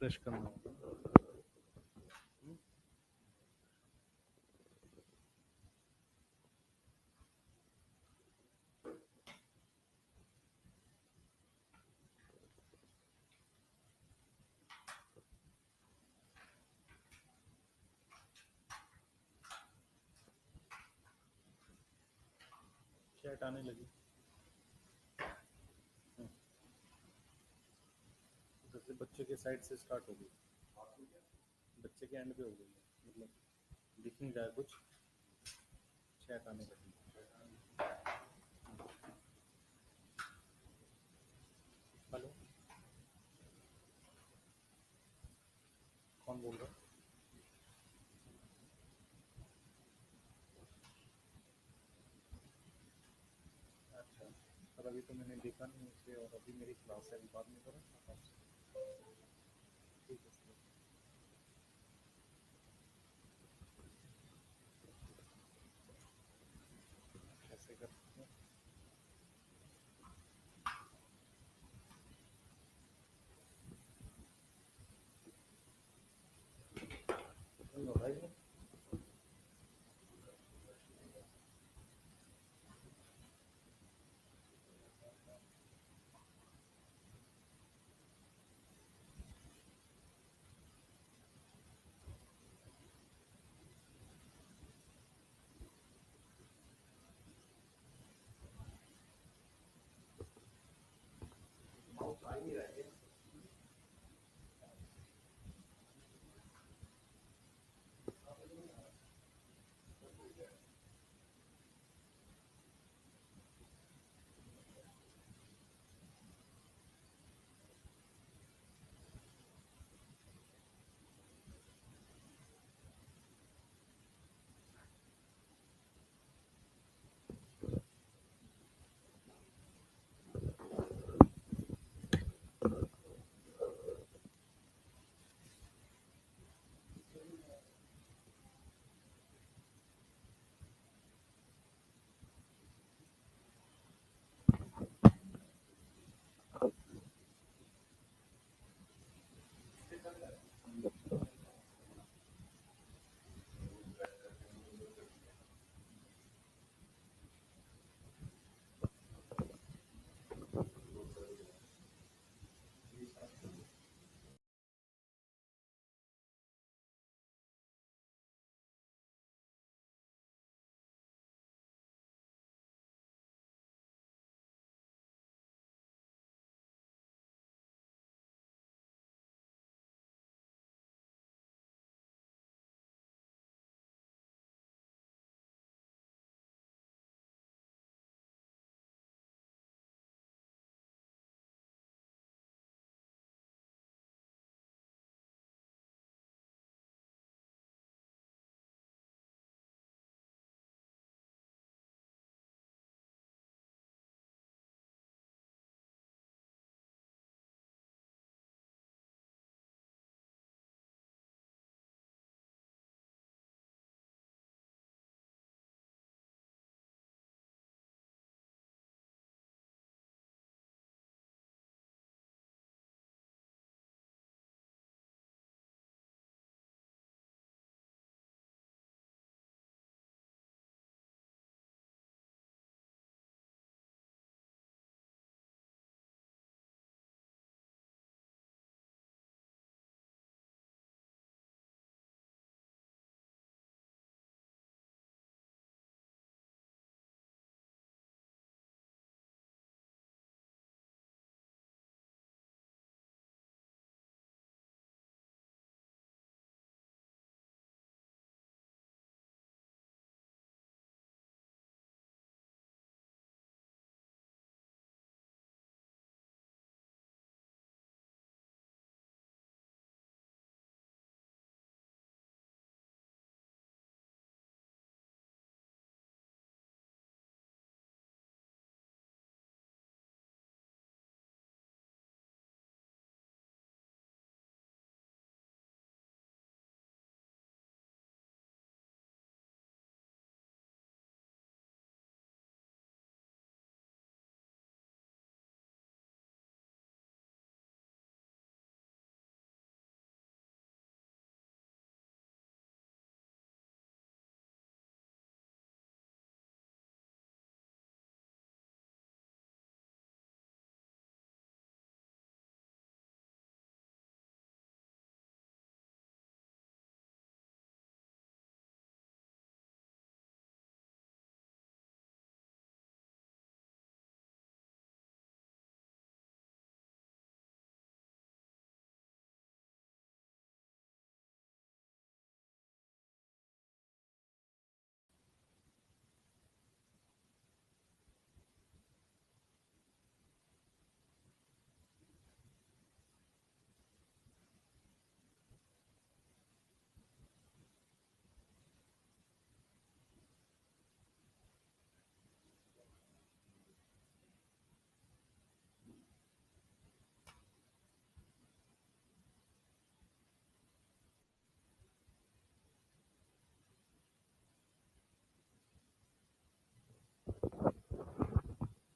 Refresh करना होगा। Chat आने लगी। जैसे बच्चे के साइड से स्टार्ट हो गई, बच्चे के एंड पे हो गई, मतलब दिख नहीं रहा है कुछ, चैट आने लगी। हेलो, कौन बोल रहा है? अच्छा, पर अभी तो मैंने देखा नहीं उसे, और अभी मेरी क्लास है, अभी बाद में करूँ आपसे? ठीक है सर। कैसे कर सकते हैं? लो भाई,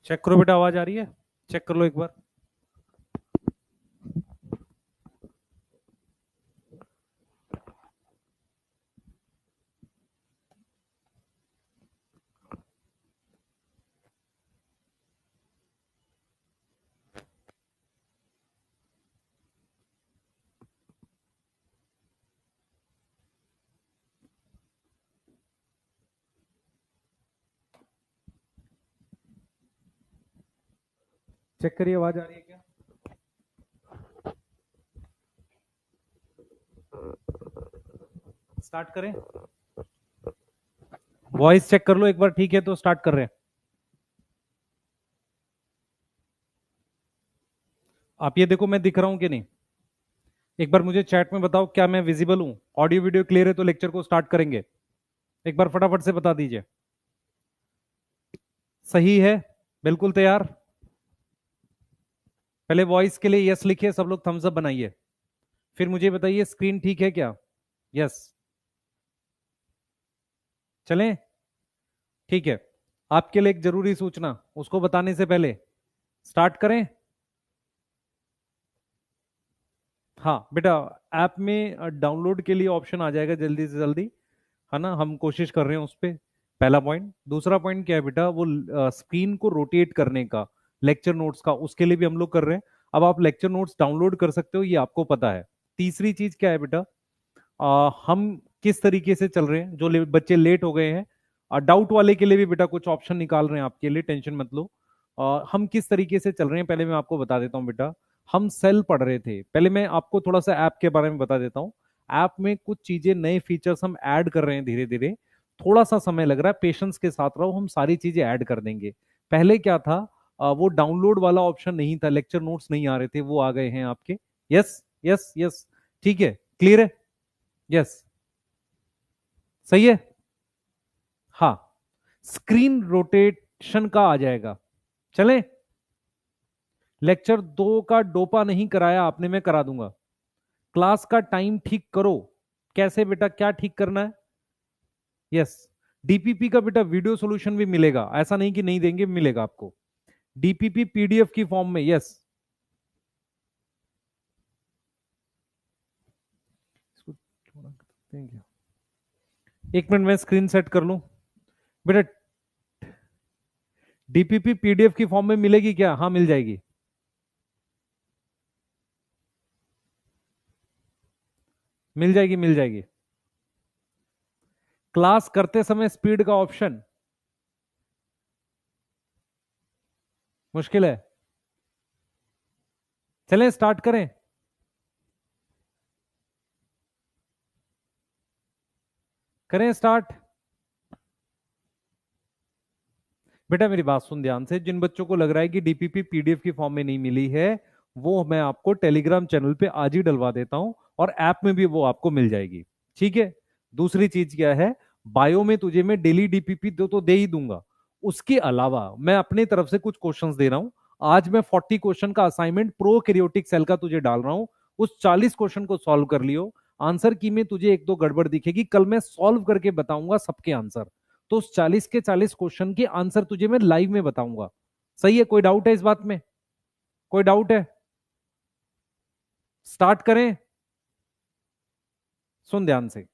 चेक करो बेटा, आवाज आ रही है? चेक कर लो एक बार। चेक करिए, आवाज आ रही है क्या? स्टार्ट करें? वॉइस चेक कर लो एक बार, ठीक है तो स्टार्ट कर रहे हैं। आप ये देखो मैं दिख रहा हूं कि नहीं? एक बार मुझे चैट में बताओ क्या मैं विजिबल हूं? ऑडियो वीडियो क्लियर है तो लेक्चर को स्टार्ट करेंगे। एक बार फटाफट से बता दीजिए। सही है? बिल्कुल तैयार? पहले वॉइस के लिए यस लिखिए, सब लोग थम्स अप बनाइए। फिर मुझे बताइए स्क्रीन ठीक है क्या? यस। चलें? ठीक है। आपके लिए एक जरूरी सूचना, उसको बताने से पहले स्टार्ट करें? हाँ बेटा, ऐप में डाउनलोड के लिए ऑप्शन आ जाएगा जल्दी से जल्दी, है ना? हम कोशिश कर रहे हैं उस पर। पहला पॉइंट। दूसरा पॉइंट क्या है बेटा, वो स्क्रीन को रोटेट करने का, लेक्चर नोट्स का, उसके लिए भी हम लोग कर रहे हैं। अब आप लेक्चर नोट्स डाउनलोड कर सकते हो, ये आपको पता है। तीसरी चीज क्या है बेटा, हम किस तरीके से चल रहे हैं, जो बच्चे लेट हो गए हैं, डाउट वाले के लिए भी बेटा कुछ ऑप्शन निकाल रहे हैं आपके लिए, टेंशन मत लो। हम किस तरीके से चल रहे हैं पहले मैं आपको बता देता हूँ बेटा। हम सेल पढ़ रहे थे, पहले मैं आपको थोड़ा सा ऐप के बारे में बता देता हूँ। ऐप में कुछ चीजें, नए फीचर्स हम ऐड कर रहे हैं धीरे धीरे। थोड़ा सा समय लग रहा है, पेशेंस के साथ रहो, हम सारी चीजें ऐड कर देंगे। पहले क्या था, वो डाउनलोड वाला ऑप्शन नहीं था, लेक्चर नोट्स नहीं आ रहे थे, वो आ गए हैं आपके। Yes yes yes. ठीक है, क्लियर है? यस। सही है? हाँ। स्क्रीन रोटेशन का आ जाएगा। चलें? लेक्चर 2 का डोपा नहीं कराया आपने, मैं करा दूंगा। क्लास का टाइम ठीक करो। कैसे बेटा, क्या ठीक करना है? यस। डीपीपी का बेटा वीडियो सॉल्यूशन भी मिलेगा, ऐसा नहीं कि नहीं देंगे, मिलेगा आपको। डीपीपी पीडीएफ की फॉर्म में। यस। एक मिनट में स्क्रीन सेट कर लूं बेटा। डीपीपी पीडीएफ की फॉर्म में मिलेगी क्या? हाँ मिल जाएगी। मिल जाएगी, मिल जाएगी। क्लास करते समय स्पीड का ऑप्शन मुश्किल है। चलें स्टार्ट करें? करें स्टार्ट? बेटा मेरी बात सुन ध्यान से, जिन बच्चों को लग रहा है कि डीपीपी पीडीएफ की फॉर्म में नहीं मिली है, वो मैं आपको टेलीग्राम चैनल पे आज ही डलवा देता हूं, और ऐप में भी वो आपको मिल जाएगी। ठीक है? दूसरी चीज क्या है, बायो में तुझे मैं डेली डीपीपी तो दे ही दूंगा। उसके अलावा मैं अपने तरफ से कुछ क्वेश्चंस दे रहा हूं। आज मैं 40 क्वेश्चन का असाइनमेंट प्रोकैरियोटिक सेल का तुझे डाल रहा हूं। उस 40 क्वेश्चन को सॉल्व कर लियो। आंसर की में तुझे एक दो गड़बड़ दिखेगी, कल मैं सॉल्व करके बताऊंगा सबके आंसर। तो उस 40 के 40 क्वेश्चन के आंसर तुझे मैं लाइव में बताऊंगा। सही है? कोई डाउट है इस बात में? कोई डाउट है? स्टार्ट करें? सुन ध्यान से,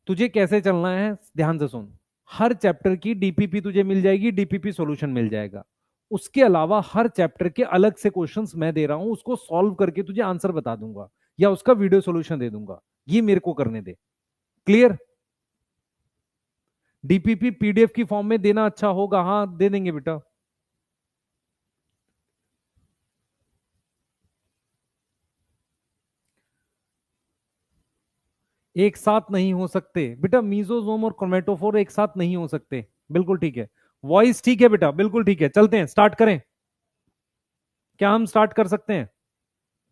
तुझे कैसे चलना है ध्यान से सुन। हर चैप्टर की डीपीपी तुझे मिल जाएगी, डीपीपी सॉल्यूशन मिल जाएगा। उसके अलावा हर चैप्टर के अलग से क्वेश्चंस मैं दे रहा हूं, उसको सॉल्व करके तुझे आंसर बता दूंगा, या उसका वीडियो सॉल्यूशन दे दूंगा। ये मेरे को करने दे। क्लियर? डीपीपी पीडीएफ की फॉर्म में देना अच्छा होगा? हाँ दे देंगे बेटा। एक साथ नहीं हो सकते बेटा, मीजोजोम और क्रोमेटोफोर एक साथ नहीं हो सकते। बिल्कुल ठीक है। वॉइस ठीक है बेटा, बिल्कुल ठीक है। चलते हैं, स्टार्ट करें? क्या हम स्टार्ट कर सकते हैं?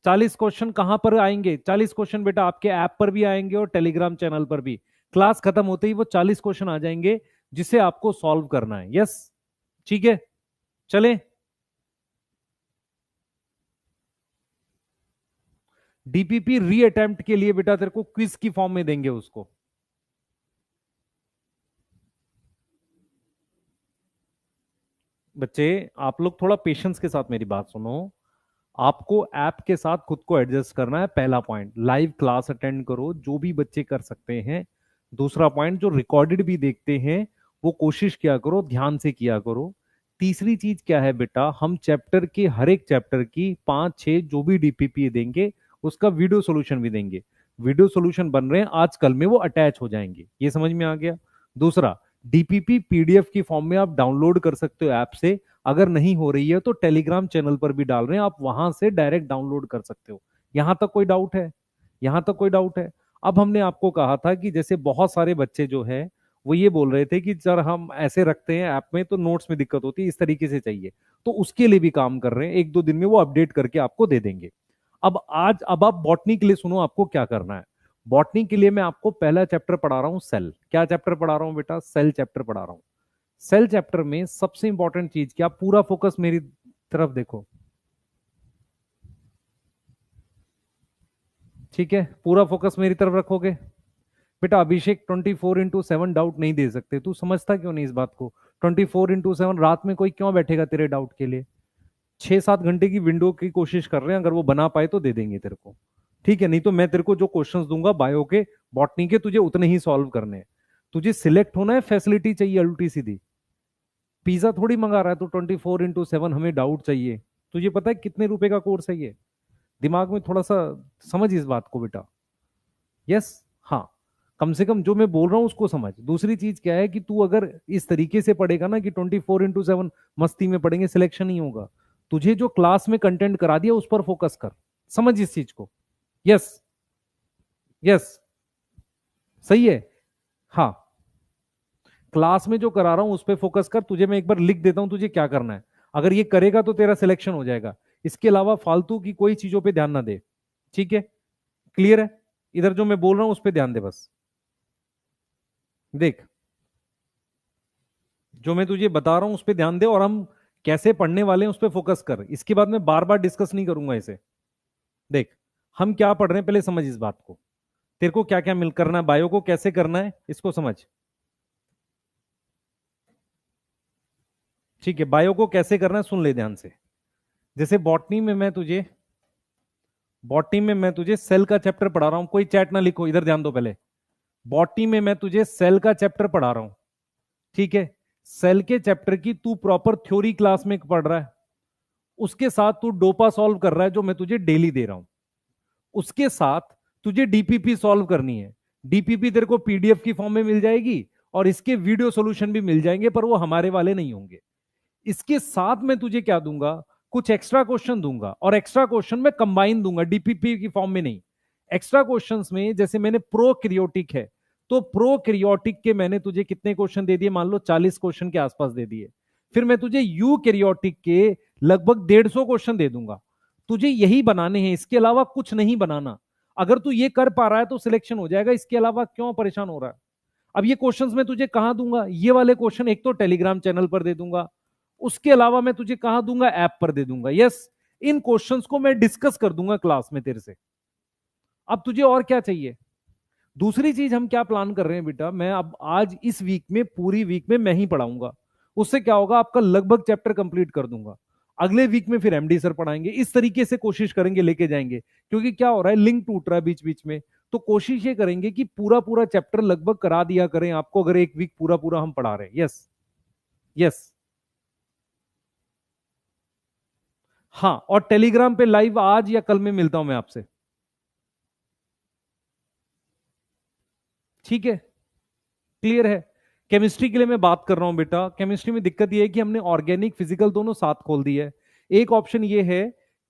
40 क्वेश्चन कहां पर आएंगे? 40 क्वेश्चन बेटा आपके ऐप पर भी आएंगे और टेलीग्राम चैनल पर भी। क्लास खत्म होते ही वो 40 क्वेश्चन आ जाएंगे, जिसे आपको सॉल्व करना है। यस। ठीक है, चलें? डीपीपी री अटेम्प्ट के लिए बेटा तेरे को क्विज की फॉर्म में देंगे उसको। बच्चे आप लोग थोड़ा पेशेंस के साथ मेरी बात सुनो। आपको ऐप के साथ खुद को एडजस्ट करना है, पहला पॉइंट। लाइव क्लास अटेंड करो जो भी बच्चे कर सकते हैं। दूसरा पॉइंट, जो रिकॉर्डेड भी देखते हैं वो कोशिश किया करो, ध्यान से किया करो। तीसरी चीज क्या है बेटा, हम चैप्टर के हर एक चैप्टर की 5-6 जो भी डीपीपी देंगे उसका वीडियो सोल्यूशन भी देंगे। वीडियो सोल्यूशन बन रहे हैं, आजकल में वो अटैच हो जाएंगे, ये समझ में आ गया। दूसरा, डीपीपी पीडीएफ की फॉर्म में आप डाउनलोड कर सकते हो ऐप से। अगर नहीं हो रही है तो टेलीग्राम चैनल पर भी डाल रहे हैं, आप वहां से डायरेक्ट डाउनलोड कर सकते हो। यहां तक कोई डाउट है? यहां तक कोई डाउट है? अब हमने आपको कहा था कि जैसे बहुत सारे बच्चे जो है वो ये बोल रहे थे कि सर हम ऐसे रखते हैं ऐप में तो नोट्स में दिक्कत होती है, इस तरीके से चाहिए। तो उसके लिए भी काम कर रहे हैं, 1-2 दिन में वो अपडेट करके आपको दे देंगे। अब आप बॉटनी के लिए सुनो, आपको क्या करना है। बॉटनी के लिए मैं आपको पहला चैप्टर पढ़ा रहा हूं, सेल। क्या चैप्टर पढ़ा रहा हूं बेटा? सेल चैप्टर पढ़ा रहा हूं। सेल चैप्टर में सबसे इंपॉर्टेंट चीज क्या, पूरा फोकस मेरी तरफ देखो, ठीक है? पूरा फोकस मेरी तरफ रखोगे? बेटा अभिषेक 24x7 डाउट नहीं दे सकते, तू समझता क्यों नहीं इस बात को? 24x7 रात में कोई क्यों बैठेगा तेरे डाउट के लिए? 6-7 घंटे की विंडो की कोशिश कर रहे हैं, अगर वो बना पाए तो दे देंगे तेरे को। ठीक है, नहीं तो मैं तेरे को जो क्वेश्चंस दूंगा बायो के, बॉटनी के, तुझे उतने ही सॉल्व करने हैं। तुझे सिलेक्ट होना है, फैसिलिटी चाहिए उल्टी सीधी। पिज्जा थोड़ी मंगा रहा है तो 24x7 हमें डाउट चाहिए। तुझे पता है कितने रुपए का कोर्स है ये? दिमाग में थोड़ा सा समझ इस बात को बेटा। यस। हाँ, कम से कम जो मैं बोल रहा हूं उसको समझ। दूसरी चीज क्या है कि तू अगर इस तरीके से पढ़ेगा ना कि 24x7 मस्ती में पढ़ेंगे, सिलेक्शन नहीं होगा। तुझे जो क्लास में कंटेंट करा दिया उस पर फोकस कर, समझ इस चीज को। यस। यस। सही है। हाँ, क्लास में जो करा रहा हूं उस पर फोकस कर। तुझे मैं एक बार लिख देता हूं तुझे क्या करना है, अगर ये करेगा तो तेरा सिलेक्शन हो जाएगा। इसके अलावा फालतू की कोई चीजों पे ध्यान ना दे, ठीक है? क्लियर है? इधर जो मैं बोल रहा हूं उस पर ध्यान दे बस। देख, जो मैं तुझे बता रहा हूं उस पर ध्यान दे, और हम कैसे पढ़ने वाले हैं उस पर फोकस कर। इसके बाद मैं बार बार डिस्कस नहीं करूंगा इसे। देख, हम क्या पढ़ रहे हैं पहले समझ इस बात को। तेरे को क्या क्या मिल करना है, बायो को कैसे करना है इसको समझ। ठीक है, बायो को कैसे करना है सुन ले ध्यान से। जैसे बॉटनी में मैं तुझे सेल का चैप्टर पढ़ा रहा हूं, कोई चैट ना लिखो, इधर ध्यान दो पहले। बॉटनी में मैं तुझे सेल का चैप्टर पढ़ा रहा हूं, ठीक है? सेल के चैप्टर की तू प्रॉपर थ्योरी क्लास में पढ़ रहा है, उसके साथ तू डोपा सॉल्व कर रहा है जो मैं तुझे डेली दे रहा हूं। उसके साथ तुझे डीपीपी सॉल्व करनी है। डीपीपी तेरे को पीडीएफ की फॉर्म में मिल जाएगी और इसके वीडियो सॉल्यूशन भी मिल जाएंगे, पर वो हमारे वाले नहीं होंगे। इसके साथ मैं तुझे क्या दूंगा, कुछ एक्स्ट्रा क्वेश्चन दूंगा, और एक्स्ट्रा क्वेश्चन में कंबाइन दूंगा, डीपीपी की फॉर्म में नहीं। एक्स्ट्रा क्वेश्चंस में जैसे मैंने प्रोकैरियोटिक है, तो प्रोकैरियोटिक के मैंने तुझे कितने क्वेश्चन दे दिए, मान लो 40 क्वेश्चन के आसपास दे दिए। फिर मैं तुझे यूकैरियोटिक के लगभग 150 क्वेश्चन दे दूंगा। तुझे यही बनाने हैं, इसके अलावा कुछ नहीं बनाना। अगर तू ये कर पा रहा है तो सिलेक्शन हो जाएगा, इसके अलावा क्यों परेशान हो रहा है? अब ये क्वेश्चंस मैं तुझे कहां दूंगा, ये वाले क्वेश्चन एक तो टेलीग्राम चैनल पर दे दूंगा, उसके अलावा मैं तुझे कहां दूंगा, ऐप पर दे दूंगा। यस, इन क्वेश्चंस को मैं डिस्कस कर दूंगा क्लास में तेरे से। अब तुझे और क्या चाहिए? दूसरी चीज हम क्या प्लान कर रहे हैं बेटा, मैं अब आज इस वीक में, पूरी वीक में मैं ही पढ़ाऊंगा। उससे क्या होगा, आपका लगभग चैप्टर कंप्लीट कर दूंगा। अगले वीक में फिर एमडी सर पढ़ाएंगे, इस तरीके से कोशिश करेंगे, लेके जाएंगे। क्योंकि क्या हो रहा है, लिंक टूट रहा है बीच बीच में। तो कोशिश ये करेंगे कि पूरा पूरा चैप्टर लगभग करा दिया करें आपको, अगर एक वीक पूरा पूरा हम पढ़ा रहे हैं। यस। यस। हाँ, और टेलीग्राम पे लाइव आज या कल में मिलता हूं मैं आपसे, ठीक है? क्लियर है? केमिस्ट्री के लिए मैं बात कर रहा हूं बेटा। केमिस्ट्री में दिक्कत यह है कि हमने ऑर्गेनिक फिजिकल दोनों साथ खोल दी है। एक ऑप्शन ये है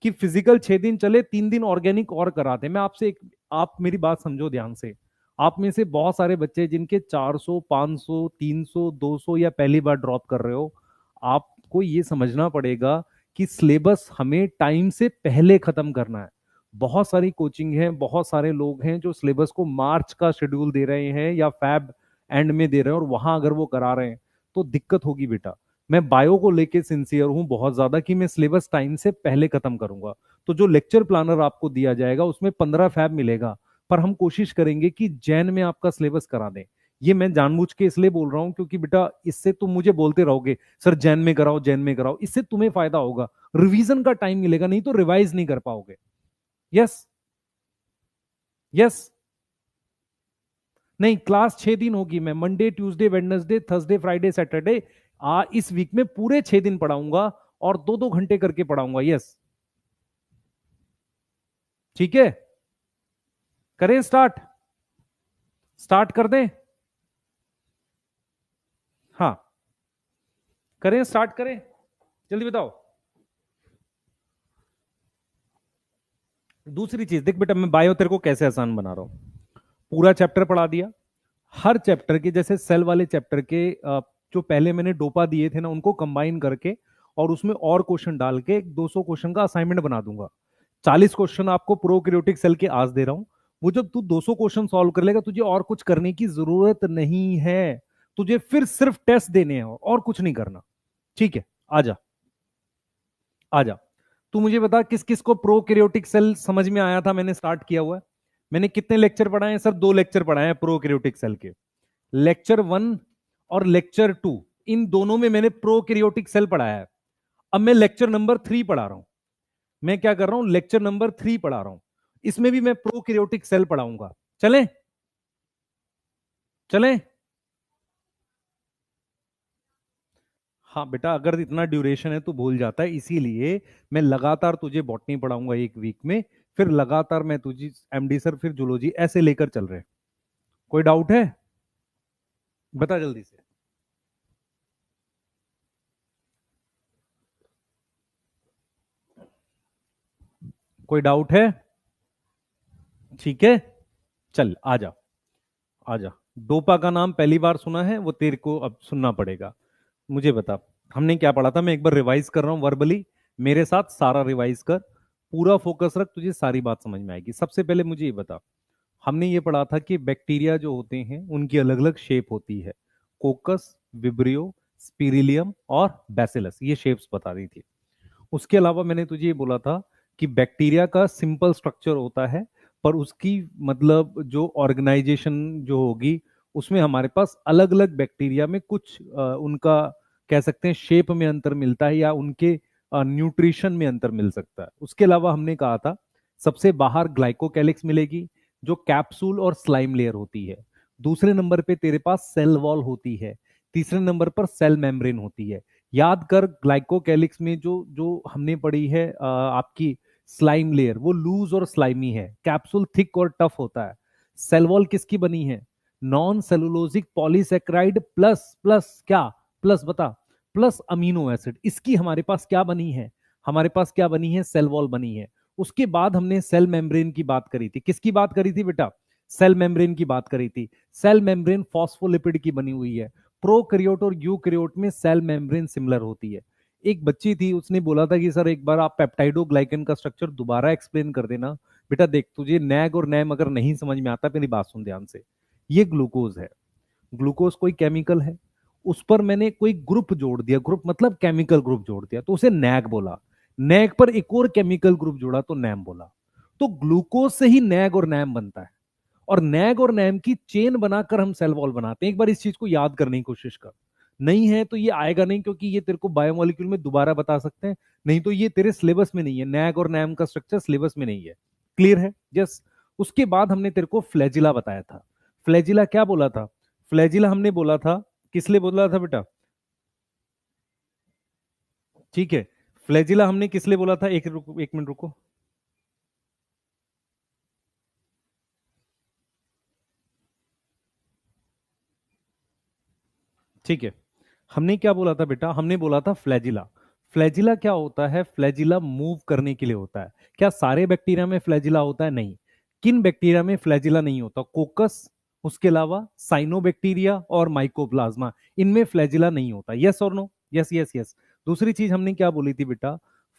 कि फिजिकल 6 दिन चले, 3 दिन ऑर्गेनिक और कराते। मैं आपसे एक, आप मेरी बात समझो ध्यान से। आप में से बहुत सारे बच्चे जिनके 400, 500, 300, 200 या पहली बार ड्रॉप कर रहे हो, आपको ये समझना पड़ेगा कि सिलेबस हमें टाइम से पहले खत्म करना है। बहुत सारी कोचिंग है, बहुत सारे लोग हैं जो सिलेबस को मार्च का शेड्यूल दे रहे हैं या फैब एंड में दे रहे हैं, और वहां अगर वो करा रहे हैं तो दिक्कत होगी बेटा। मैं बायो को लेके सिंसियर हूं बहुत ज्यादा कि मैं सिलेबस टाइम से पहले खत्म करूंगा। तो जो लेक्चर प्लानर आपको दिया जाएगा उसमें 15 फैब मिलेगा, पर हम कोशिश करेंगे कि जैन में आपका सिलेबस करा दें। ये मैं जानबूझ के इसलिए बोल रहा हूं क्योंकि बेटा इससे तुम मुझे बोलते रहोगे सर जैन में कराओ, जैन में कराओ, इससे तुम्हें फायदा होगा, रिवीजन का टाइम मिलेगा, नहीं तो रिवाइज नहीं कर पाओगे। Yes, yes. नहीं, क्लास 6 दिन होगी, मैं Monday Tuesday Wednesday Thursday Friday Saturday इस वीक में पूरे 6 दिन पढ़ाऊंगा और 2-2 घंटे करके पढ़ाऊंगा। यस, ठीक है, करें स्टार्ट, स्टार्ट कर दें? हाँ, करें स्टार्ट करें, जल्दी बताओ। दूसरी चीज देख बेटा, मैं बायो तेरे को कैसे आसान बना रहा हूं। पूरा चैप्टर पढ़ा दिया, हर चैप्टर के जैसे सेल वाले चैप्टर के जो पहले मैंने डोपा दिए थे ना उनको कंबाइन करके और उसमें और क्वेश्चन डाल के 200 क्वेश्चन का असाइनमेंट बना दूंगा। 40 क्वेश्चन आपको प्रोकैरियोटिक सेल के आज दे रहा हूं। वो जब तू 200 क्वेश्चन सॉल्व कर लेगा तुझे और कुछ करने की जरूरत नहीं है, तुझे फिर सिर्फ टेस्ट देने हैं और कुछ नहीं करना। ठीक है, आजा, आजा। तू मुझे बता किस किस को प्रोकैरियोटिक सेल समझ में आया था, मैंने स्टार्ट किया हुआ है। मैंने कितने लेक्चर पढ़ाए हैं सर? 2 लेक्चर पढ़ाए हैं प्रोकैरियोटिक सेल के। लेक्चर 1 और लेक्चर 2, इन दोनों में मैंने प्रोकैरियोटिक सेल पढ़ाया है। अब मैं लेक्चर नंबर 3 पढ़ा रहा हूं। मैं क्या कर रहा हूं? लेक्चर नंबर 3 पढ़ा रहा हूं। इसमें भी मैं प्रोकैरियोटिक सेल पढ़ाऊंगा। चलें? चलें? हाँ बेटा, अगर इतना ड्यूरेशन है तो भूल जाता है, इसीलिए मैं लगातार तुझे बॉटनी पढ़ाऊंगा एक वीक में, फिर लगातार मैं तुझे एमडी सर, फिर जूलॉजी, ऐसे लेकर चल रहे हैं। कोई डाउट है? बता जल्दी से। कोई डाउट है? ठीक है, चल आजा, आजा। डोपा का नाम पहली बार सुना है, वो तेरे को अब सुनना पड़ेगा। मुझे बता, हमने क्या पढ़ा था? मैं एक बार रिवाइज कर रहा हूं वर्बली, मेरे साथ सारा रिवाइज कर, पूरा फोकस रख, तुझे सारी बात समझ में आएगी। सबसे पहले मुझे ये बता, हमने ये पढ़ा था कि बैक्टीरिया जो होते हैं उनकी अलग अलग शेप होती है। कोकस, विब्रियो, स्पिरिलियम और बैसिलस, ये शेप्स बता दी थी। उसके अलावा मैंने तुझे ये बोला था कि बैक्टीरिया का सिंपल स्ट्रक्चर होता है, पर उसकी मतलब जो ऑर्गेनाइजेशन जो होगी उसमें हमारे पास अलग अलग बैक्टीरिया में कुछ उनका कह सकते हैं शेप में अंतर मिलता है या उनके न्यूट्रिशन में अंतर मिल सकता है। उसके अलावा हमने कहा था सबसे बाहर ग्लाइकोकैलिक्स मिलेगी जो कैप्सूल और स्लाइम लेयर होती है। दूसरे नंबर पे तेरे पास सेल वॉल होती है। तीसरे नंबर पर सेल मेम्ब्रेन होती है। याद कर, ग्लाइकोकैलिक्स में जो जो हमने पढ़ी है आपकी स्लाइम लेयर, वो लूज और स्लाइमी है। कैप्सूल थिक और टफ होता है। सेल वॉल किसकी बनी है? Non cellulosic polysaccharide plus plus क्या? प्लस बता, प्लस अमीनो एसिड। इसकी हमारे पास क्या बनी है? हमारे पास क्या बनी है? सेल वॉल बनी है। उसके बाद हमने सेल मेम्ब्रेन की बात करी थी। किसकी बात करी थी बेटा? सेल मेम्ब्रेन की बात करी थी। सेल मेम्ब्रेन फॉस्फोलिपिड की बनी हुई है। प्रोकैरियोट और यूकैरियोट में सेल मेम्ब्रेन सिमिलर होती है। एक बच्ची थी, उसने बोला था कि सर एक बार आप पेप्टाइडोग्लाइकन का स्ट्रक्चर दोबारा एक्सप्लेन कर देना। बेटा देख, तुझे नैग और नैम अगर नहीं समझ में आता, मेरी बात सुन ध्यान से। ये ग्लूकोज है, ग्लूकोज कोई केमिकल है, उस पर मैंने कोई ग्रुप जोड़ दिया, ग्रुप मतलब केमिकल ग्रुप जोड़ दिया, तो उसे नैग बोला। नैग पर एक और केमिकल ग्रुप जोड़ा तो नैम बोला। तो ग्लूकोज से ही नैग और नैम बनता है, और नैग और नैम की चेन बनाकर हम सेल वॉल बनाते हैं। एक बार इस चीज को याद करने की कोशिश कर, नहीं है तो ये आएगा नहीं, क्योंकि ये तेरे को बायोमोलिक्यूल में दोबारा बता सकते हैं, नहीं तो ये तेरे सिलेबस में नहीं है। नैग और नैम का स्ट्रक्चर सिलेबस में नहीं है। क्लियर है? यस। उसके बाद हमने तेरे को फ्लैजिला बताया था। फ्लैजिला क्या बोला था? फ्लैजिला हमने बोला था, किस लिए बोला था बेटा? ठीक है, फ्लैजिला हमने किस लिए बोला था? एक मिनट रुको। ठीक है, हमने क्या बोला था बेटा? हमने बोला था फ्लैजिला। फ्लैजिला क्या होता है? फ्लैजिला मूव करने के लिए होता है। क्या सारे बैक्टीरिया में फ्लैजिला होता है? नहीं। किन बैक्टीरिया में फ्लैजिला नहीं होता? कोकस, उसके अलावा साइनोबैक्टीरिया और माइकोप्लाज्मा, इनमें फ्लैजिला नहीं होता। यस और नो? Yes yes yes. दूसरी चीज हमने क्या बोली थी बेटा?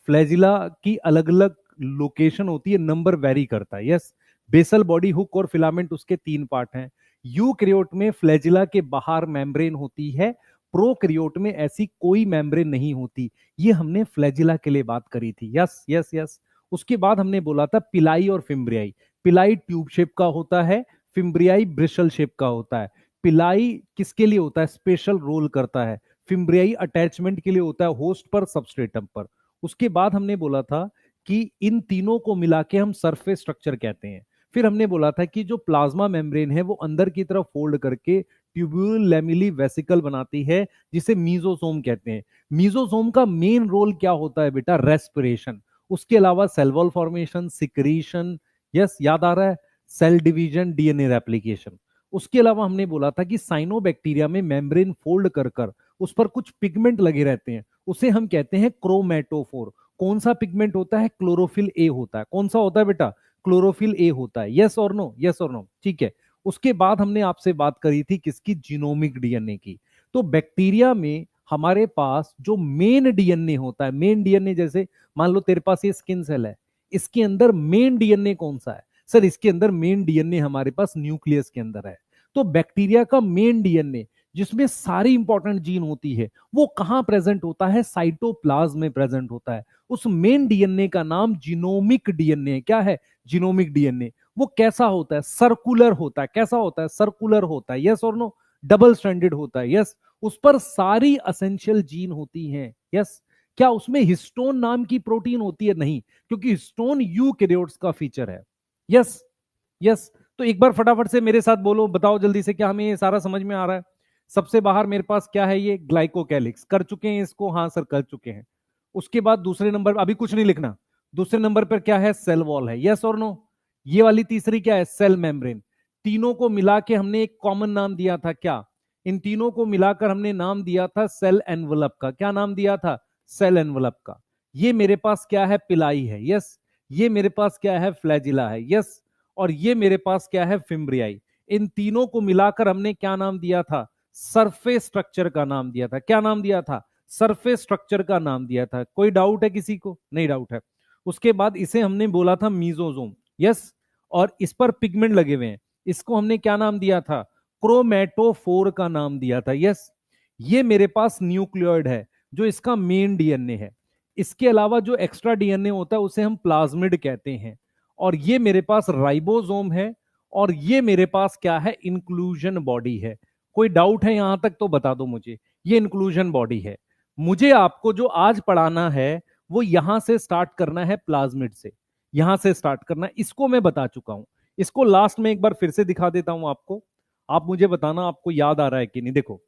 फ्लैजिला की अलग अलग लोकेशन होती है, नंबर वेरी करता है। यस। बेसल बॉडी, हुक और फिलामेंट उसके 3 पार्ट हैं। यूकैरियोट में फ्लैजिला के बाहर मेम्ब्रेन होती है, प्रोकैरियोट में ऐसी कोई मेम्ब्रेन नहीं होती। ये हमने फ्लैजिला के लिए बात करी थी। Yes yes yes. उसके बाद हमने बोला था पिलाई और फिम्ब्रियाई। पिलाई ट्यूब शेप का होता है, फिम्ब्रियाई ब्रिशल शेप का होता है। पिलाई किसके लिए होता है, स्पेशल रोल करता है, फिम्ब्रियाई अटैचमेंट के लिए होता है होस्ट पर सबस्ट्रेटम पर। उसके बाद हमने बोला था कि इन तीनों को मिला के हम सरफेस स्ट्रक्चर कहते हैं। फिर हमने बोला था कि जो प्लाज्मा मेम्ब्रेन है वो अंदर की तरफ फोल्ड करके ट्यूब्यूल लैमिली वेसिकल बनाती है, जिसे मीजोसोम कहते हैं। मीजोसोम का मेन रोल क्या होता है बेटा, रेस्पिरेशन। उसके अलावा cell wall formation, secretion, yes याद आ रहा है, सेल डिवीजन, डीएनए रेप्लिकेशन। उसके अलावा हमने बोला था कि साइनोबैक्टीरिया में मेम्ब्रेन फोल्ड कर कर उस पर कुछ पिगमेंट लगे रहते हैं, उसे हम कहते हैं क्रोमेटोफोर। कौन सा पिगमेंट होता है, क्लोरोफिल ए होता है। कौन सा होता है बेटा, क्लोरोफिल ए होता है। यस और नो, यस और नो, ठीक है। उसके बाद हमने आपसे बात करी थी किसकी, जीनोमिक डीएनए की। तो बैक्टीरिया में हमारे पास जो मेन डीएनए होता है, मेन डीएनए जैसे मान लो तेरे पास ये स्किन सेल है, इसके अंदर मेन डीएनए कौन सा है, सर इसके अंदर मेन डीएनए हमारे पास न्यूक्लियस के अंदर है। तो बैक्टीरिया का मेन डीएनए जिसमें सारी इंपॉर्टेंट जीन होती है वो कहां प्रेजेंट होता है, साइटोप्लाज्म में प्रेजेंट होता है। उस मेन डीएनए का नाम जीनोमिक डीएनए, क्या है, जीनोमिक डीएनए। वो कैसा होता है, सर्कुलर होता है। कैसा होता है, सर्कुलर होता है। यस और नो, डबल स्ट्रैंडेड होता है। यस, उस पर सारी असेंशियल जीन होती हैं। यस, क्या उसमें हिस्टोन नाम की प्रोटीन होती है, नहीं, क्योंकि हिस्टोन यूकैरियोट्स का फीचर है। Yes, yes. तो एक बार फटाफट से मेरे साथ बोलो, बताओ जल्दी से, क्या हमें ये सारा समझ में आ रहा है। सबसे बाहर मेरे पास क्या है, ये ग्लाइकोकैलिक्स, कर चुके हैं इसको, हाँ सर कर चुके हैं। उसके बाद दूसरे नंबर, अभी कुछ नहीं लिखना, दूसरे नंबर पर क्या है, सेल वॉल है। यस और नो। ये वाली तीसरी क्या है, सेल मेम्ब्रेन। तीनों को मिला के हमने एक कॉमन नाम दिया था, क्या, इन तीनों को मिलाकर हमने नाम दिया था सेल एनवलप का। क्या नाम दिया था, सेल एनवलप का। ये मेरे पास क्या है, पिलाई है। यस, ये मेरे पास क्या है, फ्लैजिला है। यस, और ये मेरे पास क्या है, फिम्ब्रियाई। इन तीनों को मिलाकर हमने क्या नाम दिया था, सरफेस स्ट्रक्चर का नाम दिया था। क्या नाम दिया था, सरफेस स्ट्रक्चर का नाम दिया था। कोई डाउट है किसी को, नहीं डाउट है। उसके बाद इसे हमने बोला था मीजोजोम। यस, और इस पर पिगमेंट लगे हुए हैं, इसको हमने क्या नाम दिया था, क्रोमेटोफोर का नाम दिया था। यस, ये मेरे पास न्यूक्लियोइड है जो इसका मेन डीएनए है। इसके अलावा जो एक्स्ट्रा डीएनए होता है उसे हम प्लाज्मिड कहते हैं। और ये मेरे पास राइबोसोम है, और ये मेरे पास क्या है, इंक्लूजन बॉडी है। कोई डाउट है यहां तक तो बता दो मुझे। ये इंक्लूजन बॉडी है। मुझे आपको जो आज पढ़ाना है वो यहां से स्टार्ट करना है, प्लाज्मिड से, यहां से स्टार्ट करना है। इसको मैं बता चुका हूं, इसको लास्ट में एक बार फिर से दिखा देता हूं आपको। आप मुझे बताना आपको याद आ रहा है कि नहीं। देखो,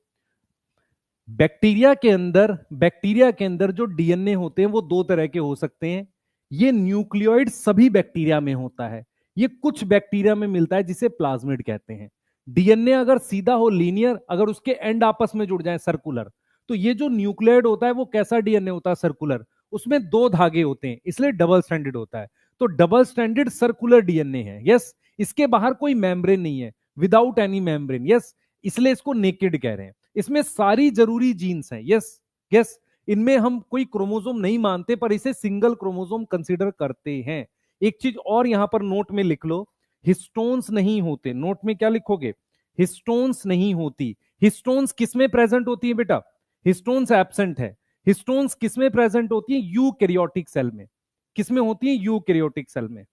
बैक्टीरिया के अंदर जो डीएनए होते हैं वो दो तरह के हो सकते हैं। ये न्यूक्लियोइड सभी बैक्टीरिया में होता है, ये कुछ बैक्टीरिया में मिलता है जिसे प्लाज्मिड कहते हैं। डीएनए अगर सीधा हो, लीनियर, अगर उसके एंड आपस में जुड़ जाए, सर्कुलर, तो ये जो न्यूक्लियोइड होता है वो कैसा डीएनए होता है, सर्कुलर। उसमें दो धागे होते हैं, इसलिए डबल स्ट्रैंडेड होता है। तो डबल स्ट्रैंडेड सर्कुलर डीएनए है। यस, इसके बाहर कोई मेम्ब्रेन नहीं है, विदाउट एनी मेम्ब्रेन। यस, इसलिए इसको नेकेड कह रहे हैं। इसमें सारी जरूरी जीन्स हैं। यस, यस, इनमें हम कोई क्रोमोसोम नहीं मानते, पर इसे सिंगल क्रोमोसोम कंसीडर करते हैं। एक चीज और यहां पर नोट में लिख लो, हिस्टोन्स नहीं होते। नोट में क्या लिखोगे, हिस्टोन्स नहीं होती। हिस्टोन्स किसमें प्रेजेंट होती है बेटा, हिस्टोन्स एब्सेंट है। हिस्टोन्स किसमें प्रेजेंट होती है, यूकैरियोटिक सेल में। किसमें होती है, यूकैरियोटिक सेल में।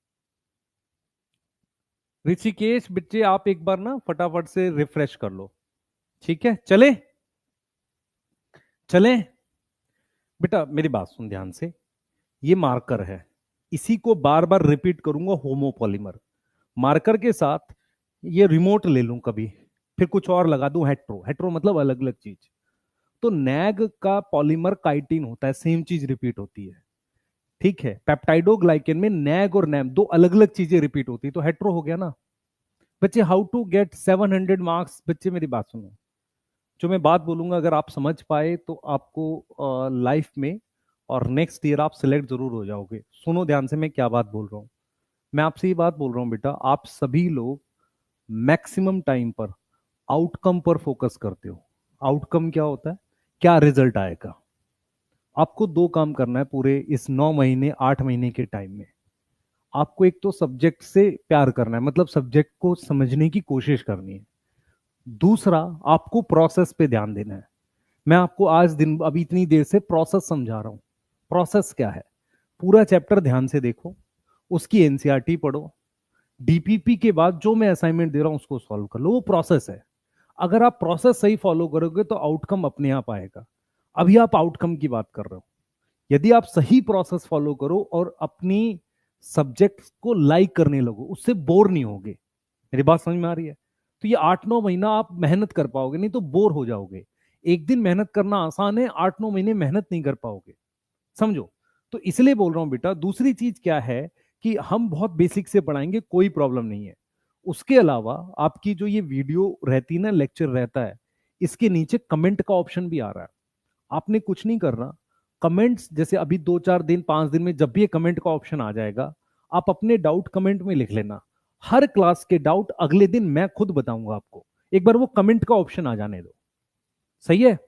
ऋषिकेश बच्चे आप एक बार ना फटाफट से रिफ्रेश कर लो, ठीक है। चले चले बेटा, मेरी बात सुन ध्यान से। ये मार्कर है, इसी को बार बार रिपीट करूंगा, होमोपॉलीमर। मार्कर के साथ ये रिमोट ले लूं कभी, फिर कुछ और लगा दूं, हेट्रो। हेट्रो मतलब अलग अलग चीज। तो नैग का पॉलीमर काइटिन होता है, सेम चीज रिपीट होती है, ठीक है। पेप्टाइडोग्लाइकेन में नैग और नैम दो अलग अलग चीजें रिपीट होती है, तो हेट्रो हो गया ना। बच्चे हाउ टू गेट 700 मार्क्स, बच्चे मेरी बात सुनो। जो मैं बात बोलूंगा अगर आप समझ पाए तो आपको लाइफ में और नेक्स्ट ईयर आप सिलेक्ट जरूर हो जाओगे। सुनो ध्यान से मैं क्या बात बोल रहा हूँ। मैं आपसे ये बात बोल रहा हूँ बेटा, आप सभी लोग मैक्सिमम टाइम पर आउटकम पर फोकस करते हो। आउटकम क्या होता है, क्या रिजल्ट आएगा। आपको दो काम करना है पूरे इस 9 महीने 8 महीने के टाइम में। आपको एक तो सब्जेक्ट से प्यार करना है, मतलब सब्जेक्ट को समझने की कोशिश करनी है। दूसरा, आपको प्रोसेस पे ध्यान देना है। मैं आपको आज दिन अभी इतनी देर से प्रोसेस समझा रहा हूं। प्रोसेस क्या है, पूरा चैप्टर ध्यान से देखो, उसकी एनसीईआरटी पढ़ो, डीपीपी के बाद जो मैं असाइनमेंट दे रहा हूं उसको सॉल्व कर लो, वो प्रोसेस है। अगर आप प्रोसेस सही फॉलो करोगे तो आउटकम अपने आप आएगा। अभी आप आउटकम की बात कर रहे हो। यदि आप सही प्रोसेस फॉलो करो और अपनी सब्जेक्ट को लाइक करने लगो, उससे बोर नहीं होगे। मेरी बात समझ में आ रही है? तो ये 8-9 महीना आप मेहनत कर पाओगे, नहीं तो बोर हो जाओगे। एक दिन मेहनत करना आसान है, 8-9 महीने मेहनत नहीं कर पाओगे। समझो। तो इसलिए बोल रहा हूं बेटा, दूसरी चीज क्या है कि हम बहुत बेसिक से पढ़ाएंगे, कोई प्रॉब्लम नहीं है। उसके अलावा आपकी जो ये वीडियो रहती है ना, लेक्चर रहता है, इसके नीचे कमेंट का ऑप्शन भी आ रहा है। आपने कुछ नहीं करना, कमेंट्स जैसे अभी 2-4 दिन 5 दिन में जब भी ये कमेंट का ऑप्शन आ जाएगा, आप अपने डाउट कमेंट में लिख लेना। हर क्लास के डाउट अगले दिन मैं खुद बताऊंगा आपको। एक बार वो कमेंट का ऑप्शन आ जाने दो। सही है?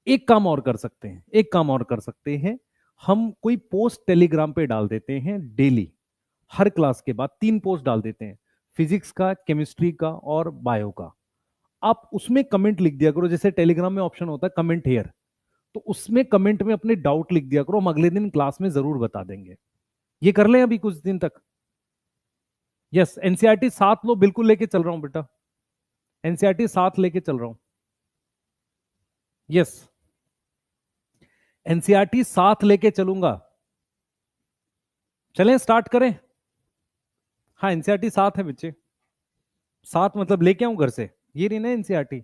एक काम और कर सकते हैं, एक काम और कर सकते हैं। हम कोई पोस्ट टेलीग्राम पे डाल देते हैं डेली। हर क्लास के बाद 3 पोस्ट डाल देते हैं, फिजिक्स का, केमिस्ट्री का और बायो का। आप उसमें कमेंट लिख दिया करो, जैसे टेलीग्राम में ऑप्शन होता है कमेंट हेयर, तो उसमें कमेंट में अपने डाउट लिख दिया करो, हम अगले दिन क्लास में जरूर बता देंगे। ये कर लें अभी कुछ दिन तक। यस, एनसीईआरटी साथ लो, बिल्कुल लेके चल रहा हूं बेटा, एनसीईआरटी साथ लेके चल रहा हूं। यस, एनसीईआरटी साथ लेके चलूंगा। चलें स्टार्ट करें? हाँ, एनसीईआरटी साथ है बच्चे। साथ मतलब लेके आऊं घर से? ये रही ना एनसीईआरटी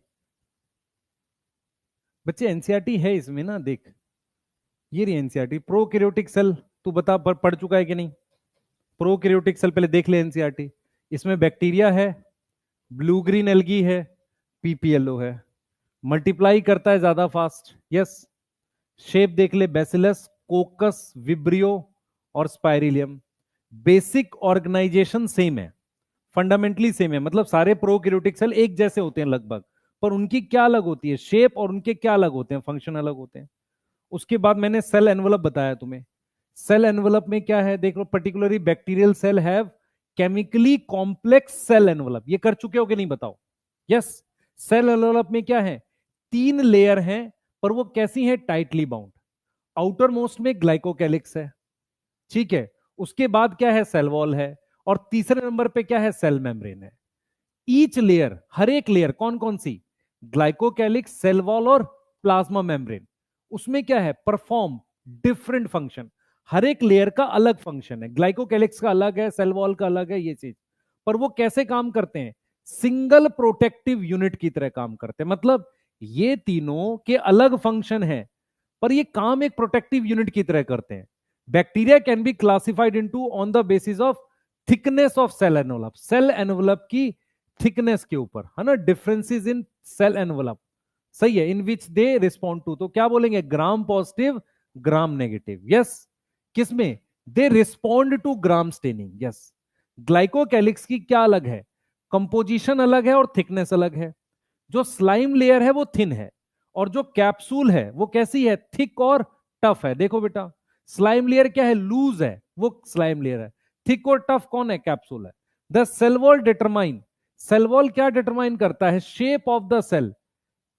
बच्चे, एनसीईआरटी है इसमें ना, देख। ये रही एनसीईआरटी प्रोकैरियोटिक सेल। तू बता पढ़ चुका है कि नहीं? प्रोकैरियोटिक सेल पहले देख ले एनसीईआरटी। इसमें बैक्टीरिया है, ब्लू ग्रीन एल्गी है, पीपीएलओ है, मल्टीप्लाई करता है ज्यादा फास्ट। यस। शेप देख ले, बेसिलस, कोकस, विब्रियो और स्पाइरिलियम। बेसिक ऑर्गेनाइजेशन सेम है, फंडामेंटली सेम है, मतलब सारे प्रोकैरियोटिक सेल एक जैसे होते हैं लगभग, पर उनकी क्या अलग होती है शेप, और उनके क्या अलग होते हैं फंक्शन, अलग होते हैं। उसके बाद मैंने सेल एनवलप बताया तुम्हें। सेल एनवलप में क्या है देख लो, particularly bacterial cell have chemically complex cell envelope. ये कर चुके हो कि नहीं बताओ? यस। सेल एनवलप में क्या है, 3 लेयर हैं, पर वो कैसी हैं, टाइटली बाउंड। आउटर मोस्ट में ग्लाइकोकैलिक्स है, ठीक है। उसके बाद क्या है, सेल वॉल है, और तीसरे नंबर पे क्या है, सेल मेम्ब्रेन है। ईच लेयर, हर एक लेयर कौन कौन सी, ग्लाइकोकैलिक्स, सेल वॉल और प्लाज्मा मेम्ब्रेन, उसमें क्या है, परफॉर्म डिफरेंट फंक्शन। हर एक लेयर का अलग फंक्शन है, ग्लाइकोकैलिक्स का अलग है, सेल वॉल का अलग है, ये चीज। पर वो कैसे काम करते हैं, सिंगल प्रोटेक्टिव यूनिट की तरह काम करते हैं। मतलब ये तीनों के अलग फंक्शन है, पर ये काम एक प्रोटेक्टिव यूनिट की तरह करते हैं। Bacteria can be classified into on the basis of thickness of cell envelope, cell envelope की थिकनेस के ऊपर, है ना, डिफरेंसेस इन सेल एनवलप। सही है, इन विच दे रिस्पॉन्ड टू, तो क्या बोलेंगे, gram positive, gram negative. Yes. किसमें, they respond to gram staining. Yes. Glycocalyx की क्या अलग है, कंपोजिशन अलग है और थिकनेस अलग है। जो स्लाइम लेयर है वो थिन है, और जो कैप्सूल है वो कैसी है, थिक और टफ है। देखो बेटा, स्लाइम लेयर क्या है, लूज है, वो स्लाइम लेयर है। थिक और टफ कौन है, कैप्सूल है। The cell wall determine, cell wall क्या डिटरमाइन करता है, shape of the cell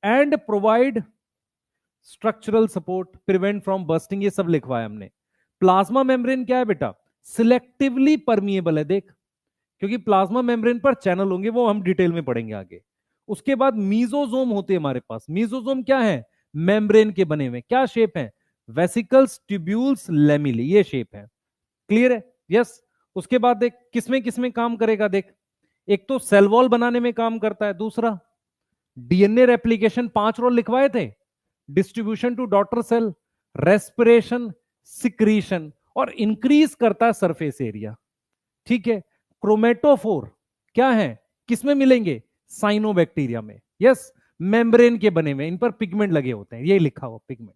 and provide structural support, prevent from bursting, ये सब लिखवाया हमने। प्लाज्मा मेम्ब्रेन क्या है बेटा, सिलेक्टिवली परमिएबल है, देख, क्योंकि प्लाज्मा मेम्ब्रेन पर चैनल होंगे, वो हम डिटेल में पढ़ेंगे आगे। उसके बाद मीजोजोम होते हैं हमारे पास। मीजोजोम क्या है, मेम्ब्रेन के बने हुए, क्या शेप है, वेसिकल्स, ट्यूब्यूल्स, लेमिली, ये शेप है। क्लियर है? यस। उसके बाद देख किसमें किसमें काम करेगा, देख, एक तो सेल वॉल बनाने में काम करता है, दूसरा डीएनए रेप्लिकेशन, 5 रोल लिखवाए थे, distribution to daughter cell, respiration, secretion, और इंक्रीज करता है सरफेस एरिया, ठीक है। क्रोमेटोफोर क्या है, किसमें मिलेंगे, साइनोबैक्टीरिया में। यस। मेम्ब्रेन के बने हुए, इन पर पिगमेंट लगे होते हैं, ये लिखा हुआ पिगमेंट।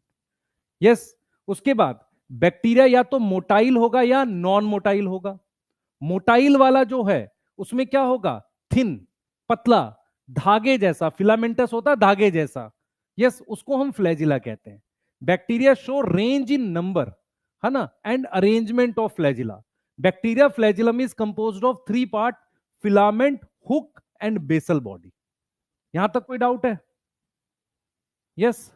यस। उसके बाद बैक्टीरिया या तो मोटाइल होगा या नॉन मोटाइल होगा। मोटाइल वाला जो है उसमें क्या होगा, थिन, पतला, धागे जैसा, फिलामेंटस होता है धागे जैसा। यस, उसको हम फ्लैजिला कहते हैं। Bacteria show range in number, है ना, and arrangement of flagella. Bacteria flagellum is composed of 3 part, filament, hook and basal body. यहां तक कोई डाउट है? यस।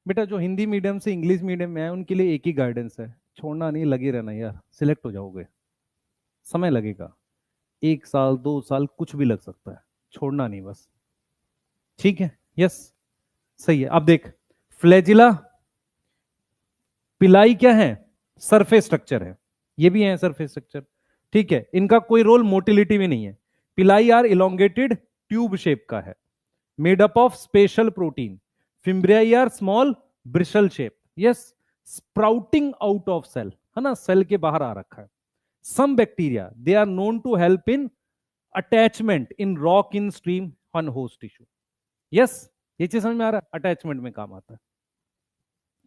बेटा जो हिंदी मीडियम से इंग्लिश मीडियम में है उनके लिए एक ही गाइडेंस है, छोड़ना नहीं, लगे रहना यार, सिलेक्ट हो जाओगे। समय लगेगा, 1 साल 2 साल कुछ भी लग सकता है, छोड़ना नहीं बस, ठीक है, यस, सही है। अब देख, फ्लैजिला, पिलाई क्या है, सरफेस स्ट्रक्चर है, ये भी है सरफेस स्ट्रक्चर, ठीक है, इनका कोई रोल मोटिलिटी में नहीं है। पिलाई आर इलोंगेटेड ट्यूब शेप का है, made up of special protein. Fimbriae are small bristle shape, yes, sprouting out of cell, है ना, सेल के बाहर आ रखा है। Some bacteria they are known to help in attachment in rock in stream on host tissue, yes, ये चीज समझ में आ रहा है, अटैचमेंट में काम आता है,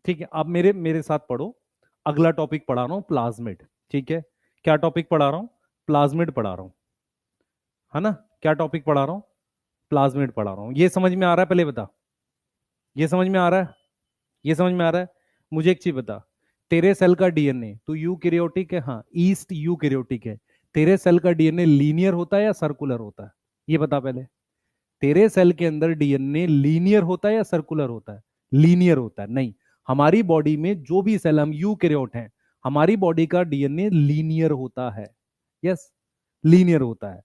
ठीक है। अब मेरे मेरे साथ पढ़ो, अगला टॉपिक पढ़ा रहा हूं प्लाज्मिड, ठीक है। क्या टॉपिक पढ़ा रहा हूं, प्लाज्मिड पढ़ा रहा हूं, है ना, क्या टॉपिक पढ़ा रहा हूं, प्लाज्मिड पढ़ा रहा हूं। ये समझ में आ रहा है, पहले बता, ये समझ में आ रहा है, ये समझ में आ रहा है। मुझे एक चीज बता, तेरे सेल का डीएनए, तू यूकैरियोटिक है, हाँ, ईस्ट यूकैरियोटिक है, तेरे सेल का डीएनए लीनियर होता है या सर्कुलर होता है, ये बता पहले। तेरे सेल के अंदर डीएनए लीनियर होता है या सर्कुलर होता है, लीनियर होता है, नहीं। हमारी बॉडी में जो भी सेल, हम यूकैरियोट हैं, हमारी बॉडी का डीएनए लीनियर होता है, यस, लीनियर होता है,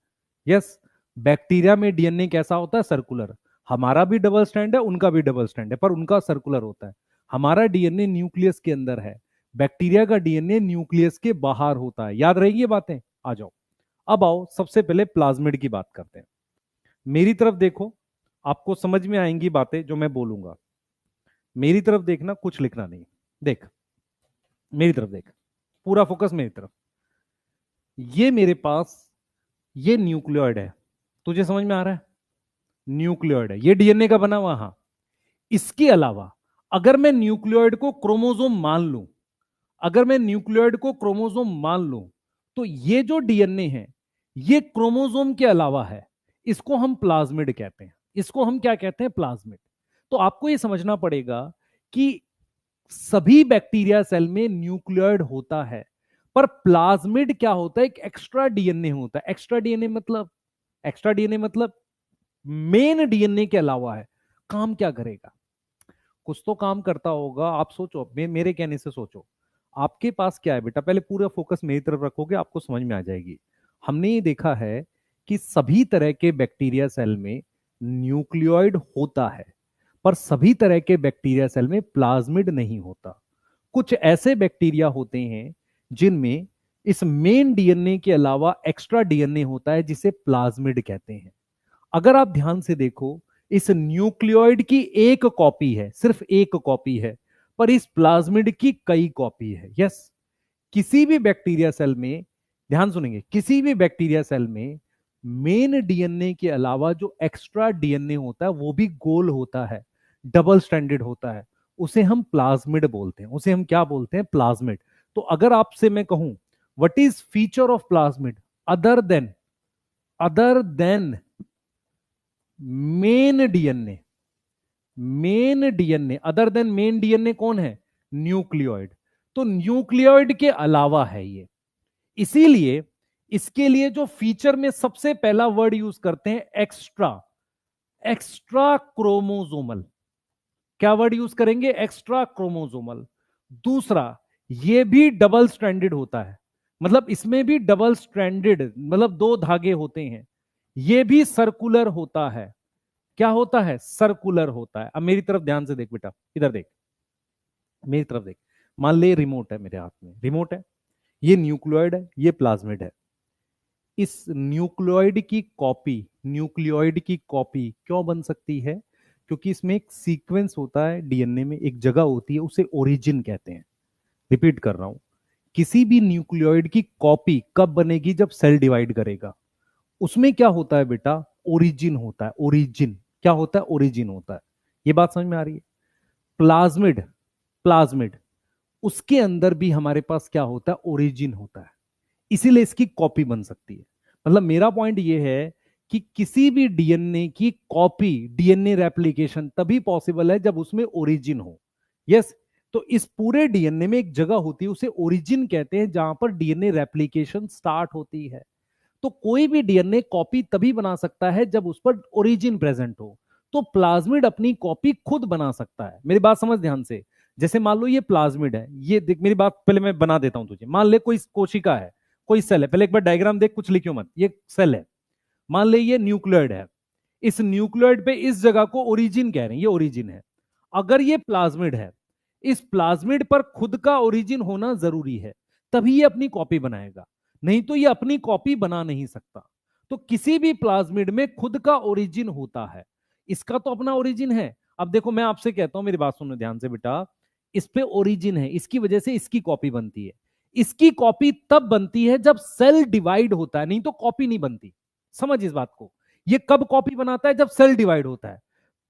यस। बैक्टीरिया में डीएनए कैसा होता है, सर्कुलर। हमारा भी डबल स्टैंड है, उनका भी डबल स्टैंड है, पर उनका सर्कुलर होता है। हमारा डीएनए न्यूक्लियस के अंदर है, बैक्टीरिया का डीएनए न्यूक्लियस के बाहर होता है, याद रहेगी ये बातें। आ जाओ, अब आओ सबसे पहले प्लाज्मिड की बात करते हैं। मेरी तरफ देखो, आपको समझ में आएंगी बातें जो मैं बोलूंगा, मेरी तरफ देखना, कुछ लिखना नहीं, देख, मेरी तरफ देख, पूरा फोकस मेरी तरफ। ये मेरे पास, ये न्यूक्लियोइड है, तुझे समझ में आ रहा है, न्यूक्लियोइड है, ये डीएनए का बना हुआ, हाँ। इसके अलावा अगर मैं न्यूक्लियोइड को क्रोमोसोम मान लूं, अगर मैं न्यूक्लियोइड को क्रोमोसोम मान लूं, तो ये जो डीएनए है, ये क्रोमोसोम के अलावा है, इसको हम प्लाज्मिड कहते हैं, इसको हम क्या कहते हैं, प्लाज्मिड। तो आपको ये समझना पड़ेगा कि सभी बैक्टीरिया सेल में न्यूक्लियोइड होता है, पर प्लाज्मिड क्या होता है, एक एक्स्ट्रा डीएनए होता है। एक्स्ट्रा डीएनए मतलब, एक्स्ट्रा डीएनए मतलब मेन डीएनए के अलावा है। काम क्या करेगा, कुछ तो काम करता होगा। आप सोचो, मेरे कहने से सोचो, आपके पास क्या है बेटा, पहले पूरा फोकस मेरी तरफ रखोगे, आपको समझ में आ जाएगी। हमने ये देखा है कि सभी तरह के बैक्टीरिया सेल में न्यूक्लियोइड होता है, पर सभी तरह के बैक्टीरिया सेल में प्लाज्मिड नहीं होता। कुछ ऐसे बैक्टीरिया होते हैं जिनमें इस मेन डीएनए के अलावा एक्स्ट्रा डीएनए होता है, जिसे प्लाज्मिड कहते हैं। अगर आप ध्यान से देखो, इस न्यूक्लियोइड की एक कॉपी है, सिर्फ एक कॉपी है, पर इस प्लाज्मिड की कई कॉपी है, यस। किसी भी बैक्टीरिया सेल में, ध्यान सुनेंगे, किसी भी बैक्टीरिया सेल में मेन डीएनए के अलावा जो एक्स्ट्रा डीएनए होता है वो भी गोल होता है, डबल स्ट्रैंडेड होता है, उसे हम प्लाज्मिड बोलते हैं, उसे हम क्या बोलते हैं, प्लाज्मिड। तो अगर आपसे मैं कहूं what is feature of plasmid, other than, other than main DNA, main DNA, other than main DNA कौन है, न्यूक्लियोइड। तो न्यूक्लियोइड के अलावा है ये, इसीलिए इसके लिए जो फीचर में सबसे पहला वर्ड यूज करते हैं, एक्स्ट्रा, एक्स्ट्रा क्रोमोसोमल। क्या वर्ड यूज करेंगे, एक्स्ट्रा क्रोमोसोमल। दूसरा, ये भी डबल स्ट्रैंडेड होता है, मतलब इसमें भी डबल स्ट्रैंडेड, मतलब दो धागे होते हैं। ये भी सर्कुलर होता है, क्या होता है, सर्कुलर होता है। अब मेरी तरफ ध्यान से देख बेटा, इधर देख, मेरी तरफ देख। मान ले रिमोट है मेरे हाथ में, रिमोट है, ये न्यूक्लियोइड है, ये प्लाज्मिड है। इस न्यूक्लियोइड की कॉपी, न्यूक्लियोइड की कॉपी क्यों बन सकती है, क्योंकि इसमें एक सीक्वेंस होता है डीएनए में, एक जगह होती है, उसे ओरिजिन कहते हैं। रिपीट कर रहा हूं, किसी भी न्यूक्लियोइड की कॉपी कब बनेगी, जब सेल डिवाइड करेगा। उसमें क्या होता है बेटा, ओरिजिन होता है, ओरिजिन क्या होता है, ओरिजिन होता है। ये बात समझ में आ रही है। प्लाज्मिड, प्लाज्मिड, उसके अंदर भी हमारे पास क्या होता है, ओरिजिन होता है, इसीलिए इसकी कॉपी बन सकती है। मतलब मेरा पॉइंट ये है कि किसी भी डीएनए की कॉपी, डीएनए रेप्लिकेशन तभी पॉसिबल है जब उसमें ओरिजिन हो, यस। तो इस पूरे डीएनए में एक जगह होती है, उसे ओरिजिन कहते हैं, जहां पर डीएनए रेप्लिकेशन स्टार्ट होती है। तो कोई भी डीएनए कॉपी तभी बना सकता है जब उस पर ओरिजिन प्रेजेंट हो। तो प्लाज्मिड अपनी कॉपी खुद बना सकता है। मेरी बात समझ ध्यान से, जैसे मान लो ये प्लाज्मिड है, ये देख, मेरी बात पहले मैं बना देता हूं तुझे। मान ले कोई कोशिका है, कोई सेल है, पहले एक बार डायग्राम देख, कुछ लिखियो मत, ये सेल है। मान ले ये न्यूक्लियोइड है, इस न्यूक्लियोइड पे इस जगह को ओरिजिन कह रहे हैं, ये ओरिजिन है। अगर ये प्लाज्मिड है, इस प्लाज्मिड पर खुद का ओरिजिन होना जरूरी है, तभी ये अपनी कॉपी बनाएगा, नहीं तो ये अपनी कॉपी बना नहीं सकता। तो किसी भी प्लाज्मिड में खुद का ओरिजिन होता है, इसका तो अपना ओरिजिन है। अब देखो मैं आपसे कहता हूं, मेरी बात सुनो ध्यान से बेटा, इस पे ओरिजिन है, इसकी वजह से इसकी कॉपी बनती है। इसकी कॉपी तब बनती है जब सेल डिवाइड होता है, नहीं तो कॉपी नहीं बनती। समझ इस बात को। ये कब कॉपी बनाता है? जब सेल डिवाइड होता है।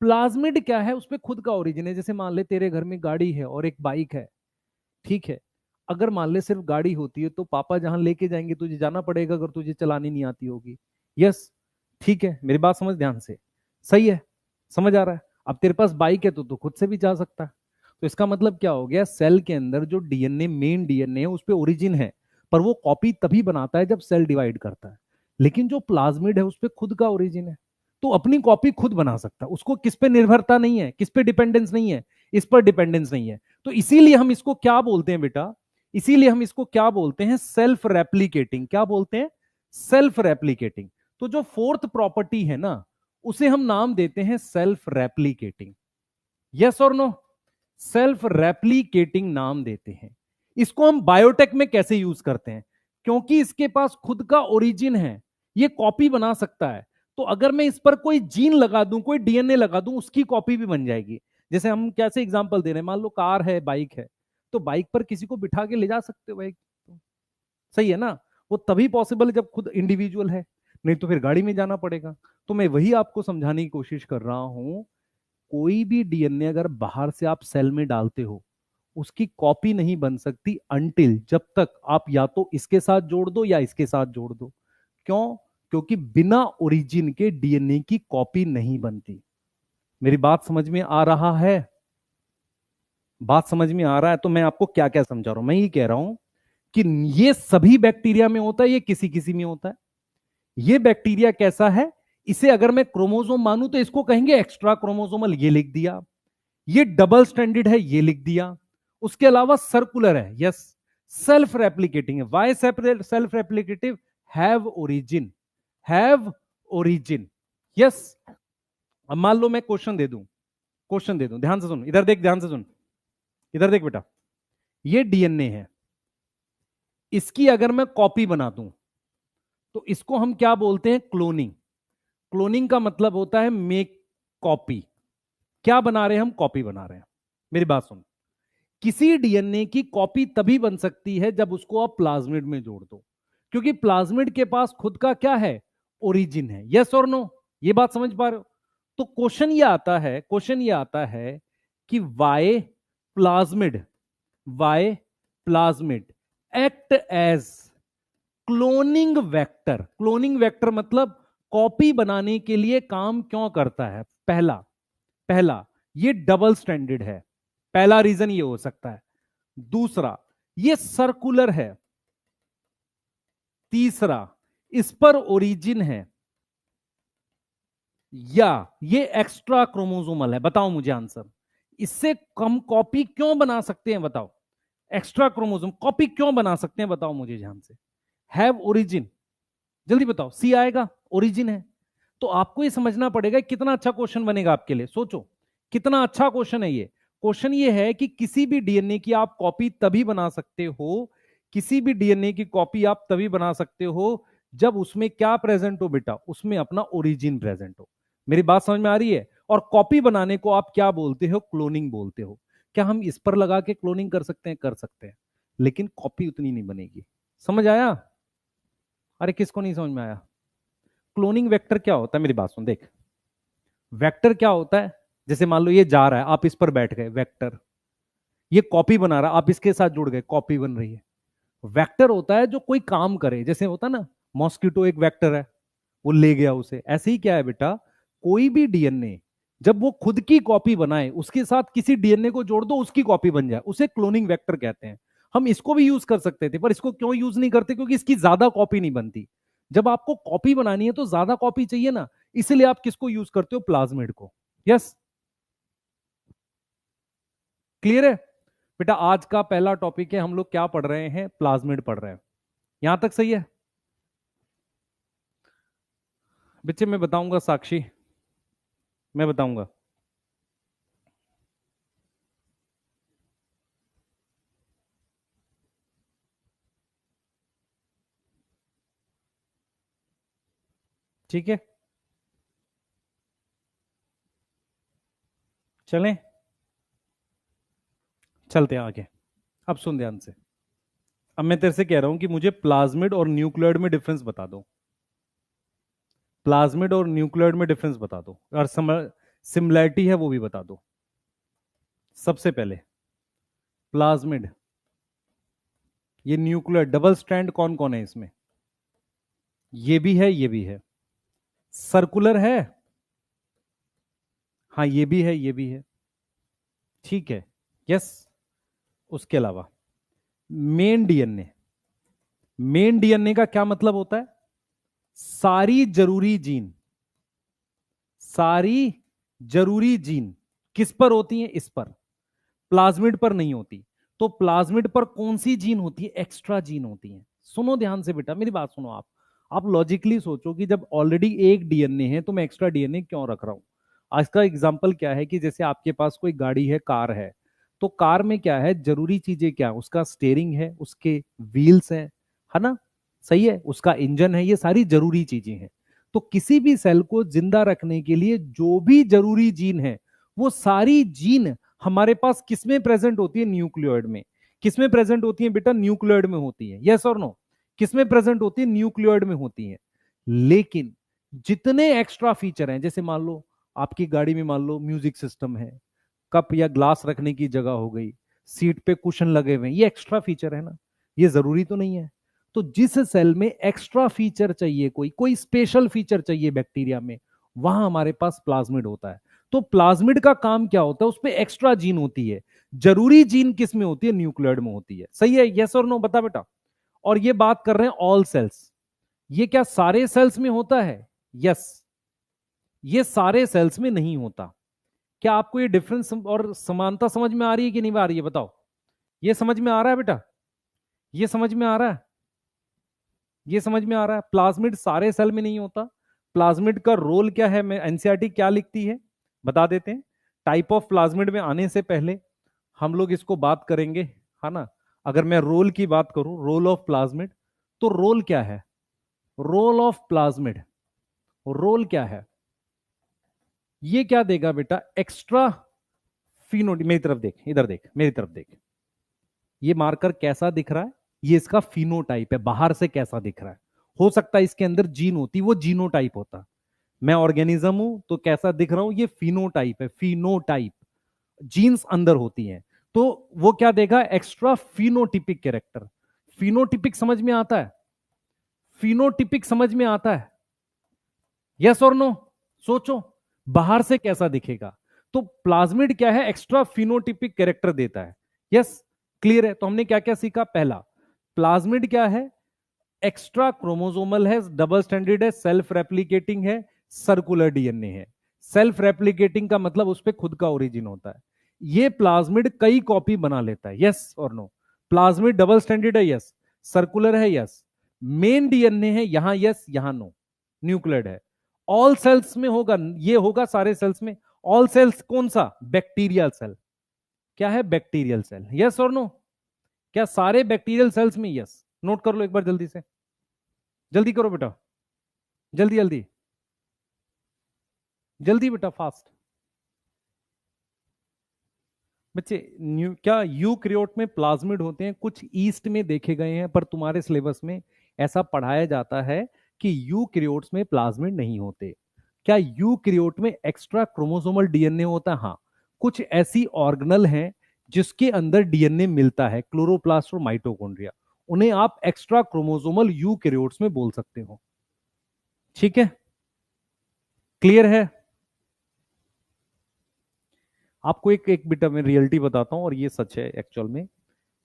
प्लाज्मिड क्या है? उसपे खुद का ओरिजिन है। जैसे मान ले तेरे घर में गाड़ी है और एक बाइक है, ठीक है। अगर मान ले सिर्फ गाड़ी होती है तो पापा जहां लेके जाएंगे तुझे जाना पड़ेगा, अगर तुझे चलानी नहीं आती होगी। यस, ठीक है, मेरी बात समझ ध्यान से। सही है, समझ आ रहा है। अब तेरे पास बाइक है तो तू खुद से भी जा सकता है। तो इसका मतलब क्या हो गया? सेल के अंदर जो डीएनए, मेन डीएनए है, उस पर ओरिजिन है, पर वो कॉपी तभी बनाता है जब सेल डिवाइड करता है। लेकिन जो प्लाज्मिड है उस पर खुद का ओरिजिन है, तो अपनी कॉपी खुद बना सकता है। उसको किस पे निर्भरता नहीं है, किस पे डिपेंडेंस नहीं है, इस पर डिपेंडेंस नहीं है। तो इसीलिए हम इसको क्या बोलते हैं बेटा? इसीलिए हम इसको क्या बोलते हैं? Self replicating. क्या बोलते हैं? Self replicating. तो जो फोर्थ प्रॉपर्टी है ना, उसे हम नाम देते हैं सेल्फ रेप्लीकेटिंग। यस और नो? सेल्फ रेप्लीकेटिंग नाम देते हैं। इसको हम बायोटेक में कैसे यूज करते हैं? क्योंकि इसके पास खुद का ओरिजिन है, ये कॉपी बना सकता है। तो अगर मैं इस पर कोई जीन लगा दूं, कोई डीएनए लगा दूं, उसकी कॉपी भी बन जाएगी। जैसे हम कैसे एग्जांपल दे रहे हैं, मान लो कार है, बाइक है, तो बाइक पर किसी को बिठा के ले जा सकते हो भाई। सही है ना? वो तभी पॉसिबल है जब खुद इंडिविजुअल है, नहीं तो फिर गाड़ी में जाना पड़ेगा। तो मैं वही आपको समझाने की कोशिश कर रहा हूं। कोई भी डीएनए अगर बाहर से आप सेल में डालते हो, उसकी कॉपी नहीं बन सकती अनटिल, जब तक आप या तो इसके साथ जोड़ दो या इसके साथ जोड़ दो। क्यों? क्योंकि बिना ओरिजिन के डीएनए की कॉपी नहीं बनती। मेरी बात समझ में आ रहा है? बात समझ में आ रहा है? तो मैं आपको क्या क्या समझा रहा हूं, मैं ये कह रहा हूं कि ये सभी बैक्टीरिया में होता है, ये किसी किसी में होता है। ये बैक्टीरिया कैसा है? इसे अगर मैं क्रोमोसोम मानूं तो इसको कहेंगे एक्स्ट्रा क्रोमोसोमल, ये लिख दिया। ये डबल स्टैंडर्ड है, ये लिख दिया। उसके अलावा सर्कुलर है, यस। सेल्फ रेप्लिकेटिंग है। Why self replicative? Have origin, have origin. Yes. अब मान लो मैं क्वेश्चन दे दूं, क्वेश्चन दे दूं, ध्यान से सुन, इधर देख, ध्यान से सुन, इधर देख बेटा। ये डीएनए है, इसकी अगर मैं कॉपी बना दूं तो इसको हम क्या बोलते हैं? क्लोनिंग। क्लोनिंग का मतलब होता है मेक कॉपी। क्या बना रहे हैं हम? कॉपी बना रहे हैं। मेरी बात सुन, किसी डीएनए की कॉपी तभी बन सकती है जब उसको आप प्लाज्मिड में जोड़ दो, क्योंकि प्लाज्मिड के पास खुद का क्या है? ओरिजिन है। यस और नो? ये बात समझ पा रहे हो? तो क्वेश्चन ये आता है, क्वेश्चन ये आता है कि why plasmid, why plasmid act as cloning vector. Cloning vector मतलब कॉपी बनाने के लिए काम क्यों करता है? पहला, पहला ये डबल स्टैंडर्ड है, पहला रीजन ये हो सकता है। दूसरा, ये सर्कुलर है। तीसरा, इस पर ओरिजिन है। या ये एक्स्ट्रा क्रोमोसोमल है। बताओ मुझे आंसर। इससे कम कॉपी क्यों बना सकते हैं? बताओ। एक्स्ट्रा क्रोमोसोम कॉपी क्यों बना सकते हैं? बताओ मुझे ध्यान से। हैव ओरिजिन, जल्दी बताओ। सी आएगा, ओरिजिन है। तो आपको ये समझना पड़ेगा कितना अच्छा क्वेश्चन बनेगा आपके लिए। सोचो कितना अच्छा क्वेश्चन है ये। क्वेश्चन ये है कि किसी भी डीएनए की आप कॉपी तभी बना सकते हो, किसी भी डीएनए की कॉपी आप तभी बना सकते हो जब उसमें क्या प्रेजेंट हो बेटा? उसमें अपना ओरिजिन प्रेजेंट हो। मेरी बात समझ में आ रही है? और कॉपी बनाने को आप क्या बोलते हो? क्लोनिंग बोलते हो। क्या हम इस पर लगा के क्लोनिंग कर सकते हैं? कर सकते हैं, लेकिन कॉपी उतनी नहीं बनेगी। समझ आया? अरे किसको नहीं समझ में आया? क्लोनिंग वेक्टर क्या होता है? मेरी बात सुन, देख। वेक्टर क्या होता है? जैसे मान लो ये जा रहा है, आप इस पर बैठ गए, वेक्टर। ये कॉपी बना रहा है, आप इसके साथ जुड़ गए, कॉपी बन रही है। वेक्टर होता है जो कोई काम करे, जैसे होता ना, मॉस्किटो एक वेक्टर है, वो ले गया उसे। ऐसे ही क्या है बेटा, कोई भी डीएनए जब वो खुद की कॉपी बनाए, उसके साथ किसी डीएनए को जोड़ दो, उसकी कॉपी बन जाए, उसे क्लोनिंग वेक्टर कहते हैं। हम इसको भी यूज कर सकते थे, पर इसको क्यों यूज नहीं करते? क्योंकि इसकी ज्यादा कॉपी नहीं बनती। जब आपको कॉपी बनानी है तो ज्यादा कॉपी चाहिए ना, इसलिए आप किसको यूज करते हो? प्लाज्मिड को। यस, क्लियर है बेटा? आज का पहला टॉपिक है, हम लोग क्या पढ़ रहे हैं? प्लाज्मिड पढ़ रहे हैं। यहां तक सही है बच्चे? मैं बताऊंगा साक्षी, मैं बताऊंगा। ठीक है, चलें, चलते हैं आगे। अब सुन ध्यान से। अब मैं तेरे से कह रहा हूं कि मुझे प्लाज्मिड और न्यूक्लियोइड में डिफरेंस बता दो। प्लाज्मिड और न्यूक्लियोइड में डिफरेंस बता दो, और सिमिलैरिटी है वो भी बता दो। सबसे पहले प्लाज्मिड, ये न्यूक्लियर डबल स्ट्रैंड कौन कौन है इसमें? ये भी है, ये भी है। सर्कुलर है, हाँ ये भी है, ये भी है। ठीक है, यस। उसके अलावा मेन डीएनए, मेन डीएनए का क्या मतलब होता है? सारी जरूरी जीन, सारी जरूरी जीन किस पर होती हैं? इस पर, प्लाज्मिड पर नहीं होती। तो प्लाज्मिड पर कौन सी जीन होती है? एक्स्ट्रा जीन होती है। सुनो ध्यान से बेटा, मेरी बात सुनो। आप लॉजिकली सोचो कि जब ऑलरेडी एक डीएनए है तो मैं एक्स्ट्रा डीएनए क्यों रख रहा हूं? आज का एग्जांपल क्या है कि जैसे आपके पास कोई गाड़ी है, कार है, तो कार में क्या है, जरूरी चीजें क्या है? उसका स्टेयरिंग है, उसके व्हील्स है ना? सही है, उसका इंजन है, ये सारी जरूरी चीजें हैं। तो किसी भी सेल को जिंदा रखने के लिए जो भी जरूरी जीन है, वो सारी जीन हमारे पास किसमें प्रेजेंट होती है? न्यूक्लियोइड में। किसमें प्रेजेंट होती है बेटा? न्यूक्लियोइड में होती है। यस और नो? किसमें प्रेजेंट होती है? न्यूक्लियोइड में होती है। लेकिन जितने एक्स्ट्रा फीचर हैं, जैसे मान लो आपकी गाड़ी में मान लो म्यूजिक सिस्टम है, कप या ग्लास रखने की जगह हो गई, सीट पे कुशन लगे हुए हैं, ये एक्स्ट्रा फीचर है ना, ये जरूरी तो नहीं है। तो जिस सेल में एक्स्ट्रा फीचर चाहिए, कोई कोई स्पेशल फीचर चाहिए बैक्टीरिया में, वहां हमारे पास प्लाज्मिड होता है। तो प्लाज्मिड का काम क्या होता है? उस पर एक्स्ट्रा जीन होती है। जरूरी जीन किस में होती है? न्यूक्लियोइड में होती है। सही है, यस और नो? बता बेटा। और ये बात कर रहे हैं ऑल सेल्स। ये क्या सारे सेल्स में होता है? यस। ये सारे सेल्स में नहीं होता। क्या आपको ये डिफरेंस और समानता समझ में आ रही है कि नहीं आ रही है? बताओ। ये समझ में आ रहा है बेटा? ये समझ में आ रहा है? ये समझ में आ रहा है? प्लाज्मिड सारे सेल में नहीं होता। प्लाज्मिड का रोल क्या है? मैं एनसीईआरटी क्या लिखती है बता देते हैं। टाइप ऑफ प्लाज्मिड में आने से पहले हम लोग इसको बात करेंगे, है ना? अगर मैं रोल की बात करूं, रोल ऑफ प्लाज्मिड, तो रोल क्या है? रोल ऑफ प्लाज्मिड, रोल क्या है? ये क्या देगा बेटा? Extra phenotype. मेरी तरफ देख, इधर देख, मेरी तरफ देख। ये मार्कर कैसा दिख रहा है? ये इसका फिनोटाइप है, बाहर से कैसा दिख रहा है। हो सकता है इसके अंदर जीन होती, वो जीनोटाइप होता। मैं ऑर्गेनिज्म हूं तो कैसा दिख रहा हूं? ये फिनोटाइप है, फिनोटाइप। जीन्स अंदर होती हैं। तो वो क्या देगा? Extra phenotypic character. फिनोटिपिक समझ में आता है? फिनोटिपिक समझ में आता है? यस और नो? सोचो, बाहर से कैसा दिखेगा? तो प्लाज्मिड क्या है? एक्स्ट्रा फिनोटिपिक कैरेक्टर देता है। यस, क्लियर है? तो हमने क्या क्या सीखा? पहला, प्लाज्मिड क्या है? एक्स्ट्रा क्रोमोसोमल है, डबल स्टैंडर्ड है, सेल्फ रेप्लिकेटिंग है, सर्कुलर डीएनए है। सेल्फ रेप्लिकेटिंग का मतलब उस पर खुद का ओरिजिन होता है। ये प्लाज्मिड कई कॉपी बना लेता है। यस और नो? प्लाज्मिड डबल स्टैंडर्ड है, यस। सर्कुलर है, यस। मेन डीएनए है, यहां यस, यहां नो। न्यूक्लियड है। ऑल सेल्स में होगा, ये होगा सारे सेल्स में। ऑल सेल्स कौन सा? Bacterial cell. क्या है? Bacterial cell. यस और नो? क्या सारे बैक्टीरियल सेल्स में? यस। नोट कर लो एक बार जल्दी से, जल्दी करो बेटा, जल्दी जल्दी, जल्दी बेटा, फास्ट। बच्चे, न्यू क्या यूकैरियोट में प्लाज्मिड होते हैं? कुछ ईस्ट में देखे गए हैं, पर तुम्हारे सिलेबस में ऐसा पढ़ाया जाता है कि यूकैरियोट्स में प्लाज्मिड नहीं होते। क्या यूकैरियोट में एक्स्ट्रा क्रोमोसोमल डीएनए होता है? हाँ। कुछ ऐसी ऑर्गेनल हैं जिसके अंदर डीएनए मिलता है, क्लोरोप्लास्ट और माइटोकॉन्ड्रिया, उन्हें आप एक्स्ट्रा क्रोमोसोमल यूकैरियोट्स में बोल सकते हो। ठीक है, क्लियर है? आपको एक एक बिट मैं रियलिटी बताता हूं, और ये सच है एक्चुअल में।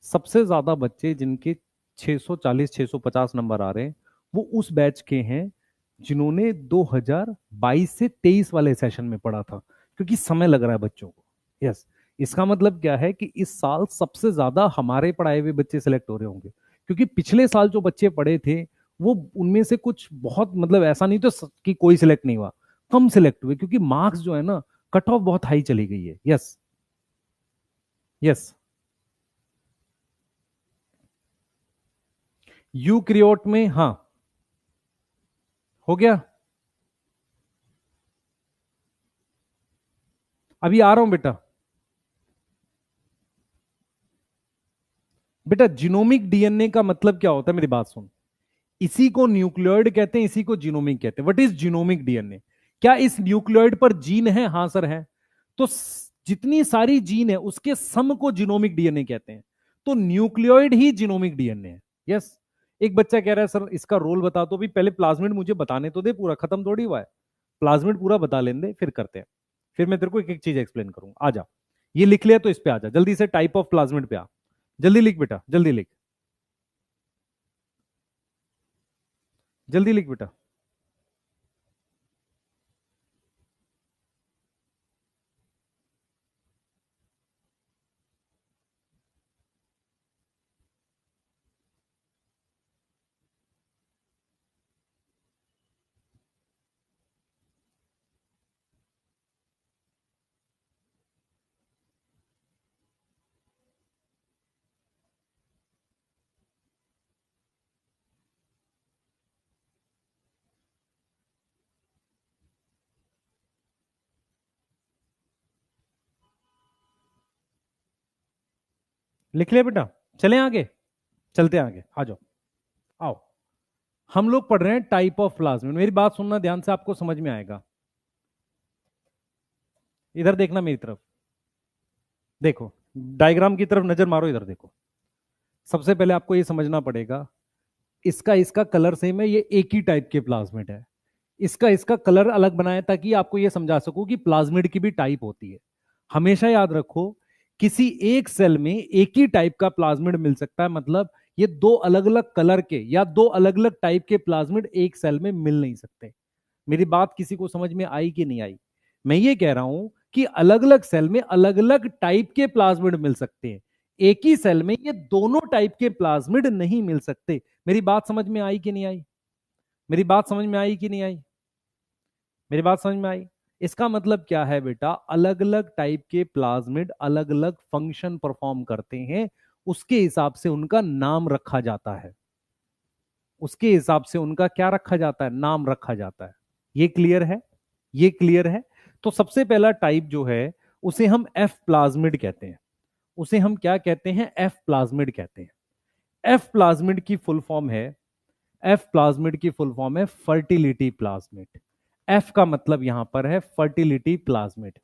सबसे ज्यादा बच्चे जिनके 640 650 नंबर आ रहे हैं, वो उस बैच के हैं जिन्होंने 2022 से 23 वाले सेशन में पढ़ा था, क्योंकि समय लग रहा है बच्चों को। यस। इसका मतलब क्या है कि इस साल सबसे ज्यादा हमारे पढ़ाए हुए बच्चे सिलेक्ट हो रहे होंगे, क्योंकि पिछले साल जो बच्चे पढ़े थे, वो उनमें से कुछ बहुत, मतलब ऐसा नहीं तो कि कोई सिलेक्ट नहीं हुआ, कम सिलेक्ट हुए, क्योंकि मार्क्स जो है ना, कट ऑफ बहुत हाई चली गई है। Yes yes. यूक्रियोट में, हाँ, हो गया। अभी आ रहा हूं बेटा। बेटा जीनोमिक डीएनए का मतलब क्या होता है, मेरी बात सुन। इसी को न्यूक्लियोइड कहते हैं, इसी को जीनोमिक कहते हैं। What is genomic DNA? क्या इस न्यूक्लियोइड पर जीन है? हाँ सर है। तो जितनी सारी जीन है उसके सम को जीनोमिक डीएनए कहते हैं। तो न्यूक्लियोइड ही जीनोमिक डीएनए है। यस। एक बच्चा कह रहा है सर इसका रोल बता दो। भी पहले प्लाज्मिड मुझे बताने तो दे, पूरा खत्म थोड़ी हुआ है। प्लाज्मिड पूरा बता लेने दे, फिर करते हैं। फिर मैं तेरे को एक एक चीज एक्सप्लेन करूंगा। आ जा, ये लिख लिया तो इस पे आ जा जल्दी से, टाइप ऑफ प्लाज्मिड पे आ। जल्दी लिख बेटा, जल्दी लिख, जल्दी लिख बेटा। लिख लिया बेटा? चलें आगे, चलते हैं आगे, आ जाओ, आओ। हम लोग पढ़ रहे हैं टाइप ऑफ प्लाज्मिड। मेरी बात सुनना ध्यान से, आपको समझ में आएगा। इधर देखना मेरी तरफ, देखो डायग्राम की तरफ नजर मारो, इधर देखो। सबसे पहले आपको ये समझना पड़ेगा, इसका इसका कलर सेम है, ये एक ही टाइप के प्लाज्मिड है। इसका इसका कलर अलग बनाया ताकि आपको ये समझा सकूं कि प्लाज्मिड की भी टाइप होती है। हमेशा याद रखो, किसी एक सेल में एक ही टाइप का प्लाज्मिड मिल सकता है, मतलब ये दो अलग अलग कलर के या दो अलग अलग टाइप के प्लाज्मिड एक सेल में मिल नहीं सकते। मेरी बात किसी को समझ में आई कि नहीं आई? मैं ये कह रहा हूं कि अलग अलग सेल में अलग अलग टाइप के प्लाज्मिड मिल सकते हैं, एक ही सेल में ये दोनों टाइप के प्लाज्मिड नहीं मिल सकते। मेरी बात समझ में आई कि नहीं आई? मेरी बात समझ में आई कि नहीं आई? मेरी बात समझ में आई? इसका मतलब क्या है बेटा, अलग अलग टाइप के प्लाज्मिड अलग अलग फंक्शन परफॉर्म करते हैं, उसके हिसाब से उनका नाम रखा जाता है। उसके हिसाब से उनका क्या रखा जाता है? नाम रखा जाता है। ये क्लियर है? ये क्लियर है? तो सबसे पहला टाइप जो है उसे हम एफ प्लाज्मिड कहते हैं। उसे हम क्या कहते हैं? एफ प्लाज्मिड कहते हैं। एफ प्लाज्मिड की फुल फॉर्म है, एफ प्लाज्मिड की फुल फॉर्म है फर्टिलिटी प्लाज्मिड। एफ का मतलब यहां पर है फर्टिलिटी प्लाज्मिड।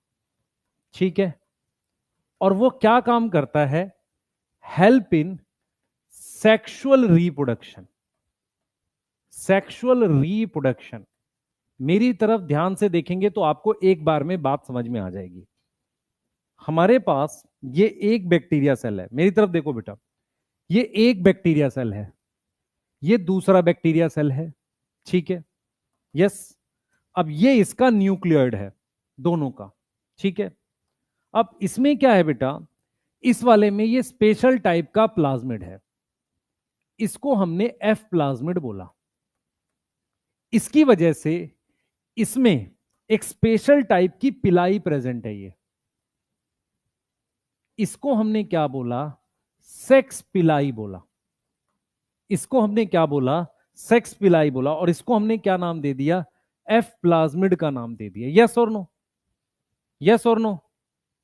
ठीक है? और वो क्या काम करता है? Help in sexual reproduction. Sexual reproduction. मेरी तरफ ध्यान से देखेंगे तो आपको एक बार में बात समझ में आ जाएगी। हमारे पास ये एक बैक्टीरिया सेल है, मेरी तरफ देखो बेटा, ये एक बैक्टीरिया सेल है, ये दूसरा बैक्टीरिया सेल है। ठीक है? यस। अब ये इसका न्यूक्लियोइड है, दोनों का। ठीक है? अब इसमें क्या है बेटा, इस वाले में ये स्पेशल टाइप का प्लाज्मिड है, इसको हमने एफ प्लाज्मिड बोला। इसकी वजह से इसमें एक स्पेशल टाइप की पिलाई प्रेजेंट है। ये इसको हमने क्या बोला? सेक्स पिलाई बोला। इसको हमने क्या बोला? सेक्स पिलाई बोला। और इसको हमने क्या नाम दे दिया? एफ प्लाज्मिड का नाम दे दिया। यस और नो? यस और नो?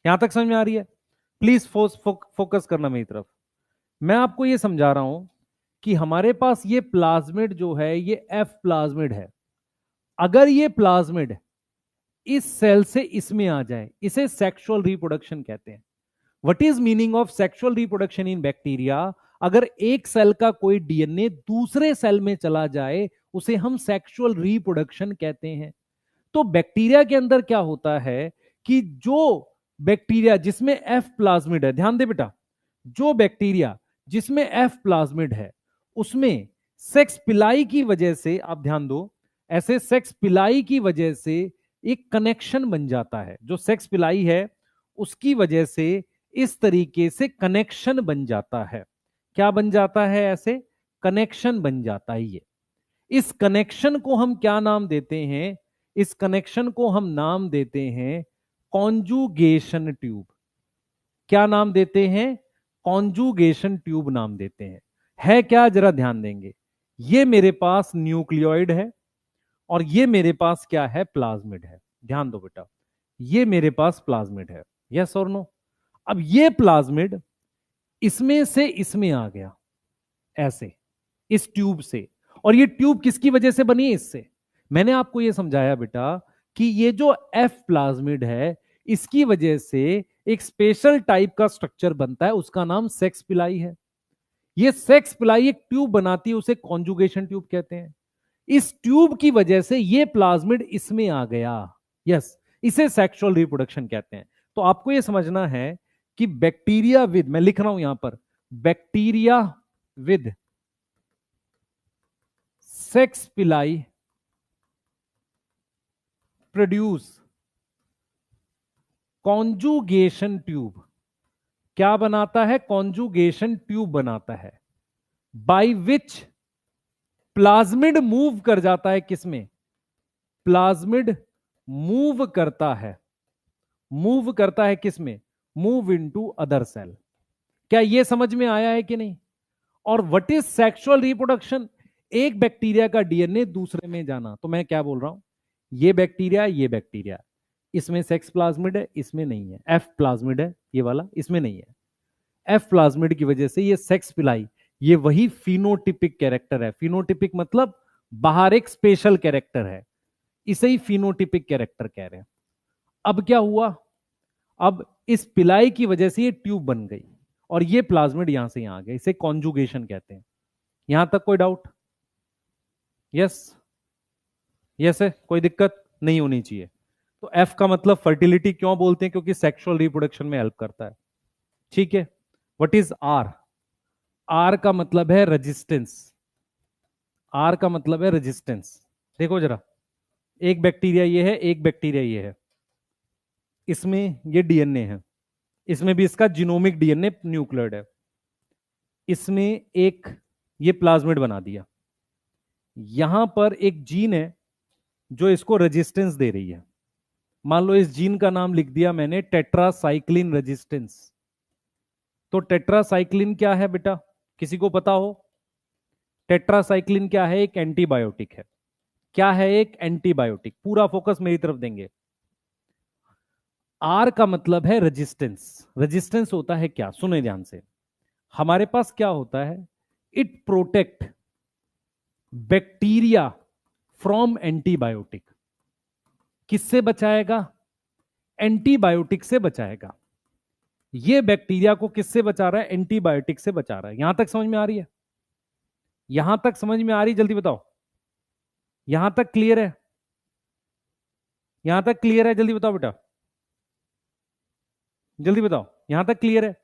यहां तक समझ में आ रही है? प्लीज फोकस करना मेरी तरफ। मैं आपको यह समझा रहा हूं कि हमारे पास ये प्लाज्मिड जो है ये एफ प्लाज्मिड है। अगर ये प्लाज्मिड इस सेल से इसमें आ जाए, इसे सेक्सुअल रिप्रोडक्शन कहते हैं। What is meaning of sexual reproduction in bacteria? अगर एक सेल का कोई डीएनए दूसरे सेल में चला जाए, उसे हम सेक्सुअल रिप्रोडक्शन कहते हैं। तो बैक्टीरिया के अंदर क्या होता है कि जो बैक्टीरिया जिसमें एफ प्लाज्मिड है, ध्यान दे बेटा, जो बैक्टीरिया जिसमें एफ प्लाज्मिड है उसमें सेक्स पिलाई की वजह से, आप ध्यान दो, ऐसे सेक्स पिलाई की वजह से एक कनेक्शन बन जाता है। जो सेक्स पिलाई है उसकी वजह से इस तरीके से कनेक्शन बन जाता है। क्या बन जाता है? ऐसे कनेक्शन बन जाता है। ये इस कनेक्शन को हम क्या नाम देते हैं? इस कनेक्शन को हम नाम देते हैं कॉन्जुगेशन ट्यूब। क्या नाम देते हैं? कॉन्जुगेशन ट्यूब नाम देते हैं। है क्या, जरा ध्यान देंगे। ये मेरे पास न्यूक्लियोइड है और ये मेरे पास क्या है? प्लाज्मिड है। ध्यान दो बेटा, ये मेरे पास प्लाज्मिड है, यस और नो। अब ये प्लाज्मिड इसमें से इसमें आ गया, ऐसे, इस ट्यूब से। और ये ट्यूब किसकी वजह से बनी? इससे। मैंने आपको ये समझाया बेटा कि ये जो एफ प्लाज्मिड है, इसकी वजह से एक स्पेशल टाइप का स्ट्रक्चर बनता है, उसका नाम सेक्स पिलाई है। ये सेक्स पिलाई एक ट्यूब बनाती है, उसे कॉन्जुगेशन ट्यूब कहते हैं। इस ट्यूब की वजह से ये प्लाज्मिड इसमें आ गया, यस, इसे सेक्सुअल रिप्रोडक्शन कहते हैं। तो आपको यह समझना है कि बैक्टीरिया विद, मैं लिख रहा हूं यहां पर, बैक्टीरिया विद सेक्स पिलाई प्रोड्यूस कॉन्जुगेशन ट्यूब। क्या बनाता है? कॉन्जुगेशन ट्यूब बनाता है, बाय विच प्लाज्मिड मूव कर जाता है। किसमें? प्लाज्मिड मूव करता है, मूव करता है किसमें? Move into other cell. क्या यह समझ में आया है कि नहीं? और व्हाट इज सेक्सुअल रिप्रोडक्शन? एक बैक्टीरिया का डीएनए दूसरे में जाना। तो मैं क्या बोल रहा हूं, ये बैक्टीरिया, इसमें सेक्स प्लाज्मिड है, इसमें नहीं है। एफ प्लाज्मिड है ये वाला, इसमें नहीं है। एफ प्लाज्मिड की वजह से ये सेक्स पिलाई, ये वही फिनोटिपिक कैरेक्टर है। फिनोटिपिक मतलब बाहर एक स्पेशल कैरेक्टर है, इसे ही फिनोटिपिक कैरेक्टर कह रहे हैं। अब क्या हुआ? अब इस पिलाई की वजह से ये ट्यूब बन गई और ये प्लाज्मिड यहां से यहां आ गया, इसे कॉन्जुगेशन कहते हैं। यहां तक कोई डाउट? यस, यस है, कोई दिक्कत नहीं होनी चाहिए। तो एफ का मतलब फर्टिलिटी क्यों बोलते हैं? क्योंकि सेक्सुअल रिप्रोडक्शन में हेल्प करता है। ठीक है। What is are? आर का मतलब है रेजिस्टेंस। आर का मतलब है रेजिस्टेंस। देखो जरा, एक बैक्टीरिया ये है, एक बैक्टीरिया ये है, इसमें ये डीएनए है, इसमें भी इसका जीनोमिक डीएनए न्यूक्लियोइड है, इसमें एक ये प्लाज्मिड बना दिया। यहां पर एक जीन है जो इसको रेजिस्टेंस दे रही है। मान लो इस जीन का नाम लिख दिया मैंने टेट्रासाइक्लिन रेजिस्टेंस। तो टेट्रासाइक्लिन क्या है बेटा? किसी को पता हो? टेट्रासाइक्लिन क्या है? एक एंटीबायोटिक है। क्या है? एक एंटीबायोटिक। पूरा फोकस मेरी तरफ देंगे। आर का मतलब है रेजिस्टेंस। रेजिस्टेंस होता है क्या? सुने ध्यान से। हमारे पास क्या होता है? It protect bacteria from antibiotic. किससे बचाएगा? एंटीबायोटिक से बचाएगा। ये बैक्टीरिया को किससे बचा रहा है? एंटीबायोटिक से बचा रहा है। यहां तक समझ में आ रही है? यहां तक समझ में आ रही? जल्दी बताओ, यहां तक क्लियर है? यहां तक क्लियर है? जल्दी बताओ बेटा, जल्दी बताओ, यहां तक क्लियर है?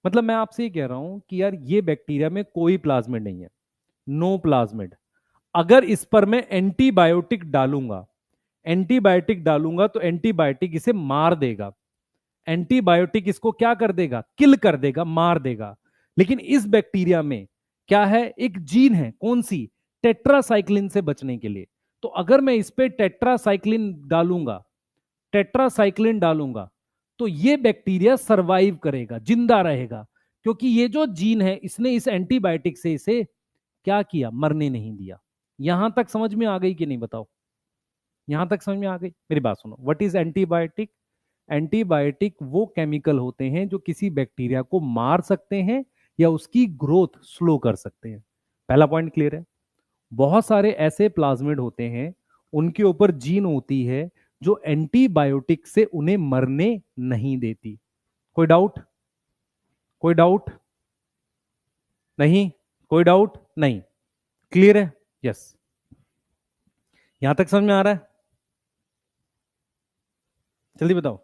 मतलब मैं आपसे ये कह रहा हूं कि यार ये बैक्टीरिया में कोई प्लाज्मिड नहीं है, नो प्लाज्मिड। अगर इस पर मैं एंटीबायोटिक डालूंगा, एंटीबायोटिक डालूंगा तो एंटीबायोटिक इसे मार देगा। एंटीबायोटिक इसको क्या कर देगा? किल कर देगा, मार देगा। लेकिन इस बैक्टीरिया में क्या है? एक जीन है, कौन सी? टेट्रासाइक्लिन से बचने के लिए। तो अगर मैं इस पे टेट्रासाइक्लिन डालूंगा, टेट्रासाइक्लिन डालूंगा, तो ये बैक्टीरिया सरवाइव करेगा, जिंदा रहेगा, क्योंकि ये जो जीन है इसने इस एंटीबायोटिक से इसे क्या किया? मरने नहीं दिया। यहां तक समझ में आ गई कि नहीं? बताओ, यहां तक समझ में आ गई? मेरी बात सुनो। What is antibiotic? एंटीबायोटिक वो केमिकल होते हैं जो किसी बैक्टीरिया को मार सकते हैं या उसकी ग्रोथ स्लो कर सकते हैं। पहला पॉइंट क्लियर है? बहुत सारे ऐसे प्लाज्मिड होते हैं, उनके ऊपर जीन होती है जो एंटीबायोटिक से उन्हें मरने नहीं देती। कोई डाउट? कोई डाउट नहीं? कोई डाउट नहीं? क्लियर है? यस। यहां तक समझ में आ रहा है? जल्दी बताओ।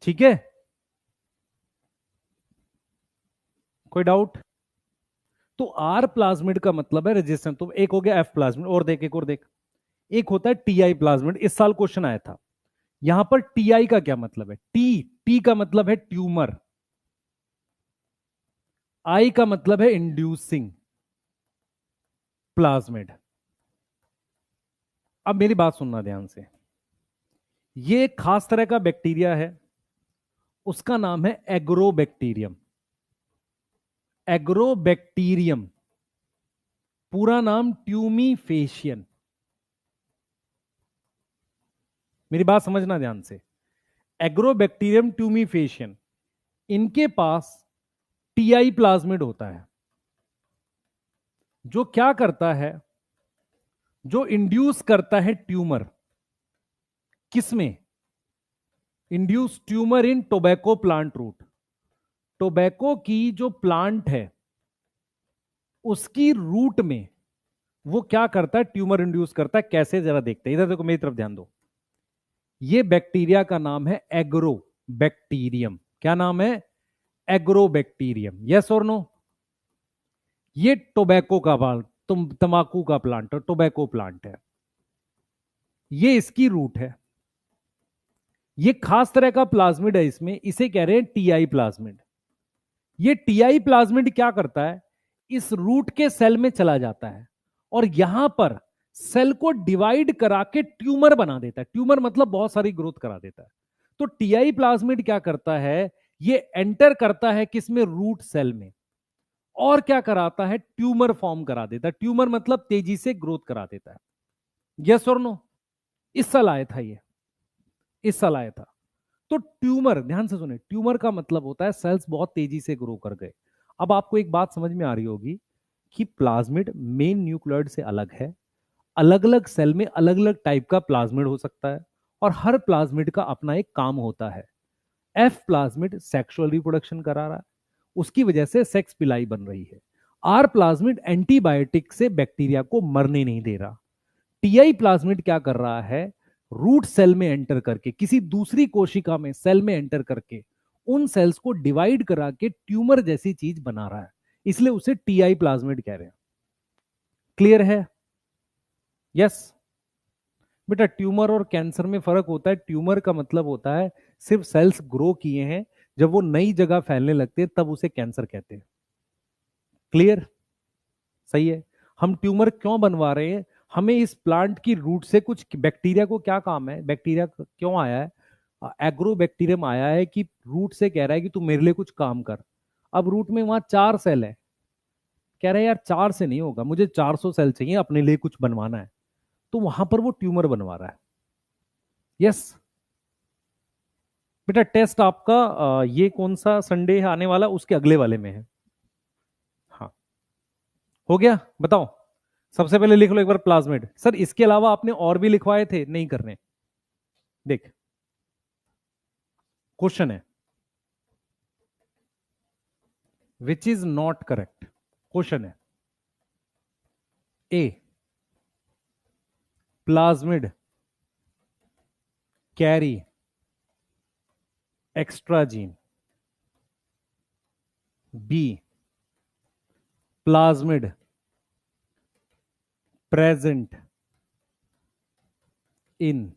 ठीक है, कोई डाउट? तो आर प्लाज्मिड का मतलब है रेजिस्टेंस। तो एक हो गया एफ प्लाज्मिड, और देख, एक और देख, एक होता है टीआई प्लाज्मिड। इस साल क्वेश्चन आया था। यहां पर टीआई का क्या मतलब है? टी, टी का मतलब है ट्यूमर। आई का मतलब है इंड्यूसिंग प्लाज्मिड। अब मेरी बात सुनना ध्यान से, ये एक खास तरह का बैक्टीरिया है, उसका नाम है एग्रोबैक्टीरियम। एग्रोबैक्टीरियम, पूरा नाम ट्यूमीफेशियन। मेरी बात समझना ध्यान से, एग्रोबैक्टीरियम ट्यूमीफेशियन, इनके पास टीआई प्लाज्मिड होता है, जो क्या करता है, जो इंड्यूस करता है ट्यूमर। किसमें? Induce tumour in tobacco plant root. Tobacco की जो प्लांट है उसकी रूट में वो क्या करता है, ट्यूमर इंड्यूस करता है। कैसे, जरा देखते हैं, इधर देखो, मेरी तरफ ध्यान दो। ये बैक्टीरिया का नाम है एग्रो बैक्टीरियम। क्या नाम है? एग्रोबैक्टीरियम। यस और नो? ये टोबैको का प्लांट, तंबाकू का प्लांट, टोबैको प्लांट है, ये इसकी रूट है। ये खास तरह का प्लाज्मिड है इसमें, इसे कह रहे हैं टीआई प्लाज्मिड। ये टीआई प्लाज्मिड क्या करता है, इस रूट के सेल में चला जाता है और यहां पर सेल को डिवाइड करा के ट्यूमर बना देता है। ट्यूमर मतलब बहुत सारी ग्रोथ करा देता है। तो टीआई प्लाज्मिड क्या करता है, ये एंटर करता है किसमें, रूट सेल में, और क्या कराता है, ट्यूमर फॉर्म करा देता है। ट्यूमर मतलब तेजी से ग्रोथ करा देता है। यस और नो? इस साल आया था ये, इस साल आया था। तो ट्यूमर, ध्यान से सुने, ट्यूमर का मतलब होता है सेल्स बहुत तेजी से ग्रो कर गए। अब आपको एक बात समझ में आ रही होगी कि प्लाज्मिड मेन न्यूक्लियोइड से अलग है। अलग अलग सेल में अलग अलग टाइप का प्लाज्मिड हो सकता है और हर प्लाज्मिड का अपना एक काम होता है। एफ प्लाज्मिड सेक्सुअल रिप्रोडक्शन करा रहा है, उसकी वजह से सेक्स पिलाई बन रही है। आर प्लाज्मिड एंटीबायोटिक से बैक्टीरिया को मरने नहीं दे रहा। टीआई प्लाज्मिड क्या कर रहा है, रूट सेल में एंटर करके, किसी दूसरी कोशिका में सेल में एंटर करके उन सेल्स को डिवाइड करा के ट्यूमर जैसी चीज बना रहा है, इसलिए उसे टीआई प्लाज्मिड कह रहे हैं। क्लियर है? यस। बेटा, ट्यूमर और कैंसर में फर्क होता है। ट्यूमर का मतलब होता है सिर्फ सेल्स ग्रो किए हैं, जब वो नई जगह फैलने लगते हैं तब उसे कैंसर कहते हैं। क्लियर? सही है। हम ट्यूमर क्यों बनवा रहे हैं, हमें इस प्लांट की रूट से कुछ, बैक्टीरिया को क्या काम है, बैक्टीरिया क्यों आया है, एग्रोबैक्टीरियम आया है कि रूट से कह रहा है कि तू मेरे लिए कुछ काम कर। अब रूट में वहां 4 सेल है, कह रहा है यार 4 से नहीं होगा, मुझे 400 सेल चाहिए, अपने लिए कुछ बनवाना है, तो वहां पर वो ट्यूमर बनवा रहा है। यस। बेटा, टेस्ट आपका ये कौन सा संडे है आने वाला, उसके अगले वाले में है। हाँ, हो गया? बताओ। सबसे पहले लिख लो एक बार प्लाज्मिड। सर इसके अलावा आपने और भी लिखवाए थे, नहीं करने। देख, क्वेश्चन है which is not correct. Question है, A plasmid carry extra gene, B plasmid present in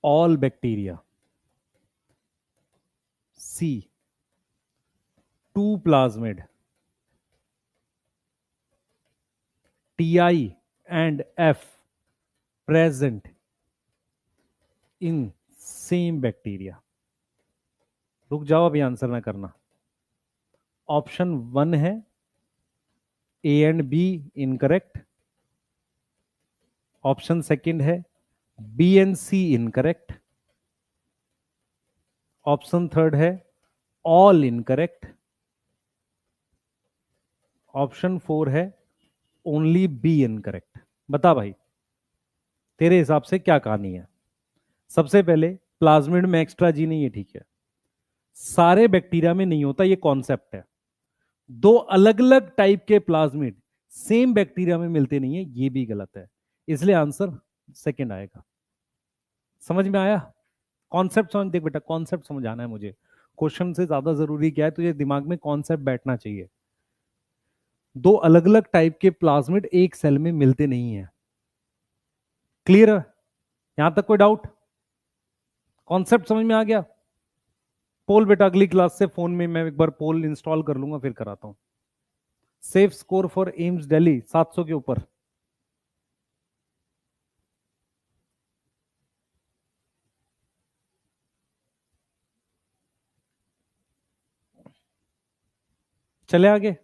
all bacteria, C two plasmid TI and F present in same bacteria. रुक जाओ, अभी आंसर ना करना। ऑप्शन 1 है A and B incorrect. Option second है B and C incorrect. Option third है all incorrect. Option 4 है only be incorrect. बता भाई, तेरे हिसाब से क्या कहानी है? सबसे पहले, प्लाज्मिड में एक्स्ट्रा जी नहीं है, ठीक है, सारे बैक्टीरिया में नहीं होता, ये कॉन्सेप्ट है। दो अलग अलग टाइप के प्लाज्मिड सेम बैक्टीरिया में मिलते नहीं है, ये भी गलत है, इसलिए आंसर सेकंड आएगा। समझ में आया? कॉन्सेप्ट समझ, देख बेटा, कॉन्सेप्ट समझ आना है मुझे। क्वेश्चन से ज्यादा जरूरी क्या है, तुझे दिमाग में कॉन्सेप्ट बैठना चाहिए। दो अलग अलग टाइप के प्लाज्मिड एक सेल में मिलते नहीं है। क्लियर है? यहां तक कोई डाउट? कॉन्सेप्ट समझ में आ गया? पोल बेटा अगली क्लास से फोन में मैं एक बार पोल इंस्टॉल कर लूंगा, फिर कराता हूं। Safe score for AIIMS Delhi 700 के ऊपर। चले आगे।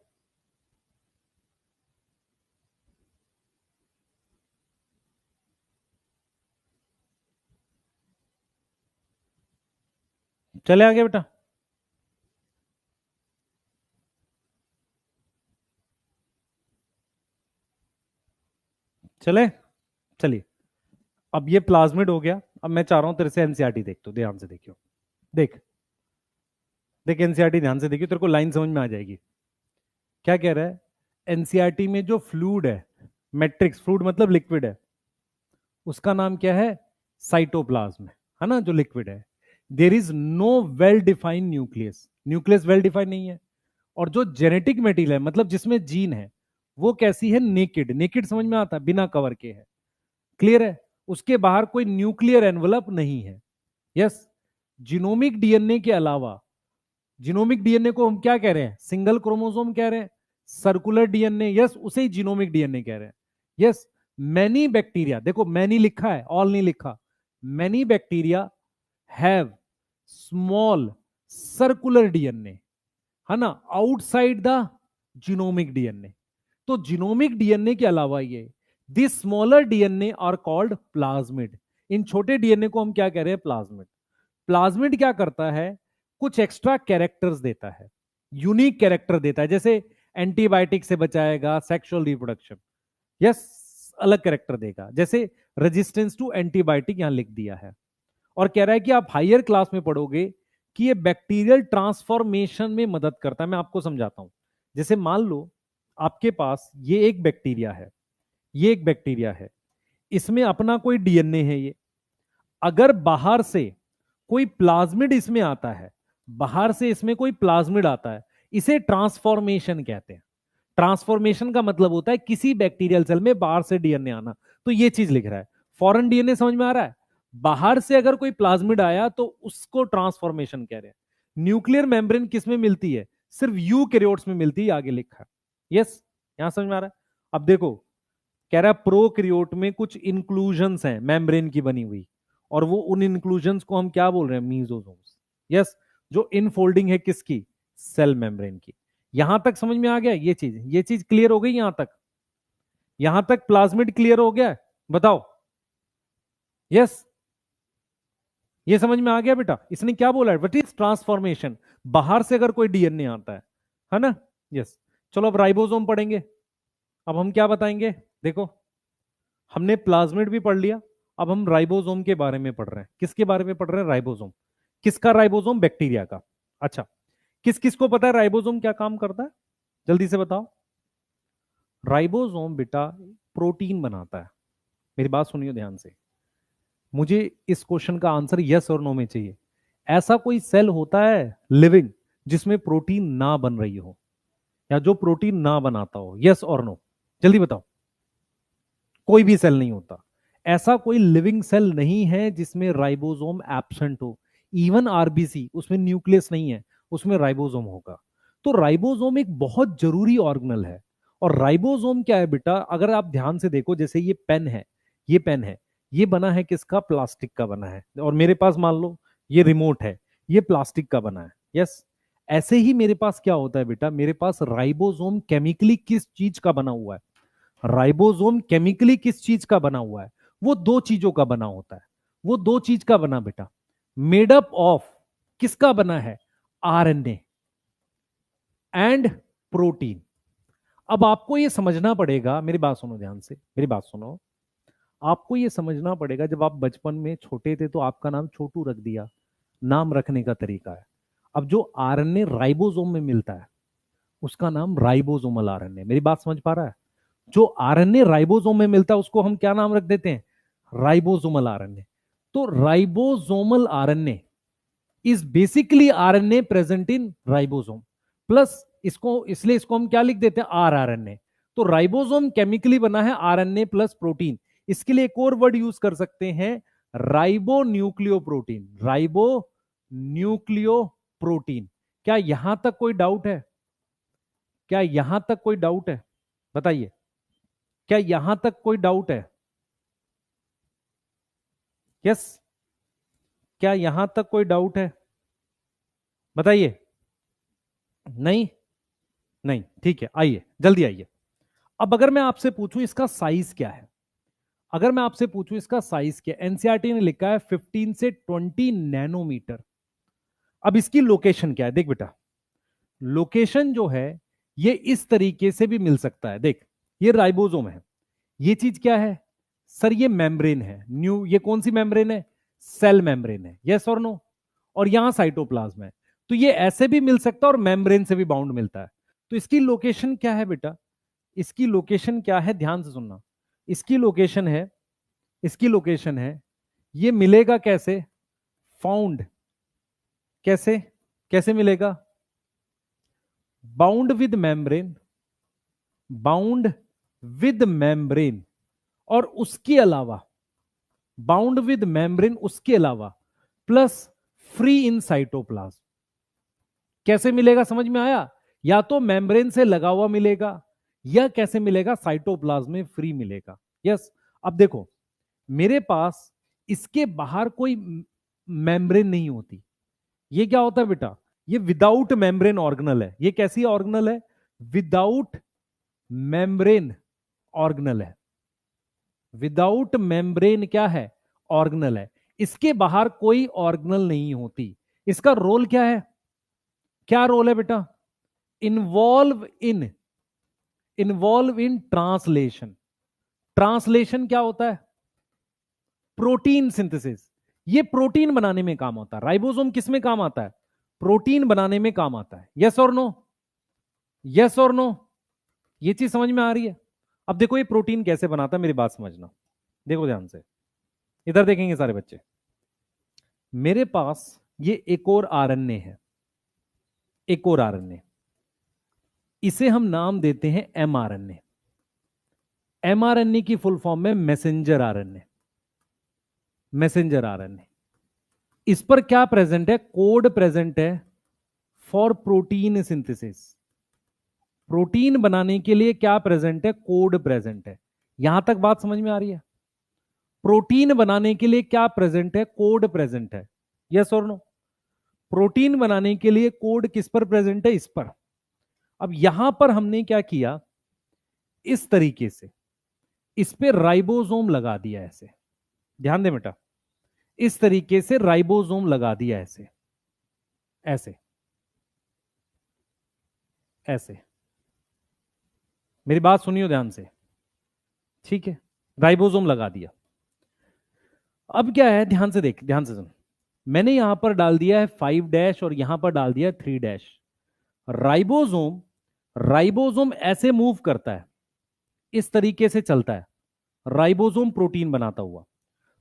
चले आगे बेटा। चले। चलिए, अब ये प्लाज्मिड हो गया। अब मैं चाह रहा हूं तेरे से एनसीईआरटी देख, तो ध्यान से देखियो। देख, देख एनसीईआरटी ध्यान से देखियो, तेरे को लाइन समझ में आ जाएगी। क्या कह रहा है? एनसीईआरटी में जो फ्लूड है, मैट्रिक्स, फ्लूड मतलब लिक्विड है, उसका नाम क्या है? साइटोप्लाज्म है ना, जो लिक्विड है। There is no well defined nucleus, nucleus well defined नहीं है। और जो जेनेटिक मेटीरियल है, मतलब जिसमें जीन है, वो कैसी है? नेकेड। नेकेड समझ में आता है, बिना कवर के है। क्लियर है? उसके बाहर कोई न्यूक्लियर एनवलप नहीं है। यस। जीनोमिक डीएनए के अलावा, जीनोमिक डीएनए को हम क्या कह रहे हैं? सिंगल क्रोमोसोम कह रहे हैं। सर्कुलर डीएनए, यस, उसे ही जीनोमिक डीएनए कह रहे हैं। यस। मैनी बैक्टीरिया, देखो मैनी लिखा है, ऑल नहीं लिखा। Many bacteria have small circular DNA, है ना, आउटसाइड द जीनोमिक डीएनए। तो जीनोमिक डीएनए के अलावा ये this smaller DNA are called plasmid. इन छोटे डीएनए को हम क्या कह रहे हैं? प्लाज्मिड। प्लाज्मिड क्या करता है? कुछ एक्स्ट्रा कैरेक्टर्स देता है, यूनिक कैरेक्टर देता है। जैसे एंटीबायोटिक से बचाएगा, सेक्सुअल रिप्रोडक्शन, यस, अलग कैरेक्टर देगा। जैसे रेजिस्टेंस टू एंटीबायोटिक यहां लिख दिया है। और कह रहा है कि आप हायर क्लास में पढ़ोगे कि ये बैक्टीरियल ट्रांसफॉर्मेशन में मदद करता है। मैं आपको समझाता हूं। जैसे मान लो आपके पास ये एक बैक्टीरिया है, ये एक बैक्टीरिया है, इसमें अपना कोई डीएनए है। ये अगर बाहर से कोई प्लाज्मिड इसमें आता है, बाहर से इसमें कोई प्लाज्मिड आता है, इसे ट्रांसफॉर्मेशन कहते हैं। ट्रांसफॉर्मेशन का मतलब होता है किसी बैक्टीरियल सेल में बाहर से डीएनए आना। तो ये चीज लिख रहा है। फॉरेन डीएनए समझ में आ रहा है? बाहर से अगर कोई प्लाज्मिड आया तो उसको ट्रांसफॉर्मेशन कह रहे हैं। न्यूक्लियर मेम्ब्रेन किस में मिलती है? सिर्फ यूकैरियोट्स में मिलती है, आगे लिखा है। यस, यहां समझ में आ रहा है? अब देखो, कह रहा है प्रोकैरियोट में कुछ इंक्लूजन्स हैं मेम्ब्रेन की बनी हुई, और वो उन इंक्लूजन्स को हम क्या बोल रहे हैं? मीजोसोम्स। यस। जो इनफोल्डिंग है किसकी? सेल मेम्ब्रेन की। यहां तक समझ में आ गया? ये चीज क्लियर हो गई यहां तक? यहां तक प्लाज्मिड क्लियर हो गया? बताओ। यस। ये समझ में आ गया बेटा? इसने क्या बोला है? What is transformation? बाहर से अगर कोई डीएनए आता है ना। यस। चलो अब राइबोसोम पढ़ेंगे। अब हम क्या बताएंगे? देखो, हमने प्लाज्मिड भी पढ़ लिया, अब हम राइबोसोम के बारे में पढ़ रहे हैं। किसके बारे में पढ़ रहे हैं? राइबोसोम। किसका राइबोसोम? बैक्टीरिया का। अच्छा, किस किस को पता है राइबोसोम क्या काम करता है? जल्दी से बताओ। राइबोसोम बेटा प्रोटीन बनाता है। मेरी बात सुनियो ध्यान से, मुझे इस क्वेश्चन का आंसर यस और नो में चाहिए। ऐसा कोई सेल होता है लिविंग जिसमें प्रोटीन ना बन रही हो, या जो प्रोटीन ना बनाता हो? यस और नो, जल्दी बताओ। कोई भी सेल नहीं होता। ऐसा कोई लिविंग सेल नहीं है जिसमें राइबोसोम एब्सेंट हो। इवन आरबीसी, उसमें न्यूक्लियस नहीं है, उसमें राइबोसोम होगा। तो राइबोसोम एक बहुत जरूरी ऑर्गेनल है। और राइबोसोम क्या है बेटा? अगर आप ध्यान से देखो, जैसे ये पेन है, ये पेन है, ये बना है किसका? प्लास्टिक का बना है। और मेरे पास मान लो ये रिमोट है, ये प्लास्टिक का बना है। यस। ऐसे ही मेरे पास क्या होता है बेटा? मेरे पास राइबोसोम केमिकली किस चीज का बना हुआ है? राइबोसोम केमिकली किस चीज का बना हुआ है? वो दो चीजों का बना होता है। वो दो चीज का बना बेटा, मेड अप ऑफ, किसका बना है? RNA and protein. अब आपको ये समझना पड़ेगा, मेरी बात सुनो ध्यान से, मेरी बात सुनो। आपको ये समझना पड़ेगा, जब आप बचपन में छोटे थे तो आपका नाम छोटू रख दिया, नाम रखने का तरीका है। अब जो आरएनए राइबोसोम में मिलता है उसका नाम राइबोसोमल आरएनए। मेरी बात समझ पा रहा है? जो आरएनए राइबोसोम में मिलता है उसको हम क्या नाम रख देते हैं? Ribosomal RNA. तो ribosomal RNA is basically RNA present in ribosome plus, इसको इसलिए इसको हम क्या लिख देते हैं? आरएनए। तो राइबोसोम केमिकली बना है आरएनए प्लस प्रोटीन। इसके लिए एक और वर्ड यूज कर सकते हैं, ribo nucleo protein. Ribo nucleo protein. क्या यहां तक कोई डाउट है? क्या यहां तक कोई डाउट है? बताइए, क्या यहां तक कोई डाउट है? यस, क्या यहां तक कोई डाउट है? बताइए। नहीं, नहीं, ठीक है, आइए जल्दी आइए। अब अगर मैं आपसे पूछूं इसका साइज क्या है, अगर मैं आपसे पूछूं इसका साइज क्या, एनसीईआरटी ने लिखा है 15 से 20 नैनोमीटर। अब इसकी लोकेशन क्या है, देख बेटा, लोकेशन जो है ये इस तरीके से भी मिल सकता है। देख, ये राइबोसोम है, ये चीज क्या है सर, ये मेम्ब्रेन है। न्यू, ये कौन सी मेम्ब्रेन है? सेल मेम्ब्रेन है, यस और नो। और यहां साइटोप्लाज्म है। तो ये ऐसे भी मिल सकता है और मेम्ब्रेन से भी बाउंड मिलता है। तो इसकी लोकेशन क्या है बेटा? इसकी लोकेशन क्या है, ध्यान से सुनना। इसकी लोकेशन है, इसकी लोकेशन है, ये मिलेगा कैसे? फाउंड, कैसे, कैसे मिलेगा? Bound with membrane, bound with membrane, और उसके अलावा बाउंड विद मेम्ब्रेन, उसके अलावा प्लस फ्री इन साइटोप्लाज्म। कैसे मिलेगा, समझ में आया? या तो मेम्ब्रेन से लगा हुआ मिलेगा, या कैसे मिलेगा, साइटोप्लाज्म में फ्री मिलेगा। यस। अब देखो, मेरे पास इसके बाहर कोई मेम्ब्रेन नहीं होती। ये क्या होता है बेटा? ये विदाउट मेम्ब्रेन ऑर्गेनल है। ये कैसी ऑर्गेनल है? विदाउट मेम्ब्रेन ऑर्गेनल है। विदाउट मेम्ब्रेन क्या है? ऑर्गेनल है। इसके बाहर कोई ऑर्गेनल नहीं होती। इसका रोल क्या है? क्या रोल है बेटा? Involve in, involve in translation. Translation क्या होता है? Protein synthesis. ये प्रोटीन बनाने में काम होता है। राइबोसोम किस में काम आता है? प्रोटीन बनाने में काम आता है। यस और नो? यस और नो? ये चीज समझ में आ रही है? अब देखो ये प्रोटीन कैसे बनाता है, मेरी बात समझना, देखो ध्यान से, इधर देखेंगे सारे बच्चे। मेरे पास ये एक और आरएनए है, एक और आरएनए, इसे हम नाम देते हैं एमआरएनए। एमआरएनए की फुल फॉर्म में मैसेंजर आरएनए, मैसेंजर आरएनए। इस पर क्या प्रेजेंट है? कोड प्रेजेंट है फॉर प्रोटीन सिंथेसिस। प्रोटीन बनाने के लिए क्या प्रेजेंट है? कोड प्रेजेंट है। यहां तक बात समझ में आ रही है? प्रोटीन बनाने के लिए क्या प्रेजेंट है? कोड प्रेजेंट है। यस और नो? प्रोटीन बनाने के लिए कोड किस पर प्रेजेंट है? इस पर। अब यहां पर हमने क्या किया, इस तरीके से इस पे राइबोसोम लगा दिया ऐसे, ध्यान दे बेटा, इस तरीके से राइबोसोम लगा दिया ऐसे, ऐसे, ऐसे। मेरी बात सुनियो ध्यान से, ठीक है? राइबोसोम लगा दिया। अब क्या है, ध्यान से देख, ध्यान से सुन। मैंने यहां पर डाल दिया है 5 डैश और यहां पर डाल दिया है 3 डैश। राइबोसोम, राइबोसोम ऐसे मूव करता है, इस तरीके से चलता है, राइबोसोम प्रोटीन बनाता हुआ।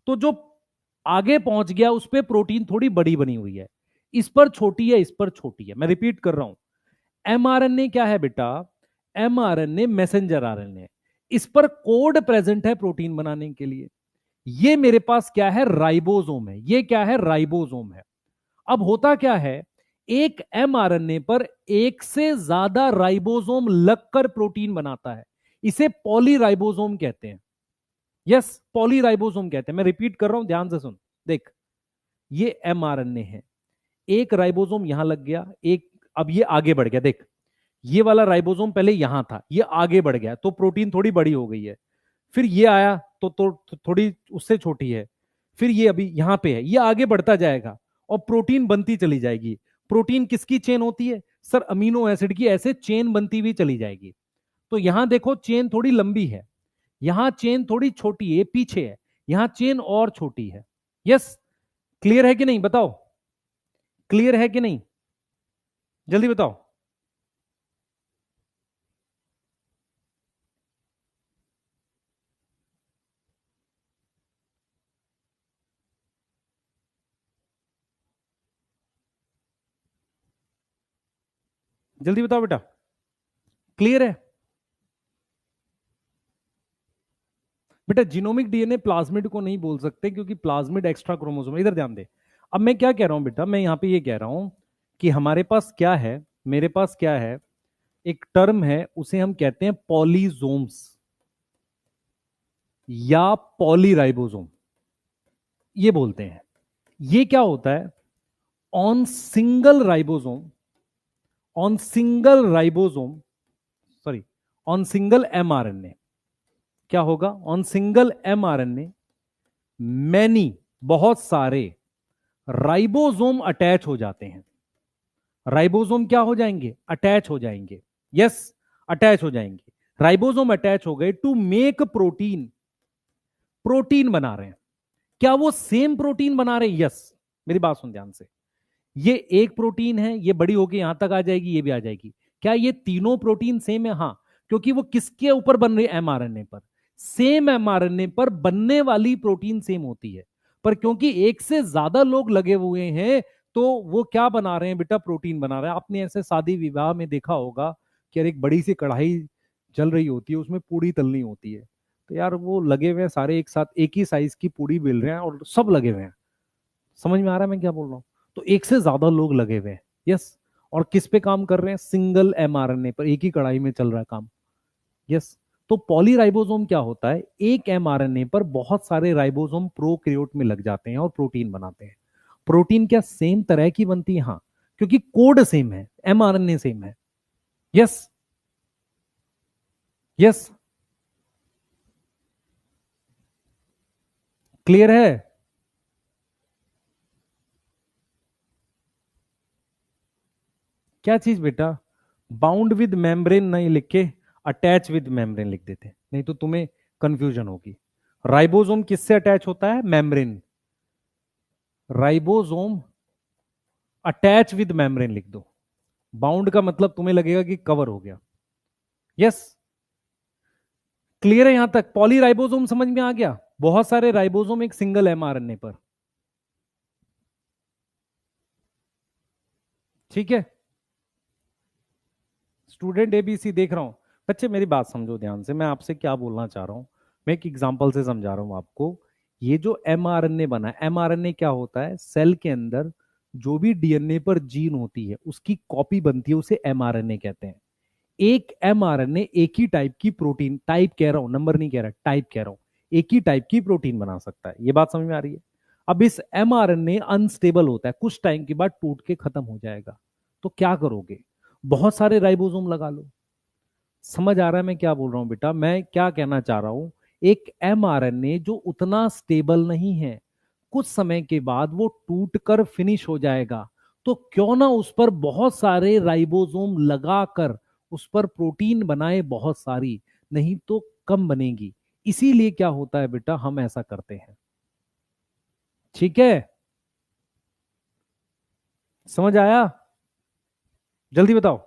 तो जो आगे पहुंच गया उस पर प्रोटीन थोड़ी बड़ी बनी हुई है, इस पर छोटी है, इस पर छोटी है। मैं रिपीट कर रहा हूं, एमआरएनए क्या है बेटा? MRNA messenger RNA. इस पर कोड प्रेजेंट है प्रोटीन बनाने के लिए। ये मेरे पास क्या है? राइबोसोम है। ये क्या है? राइबोसोम है। अब होता क्या है, एक एमआरएनए पर एक से ज्यादा राइबोसोम लगकर प्रोटीन बनाता है, इसे पॉलीराइबोसोम कहते हैं। यस, पॉलीराइबोसोम कहते हैं। मैं रिपीट कर रहा हूं, ध्यान से सुन। देख, ये एमआरएनए है, एक राइबोसोम यहां लग गया, एक, अब ये आगे बढ़ गया। देख, ये वाला राइबोसोम पहले यहां था, ये आगे बढ़ गया तो प्रोटीन थोड़ी बड़ी हो गई है। फिर ये आया तो थोड़ी उससे छोटी है। फिर ये अभी यहां पे है, ये आगे बढ़ता जाएगा और प्रोटीन बनती चली जाएगी। प्रोटीन किसकी चेन होती है सर? अमीनो एसिड की। ऐसे चेन बनती हुई चली जाएगी। तो यहां देखो चेन थोड़ी लंबी है, यहां चेन थोड़ी छोटी है, पीछे है, यहां चेन और छोटी है। यस, क्लियर है कि नहीं? बताओ, क्लियर है कि नहीं? जल्दी बताओ। जल्दी बताओ बेटा, क्लियर है? बेटा जीनोमिक डीएनए प्लाज्मिड को नहीं बोल सकते क्योंकि प्लाज्मिड एक्स्ट्रा क्रोमोसोम। इधर ध्यान दे। अब मैं क्या कह रहा हूं बेटा, मैं यहां पे ये कह रहा हूं कि हमारे पास क्या है, मेरे पास क्या है, एक टर्म है, उसे हम कहते हैं पॉलीजोम्स या पॉलीराइबोसोम, ये बोलते हैं। ये क्या होता है, on single ribosome, on single ribosome, sorry, on single mRNA, क्या होगा, ऑन सिंगल एमआरएनए मैनी, बहुत सारे राइबोसोम अटैच हो जाते हैं। राइबोसोम क्या हो जाएंगे, अटैच हो जाएंगे, यस, अटैच हो जाएंगे। राइबोसोम अटैच हो गए टू मेक प्रोटीन, प्रोटीन बना रहे हैं। क्या वो सेम प्रोटीन बना रहे हैं, यस। मेरी बात सुन ध्यान से, ये एक प्रोटीन है, ये बड़ी होके यहां तक आ जाएगी, ये भी आ जाएगी। क्या ये तीनों प्रोटीन सेम है, हाँ, क्योंकि वो किसके ऊपर बन रही है, एमआरएनए पर। सेम एमआरएनए पर बनने वाली प्रोटीन सेम होती है, पर क्योंकि एक से ज्यादा लोग लगे हुए हैं, तो वो क्या बना रहे हैं बेटा, प्रोटीन बना रहे हैं। आपने ऐसे शादी विवाह में देखा होगा कि यार एक बड़ी सी कढ़ाई जल रही होती है, उसमें पूड़ी तलनी होती है, तो यार वो लगे हुए हैं सारे एक साथ, एक ही साइज की पूड़ी बेल रहे हैं और सब लगे हुए हैं। समझ में आ रहा है मैं क्या बोल रहा हूँ? तो एक से ज्यादा लोग लगे हुए हैं, यस। और किस पे काम कर रहे हैं, सिंगल एमआरएनए पर, एक ही कढ़ाई में चल रहा है काम, यस। तो पॉलीराइबोसोम क्या होता है, एक एमआरएनए पर बहुत सारे राइबोसोम प्रोकैरियोट में लग जाते हैं और प्रोटीन बनाते हैं। प्रोटीन क्या सेम तरह की बनती है, हाँ, क्योंकि कोड सेम है, एमआरएनए सेम है, यस, यस। क्लियर है? क्या चीज बेटा, बाउंड विद मेम्ब्रेन नहीं लिख के अटैच विद मेम्ब्रेन लिख देते, नहीं तो तुम्हें कंफ्यूजन होगी। राइबोसोम किससे अटैच होता है, membrane. Ribosome attach with membrane लिख दो। बाउंड का मतलब तुम्हें लगेगा कि कवर हो गया, यस। क्लियर है यहां तक, पॉलीराइबोसोम समझ में आ गया, बहुत सारे राइबोसोम एक सिंगल एमआरएनए पर, ठीक है। स्टूडेंट एबीसी देख रहा हूं। बच्चे मेरी बात समझो ध्यान से, मैं आपसे क्या बोलना चाह रहा हूं, मैं एक एग्जांपल से समझा रहा हूं आपको। ये जो एमआरएनए बना है, एमआरएनए क्या होता है, सेल के अंदर जो भी डीएनए पर जीन होती है उसकी कॉपी बनती है, उसे एमआरएनए कहते हैं। एक एमआरएनए एक ही टाइप की प्रोटीन, टाइप कह रहा हूं, नंबर नहीं कह रहा, टाइप कह रहा हूं, एक ही टाइप की प्रोटीन बना सकता है। ये बात समझ में आ रही है? अब इस एमआरएनए अनस्टेबल होता है, कुछ टाइम के बाद टूट के खत्म हो जाएगा, तो क्या करोगे, बहुत सारे राइबोसोम लगा लो। समझ आ रहा है मैं क्या बोल रहा हूं बेटा, मैं क्या कहना चाह रहा हूं, एक एमआरएनए जो उतना स्टेबल नहीं है, कुछ समय के बाद वो टूट कर फिनिश हो जाएगा, तो क्यों ना उस पर बहुत सारे राइबोसोम लगाकर उस पर प्रोटीन बनाए बहुत सारी, नहीं तो कम बनेगी। इसीलिए क्या होता है बेटा, हम ऐसा करते हैं, ठीक है। समझ आया? जल्दी बताओ।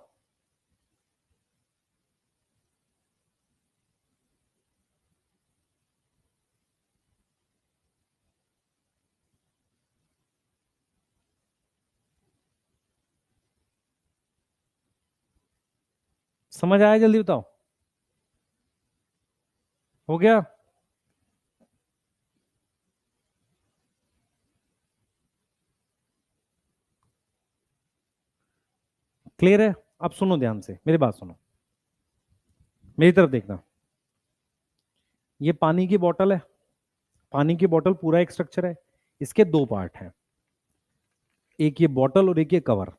समझ आया, जल्दी बताओ। हो गया? क्लियर है? अब सुनो ध्यान से, मेरी बात सुनो, मेरी तरफ देखना। ये पानी की बोतल है, पानी की बोतल पूरा एक स्ट्रक्चर है, इसके दो पार्ट हैं, एक ये बोतल और एक ये कवर।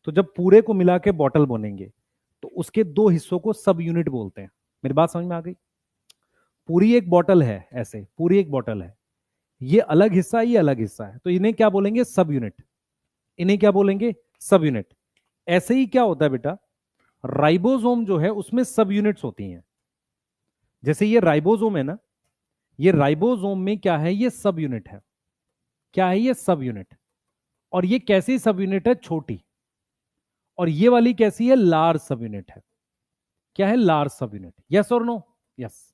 तो जब पूरे को मिला के बोतल बनेंगे, तो उसके दो हिस्सों को सब यूनिट बोलते हैं। मेरी बात समझ में आ गई? पूरी एक बोतल है, ऐसे पूरी एक बोतल है, ये अलग हिस्सा है, ये अलग हिस्सा है, तो इन्हें क्या बोलेंगे, सब यूनिट। इन्हें क्या बोलेंगे, सब यूनिट। ऐसे ही क्या होता है बेटा, राइबोसोम जो है उसमें सब यूनिट्स होती हैं। जैसे ये राइबोसोम है ना, ये राइबोसोम में क्या है, ये सब यूनिट है। क्या है, ये सब यूनिट। और ये कैसी सब यूनिट है, छोटी। और ये वाली कैसी है, लार्ज सब यूनिट है। क्या है, लार्ज सब यूनिट, यस और नो? यस।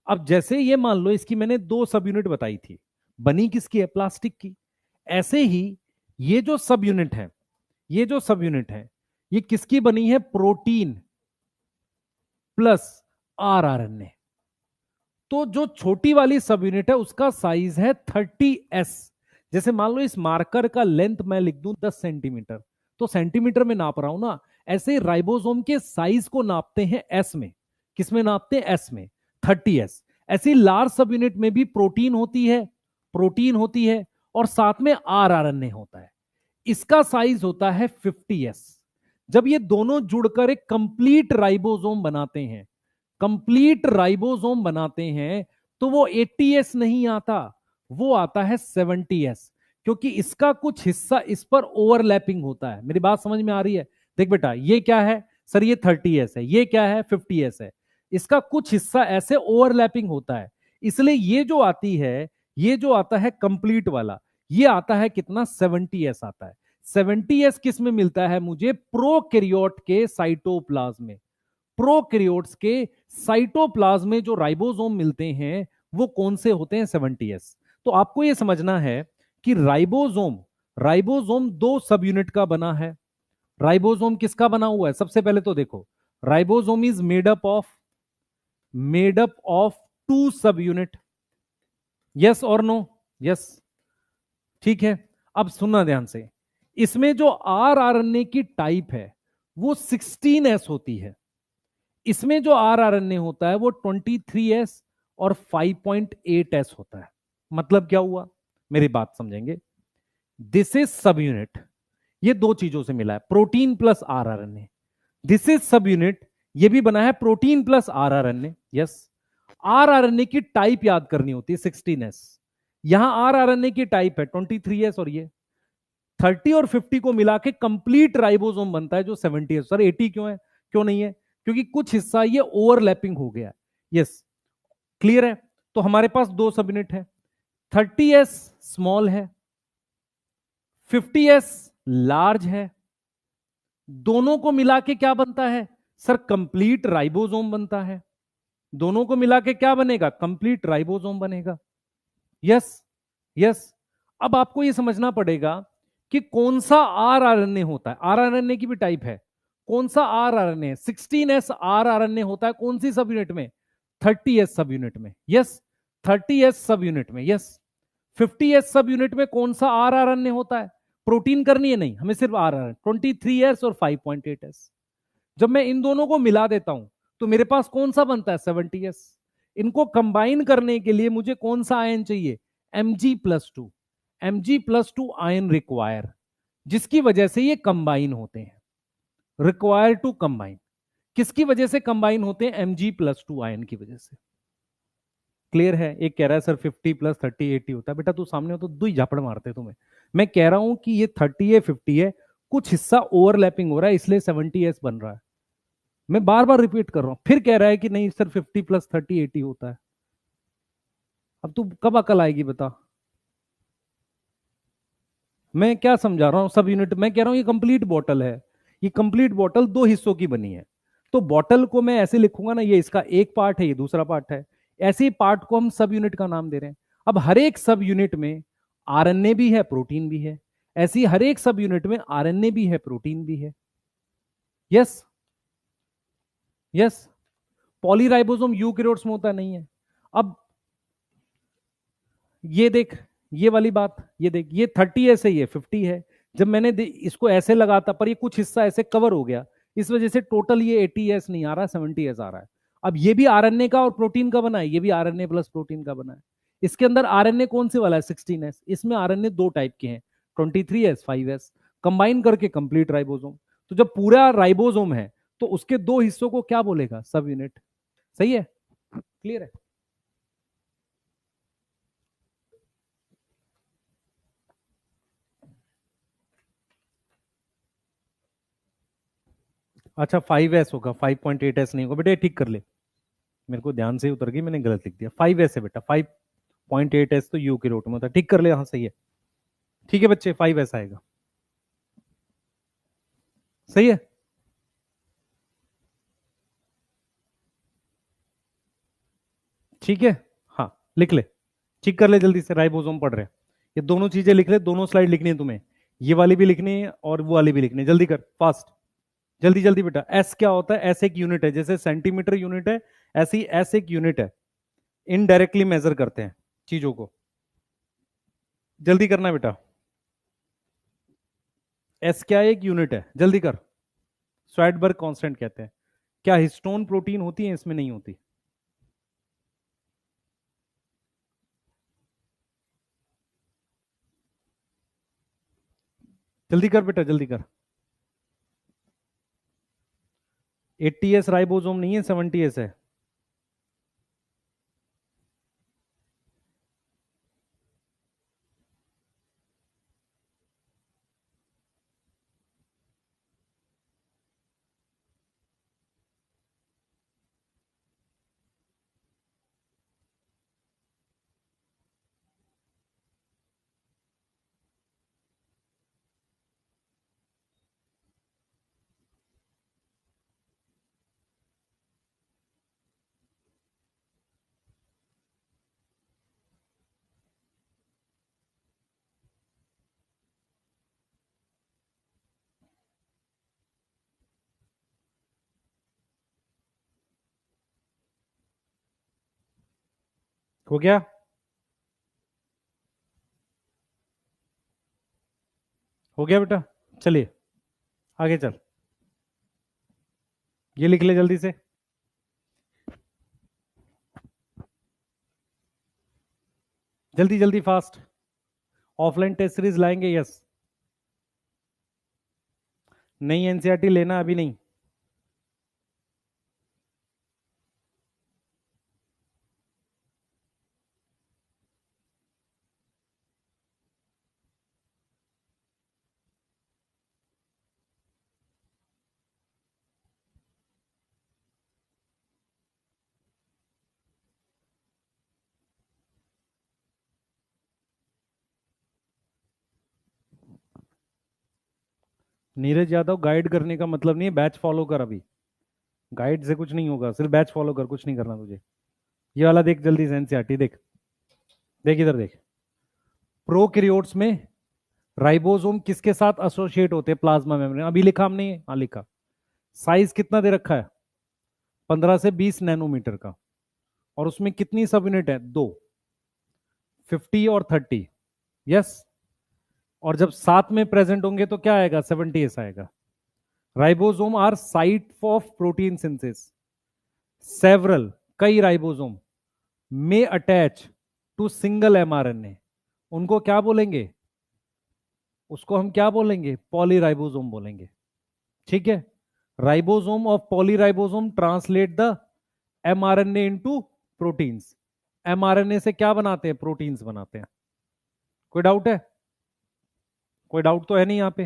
अब जैसे ये मान लो इसकी मैंने दो सब यूनिट बताई थी, बनी किसकी है, प्लास्टिक की। ऐसे ही ये जो सब यूनिट है, ये जो सब यूनिट है, ये किसकी बनी है, प्रोटीन प्लस आरआरएनए। तो जो छोटी वाली सब यूनिट है उसका साइज है 30s। जैसे मान लो इस मार्कर का लेंथ मैं लिख दूं 10 सेंटीमीटर, तो सेंटीमीटर में नाप रहा हूं ना, ऐसे राइबोसोम के साइज को नापते हैं एस में। किस में नापते हैं? एस में, 30s। ऐसी लार्ज सब यूनिट में भी प्रोटीन होती है, प्रोटीन होती है, और साथ में आरआरएनए होता है। इसका साइज होता है 50s। जब ये दोनों जुड़कर एक कंप्लीट राइबोसोम बनाते हैं, कंप्लीट राइबोसोम बनाते हैं, तो वो 80s नहीं आता, वो आता है 70s, क्योंकि इसका कुछ हिस्सा इस पर ओवरलैपिंग होता है। मेरी बात समझ में आ रही है? देख बेटा, ये क्या है सर? ये 30s है। ये क्या है? 50s है। इसका कुछ हिस्सा ऐसे ओवरलैपिंग होता है, इसलिए ये जो आती है, ये जो आता है कंप्लीट वाला, ये आता है कितना? 70s आता है। 70s किस में मिलता है मुझे? प्रोकैरियोट के साइटोप्लाज्म में। प्रोकैरियोट्स के साइटोप्लाज्म में जो राइबोसोम मिलते हैं, वो कौन से होते हैं? 70s। तो आपको यह समझना है कि राइबोसोम, राइबोसोम दो सब यूनिट का बना है। राइबोसोम किसका बना हुआ है? सबसे पहले तो देखो, ribosome is made up of two sub unit. Yes और नो? यस, ठीक है। अब सुनना ध्यान से, इसमें जो आरआरएनए की टाइप है वो 16s होती है। इसमें जो आरआरएनए होता है वो 23s और 5.8s होता है। मतलब क्या हुआ? मेरी बात समझेंगे। दिस इज सब यूनिट, ये दो चीजों से मिला है, protein plus rRNA. This is सब यूनिट, ये भी बना है protein plus rRNA. Yes, rRNA की टाइप याद करनी होती है, 16s। यहां आरआरएनए की टाइप है 23s, और ये 30 और 50 को मिला के कंप्लीट राइबोसोम बनता है जो 70 है। सर 80 क्यों है? क्यों नहीं है? क्योंकि कुछ हिस्सा ये ओवरलैपिंग हो गया। यस, क्लियर है? तो हमारे पास दो सब यूनिट है, 30s स्मॉल है, 50s लार्ज है। दोनों को मिला के क्या बनता है सर? कंप्लीट राइबोसोम बनता है। दोनों को मिला के क्या बनेगा? कंप्लीट राइबोसोम बनेगा। Yes, yes. अब आपको यह समझना पड़ेगा कि कौन सा आरआरएनए होता है। आरआरएनए की भी टाइप है। कौन सा आरआरएनए? 16s आरआरएनए होता है कौन सी सब यूनिट में? 30s सब यूनिट में। यस, 30s सब यूनिट में। यस, 50s सब यूनिट में कौन सा आरआरएनए होता है? प्रोटीन करनी है नहीं, हमें सिर्फ आरआरएनए, 23s और 5.8s। जब मैं इन दोनों को मिला देता हूं तो मेरे पास कौन सा बनता है? 70s। इनको कंबाइन करने के लिए मुझे कौन सा आयन चाहिए? Mg+2। Mg+2 आयन रिक्वायर, जिसकी वजह से ये कंबाइन होते हैं। रिक्वायर टू कंबाइन, किसकी वजह से कंबाइन होते हैं? Mg+2 आयन की वजह से। क्लियर है? एक कह रहा है सर 50 + 30 80 होता है। बेटा तू सामने हो तो दो ही झापड़ मारते तुम्हें। मैं कह रहा हूं कि ये 30 है 50 है, कुछ हिस्सा ओवरलैपिंग हो रहा है, इसलिए 70s बन रहा है। मैं बार बार रिपीट कर रहा हूं, फिर कह रहा है कि नहीं सर 50 + 30 80 होता है। अब तू कब अकल आएगी बता? मैं क्या समझा रहा हूं? सब यूनिट मैं कह रहा हूं ये कंप्लीट बॉटल है। ये कंप्लीट बॉटल दो हिस्सों की बनी है। तो बॉटल को मैं ऐसे लिखूंगा ना, ये इसका एक पार्ट है, ये दूसरा पार्ट है। ऐसे ही पार्ट को हम सब यूनिट का नाम दे रहे हैं। अब हर एक सब यूनिट में आरएनए भी है, प्रोटीन भी है। ऐसे ही हर एक सब यूनिट में आरएनए भी है, प्रोटीन भी है। Yes, yes. पॉलीराइबोसोम यूकेरियोट्स में होता नहीं है। अब ये देख, ये वाली बात, ये देख, ये 30s है, ये 50 है। जब मैंने इसको ऐसे लगाता, पर ये कुछ हिस्सा ऐसे कवर हो गया, इस वजह से टोटल ये 80s नहीं आ रहा, 70s आ रहा है। अब ये भी आरएनए का और प्रोटीन का बना है, ये भी आरएनए प्लस प्रोटीन का बना है। इसके अंदर आरएनए कौन से वाला है? 16s। इसमें आरएनए दो टाइप के हैं, 23s 5s, कंबाइन करके कंप्लीट राइबोसोम। तो जब पूरा राइबोसोम है तो उसके दो हिस्सों को क्या बोलेगा? सब यूनिट। सही है? क्लियर है? अच्छा 5s होगा, 5.8s नहीं होगा बेटा, ठीक कर ले। मेरे को ध्यान से उतर गई, मैंने गलत लिख दिया। 5s है बेटा, 5.8s तो यू के रूट में होता है। ठीक कर ले, हाँ सही है। ठीक है बच्चे, 5s आएगा। सही है? ठीक है, हाँ लिख ले, ठीक कर ले जल्दी से। राइबोसोम पढ़ रहे हैं, ये दोनों चीजें लिख ले, दोनों स्लाइड लिखनी है तुम्हें। ये वाली भी लिखनी है और वो वाली भी लिखनी है। जल्दी कर, फास्ट, जल्दी जल्दी बेटा। एस क्या होता है? एस एक यूनिट है, जैसे सेंटीमीटर यूनिट है, ऐसी एस एक यूनिट है। इनडायरेक्टली मेजर करते हैं चीजों को। जल्दी करना बेटा। एस क्या एक यूनिट है, जल्दी कर। स्वाइडबर्ग कांस्टेंट कहते हैं। क्या हिस्टोन प्रोटीन होती है? इसमें नहीं होती। जल्दी कर बेटा, जल्दी कर। 80s राइबोसोम नहीं है, 70s है। हो गया? हो गया बेटा, चलिए आगे चल। ये लिख ले जल्दी से, जल्दी जल्दी फास्ट। ऑफलाइन टेस्ट सीरीज लाएंगे, यस। नहीं, एनसीईआरटी लेना अभी नहीं। नीरज यादव, गाइड करने का मतलब नहीं है बैच फॉलो कर अभी। गाइड से कुछ नहीं होगा, सिर्फ बैच फॉलो कर, कुछ नहीं करना तुझे। ये वाला देख जल्दी से, एनसीईआरटी देख। देख इधर देख। प्रोकैरियोट्स में राइबोसोम किसके साथ एसोसिएट होते हैं? Plasma membrane. अभी लिखा हमने? हाँ लिखा। साइज कितना दे रखा है? 15 से 20 नैनोमीटर का। और उसमें कितनी सब यूनिट है? दो, 50 और 30। यस। और जब साथ में प्रेजेंट होंगे तो क्या आएगा? 70s आएगा। Ribosome are site of protein synthesis. Several, कई राइबोसोम में अटैच टू सिंगल एमआरएनए। उनको क्या बोलेंगे? उसको हम क्या बोलेंगे? पॉलीराइबोसोम बोलेंगे। ठीक है। Ribosome of polyribosome translate the mRNA into proteins. MRNA से क्या बनाते हैं? प्रोटीन्स बनाते हैं। कोई डाउट है? कोई डाउट तो है नहीं यहां पे?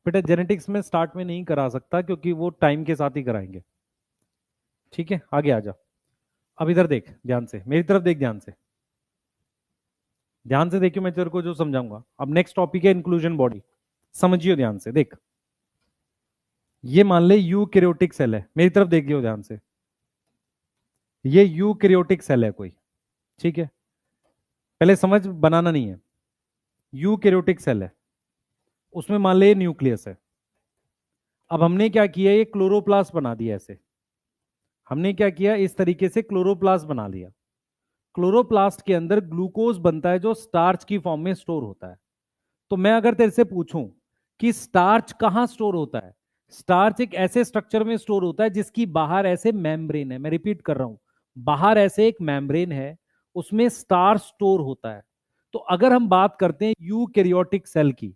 बेटा जेनेटिक्स में स्टार्ट में नहीं करा सकता, क्योंकि वो टाइम के साथ ही कराएंगे। ठीक है, आगे आ जा। अब इधर देख ध्यान से, मेरी तरफ देख ध्यान से। ध्यान से देखियो, मैं तेरे को जो समझाऊंगा। अब नेक्स्ट टॉपिक है इंक्लूजन बॉडी। समझियो ध्यान से, देख। ये मान ले यूकैरियोटिक सेल है, मेरी तरफ देखियो ध्यान से। ये यूकैरियोटिक सेल है कोई। ठीक है, पहले समझ, बनाना नहीं है। यूकैरियोटिक सेल है, उसमें मान ले न्यूक्लियस है। अब हमने क्या किया? ये क्लोरोप्लास्ट बना दिया ऐसे। हमने क्या किया? इस तरीके से क्लोरोप्लास्ट बना लिया। क्लोरोप्लास्ट के अंदर ग्लूकोज बनता है जो स्टार्च की फॉर्म में स्टोर होता है। तो मैं अगर तेरे से पूछूं कि स्टार्च कहां स्टोर होता है? स्टार्च एक ऐसे स्ट्रक्चर में स्टोर होता है जिसकी बाहर ऐसे मेम्ब्रेन है। मैं रिपीट कर रहा हूं, बाहर ऐसे एक मेम्ब्रेन है, उसमें स्टार्च स्टोर होता है। तो अगर हम बात करते हैं यूकैरियोटिक सेल की,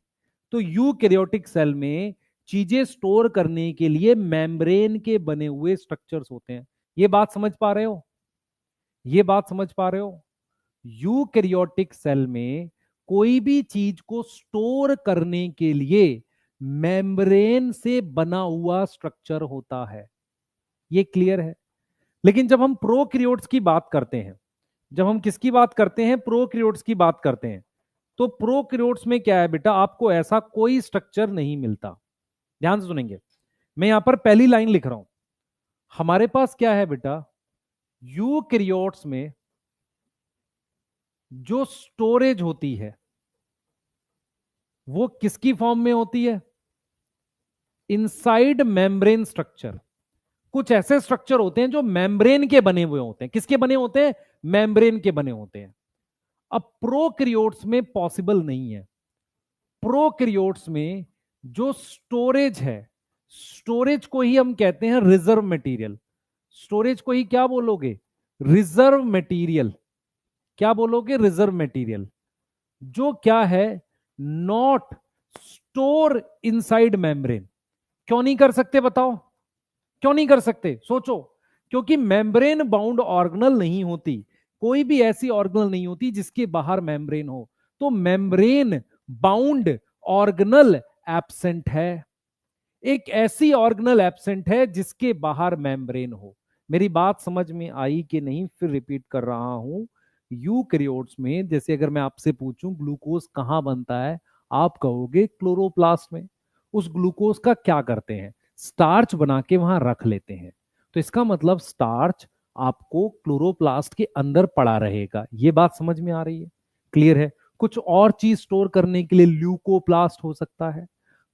तो यूकैरियोटिक सेल में चीजें स्टोर करने के लिए मेम्ब्रेन के बने हुए स्ट्रक्चर्स होते हैं। ये बात समझ पा रहे हो? ये बात समझ पा रहे हो? यूकैरियोटिक सेल में कोई भी चीज को स्टोर करने के लिए मेम्ब्रेन से बना हुआ स्ट्रक्चर होता है। ये क्लियर है? लेकिन जब हम प्रोकैरियोट्स की बात करते हैं, जब हम किसकी बात करते हैं? प्रोकैरियोट्स की बात करते हैं। तो प्रोकैरियोट्स में क्या है बेटा? आपको ऐसा कोई स्ट्रक्चर नहीं मिलता। ध्यान से सुनेंगे, मैं यहां पर पहली लाइन लिख रहा हूं। हमारे पास क्या है बेटा? यूकैरियोट्स में जो स्टोरेज होती है वो किसकी फॉर्म में होती है? Inside membrane structure. कुछ ऐसे स्ट्रक्चर होते हैं जो मेम्ब्रेन के बने हुए होते हैं। किसके बने होते हैं? मेम्ब्रेन के बने होते हैं। अब प्रोकैरियोट्स में पॉसिबल नहीं है। प्रोकैरियोट्स में जो स्टोरेज है, स्टोरेज को ही हम कहते हैं रिजर्व मटेरियल। स्टोरेज को ही क्या बोलोगे? Reserve material. क्या बोलोगे? Reserve material. जो क्या है? Not store inside membrane. क्यों नहीं कर सकते बताओ? क्यों नहीं कर सकते? सोचो। क्योंकि मेम्ब्रेन बाउंड ऑर्गेनल नहीं होती, कोई भी ऐसी ऑर्गेनल नहीं होती जिसके बाहर मेम्ब्रेन हो। तो मेम्ब्रेन बाउंड ऑर्गेनल एब्सेंट है। एक ऐसी ऑर्गेनल एब्सेंट है जिसके बाहर मेम्ब्रेन हो। मेरी बात समझ में आई कि नहीं? फिर रिपीट कर रहा हूं। यूकैरियोट्स में जैसे अगर मैं आपसे पूछूं ग्लूकोज कहां बनता है, आप कहोगे क्लोरोप्लास्ट में। उस ग्लूकोज का क्या करते हैं? स्टार्च बना के वहां रख लेते हैं। तो इसका मतलब स्टार्च आपको क्लोरोप्लास्ट के अंदर पड़ा रहेगा। ये बात समझ में आ रही है? क्लियर है? कुछ और चीज स्टोर करने के लिए ल्यूकोप्लास्ट हो सकता है,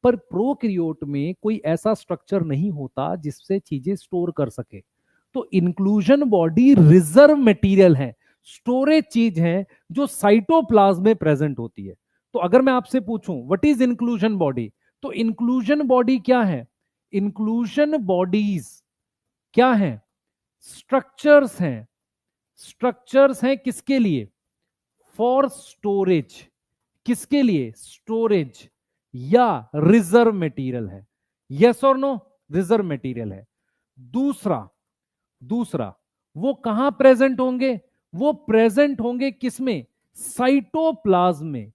पर प्रोकैरियोट में कोई ऐसा स्ट्रक्चर नहीं होता जिससे चीजें स्टोर कर सके। तो इंक्लूजन बॉडी रिजर्व मटेरियल है, स्टोरेज चीज है जो साइटोप्लाज्म में प्रेजेंट होती है। तो अगर मैं आपसे पूछूं व्हाट इज इंक्लूजन बॉडी, तो इंक्लूजन बॉडी क्या है? इंक्लूजन बॉडीज क्या है? स्ट्रक्चर्स हैं। स्ट्रक्चर्स हैं किसके लिए? For storage. किसके लिए? स्टोरेज या रिजर्व मटेरियल है। यस और नो? रिजर्व मटेरियल है। दूसरा, दूसरा वो कहां प्रेजेंट होंगे? वो प्रेजेंट होंगे किसमें? साइटोप्लाज्म में।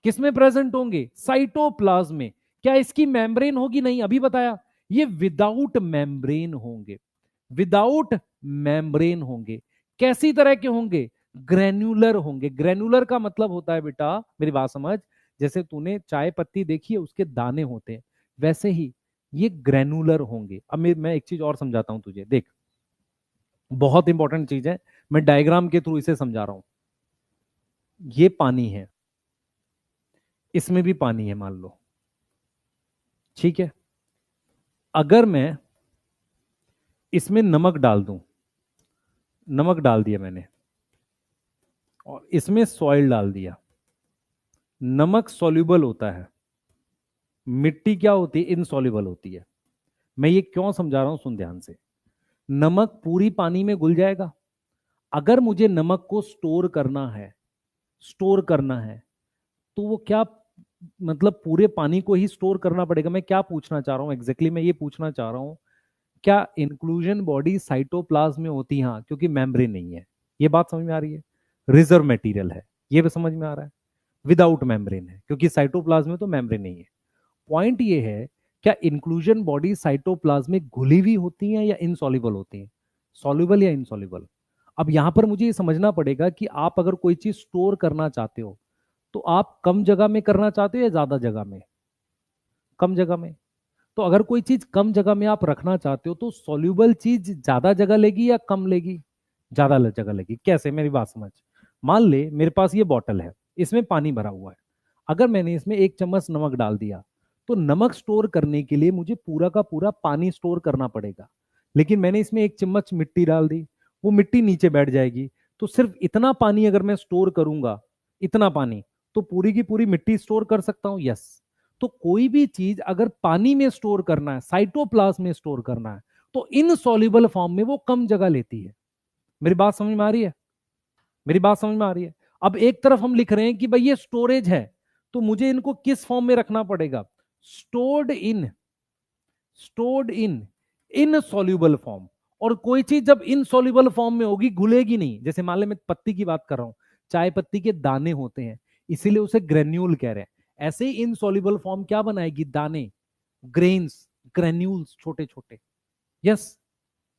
किसमें प्रेजेंट होंगे? साइटोप्लाज्म में। क्या इसकी मेम्ब्रेन होगी? नहीं, अभी बताया। ये विदाउट मेम्ब्रेन होंगे। विदाउट मेम्ब्रेन होंगे। कैसी तरह के होंगे? ग्रेन्युलर होंगे। ग्रेन्युलर का मतलब होता है बेटा, मेरी बात समझ, जैसे तूने चाय पत्ती देखी है उसके दाने होते हैं, वैसे ही ये ग्रेन्युलर होंगे। अब मैं एक चीज और समझाता हूं तुझे, देख। बहुत इंपॉर्टेंट चीज है, मैं डायग्राम के थ्रू इसे समझा रहा हूं। ये पानी है, इसमें भी पानी है मान लो, ठीक है। अगर मैं इसमें नमक डाल दूं, नमक डाल दिया मैंने, और इसमें सॉइल डाल दिया। नमक सॉल्युबल होता है, मिट्टी क्या होती है? इनसॉल्युबल होती है। मैं ये क्यों समझा रहा हूं, सुन ध्यान से। नमक पूरी पानी में घुल जाएगा। अगर मुझे नमक को स्टोर करना है, स्टोर करना है, तो वो क्या, मतलब पूरे पानी को ही स्टोर करना पड़ेगा? मैं क्या पूछना चाह रहा हूं एग्जैक्टली, मैं ये पूछना चाह रहा हूं, क्या इंक्लूजन बॉडी साइटोप्लाज्म में होती है? हाँ, क्योंकि मेम्ब्रेन नहीं है। ये बात समझ में आ रही है? रिजर्व मटेरियल है, ये भी समझ में आ रहा है। विदाउट मेम्ब्रेन है क्योंकि साइटोप्लाज्म में तो मेम्ब्रेन नहीं है। पॉइंट ये है, क्या इंक्लूजन बॉडी साइटोप्लाज्म में घुली हुई होती हैं या इनसॉल्युबल होती हैं? सॉल्युबल या इनसॉल्युबल? अब यहां पर मुझे ये समझना पड़ेगा कि आप अगर कोई चीज स्टोर करना चाहते हो, तो आप कम जगह में करना चाहते हो या ज्यादा जगह में? कम जगह में। तो अगर कोई चीज कम जगह में आप रखना चाहते हो, तो सॉल्युबल चीज ज्यादा जगह लेगी या कम लेगी? ज्यादा जगह लेगी। कैसे? मेरी बात समझ। मान ले मेरे पास ये बॉटल है, इसमें पानी भरा हुआ है। अगर मैंने इसमें 1 चम्मच नमक डाल दिया, तो नमक स्टोर करने के लिए मुझे पूरा का पूरा पानी स्टोर करना पड़ेगा। लेकिन मैंने इसमें 1 चम्मच मिट्टी डाल दी, वो मिट्टी नीचे बैठ जाएगी। तो सिर्फ इतना पानी अगर मैं स्टोर करूंगा, इतना पानी, तो पूरी की पूरी मिट्टी स्टोर कर सकता हूं? यस। तो कोई भी चीज अगर पानी में स्टोर करना है, साइटोप्लाज्म में स्टोर करना है, तो इनसॉल्युबल फॉर्म में वो कम जगह लेती है। मेरी बात समझ में आ रही है? मेरी बात समझ में आ रही है? अब एक तरफ हम लिख रहे हैं कि भाई ये स्टोरेज है, तो मुझे इनको किस फॉर्म में रखना पड़ेगा? Stored in, stored in insoluble form. और कोई चीज जब इनसॉल्युबल फॉर्म में होगी, घुलेगी नहीं। जैसे मान ले मैं पत्ती की बात कर रहा हूं, चाय पत्ती के दाने होते हैं, इसीलिए उसे ग्रेन्यूल कह रहे हैं। ऐसे ही इनसॉल्युबल फॉर्म क्या बनाएगी? दाने, ग्रेन्स, ग्रेन्यूल्स, छोटे छोटे। यस,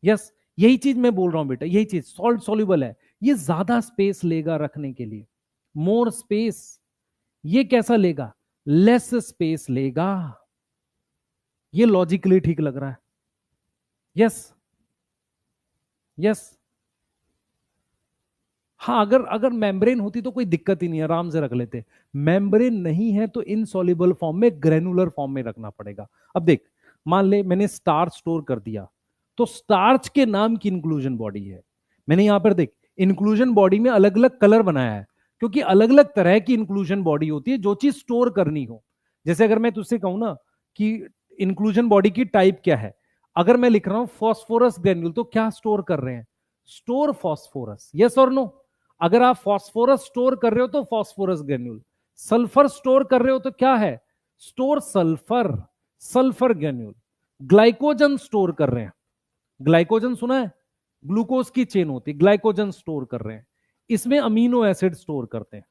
यस, यही चीज मैं बोल रहा हूं बेटा, यही चीज सॉल्ट सॉल्युबल है। ये ज्यादा स्पेस लेगा रखने के लिए, मोर स्पेस। ये कैसा लेगा? लेस स्पेस लेगा। ये लॉजिकली ठीक लग रहा है? Yes, yes. हाँ, अगर अगर मेम्ब्रेन होती तो कोई दिक्कत ही नहीं, आराम से रख लेते। मेम्ब्रेन नहीं है तो इनसॉल्युबल फॉर्म में, ग्रेनुलर फॉर्म में रखना पड़ेगा। अब देख, मान ले मैंने स्टार्च स्टोर कर दिया, तो स्टार्च के नाम की इंक्लूजन बॉडी है। मैंने यहां पर देख, इंक्लूजन बॉडी में अलग अलग कलर बनाया है। क्योंकि अलग अलग तरह की इंक्लूजन बॉडी होती है जो चीज स्टोर करनी हो। जैसे अगर मैं तुझसे कहूं ना कि इंक्लूजन बॉडी की टाइप क्या है, अगर मैं लिख रहा हूं फॉस्फोरस ग्रेन्यूल, तो क्या स्टोर कर रहे हैं? स्टोर फॉस्फोरस, यस और नो? अगर आप फॉस्फोरस स्टोर कर रहे हो तो फॉस्फोरस ग्रेन्यूल, सल्फर स्टोर कर रहे हो तो क्या है? Store sulphur, sulphur granule. Glycogen store कर रहे हैं, ग्लाइकोजन सुना है? ग्लूकोज की चेन होती है, ग्लाइकोजन स्टोर कर रहे हैं। इसमें अमीनो एसिड स्टोर करते हैं।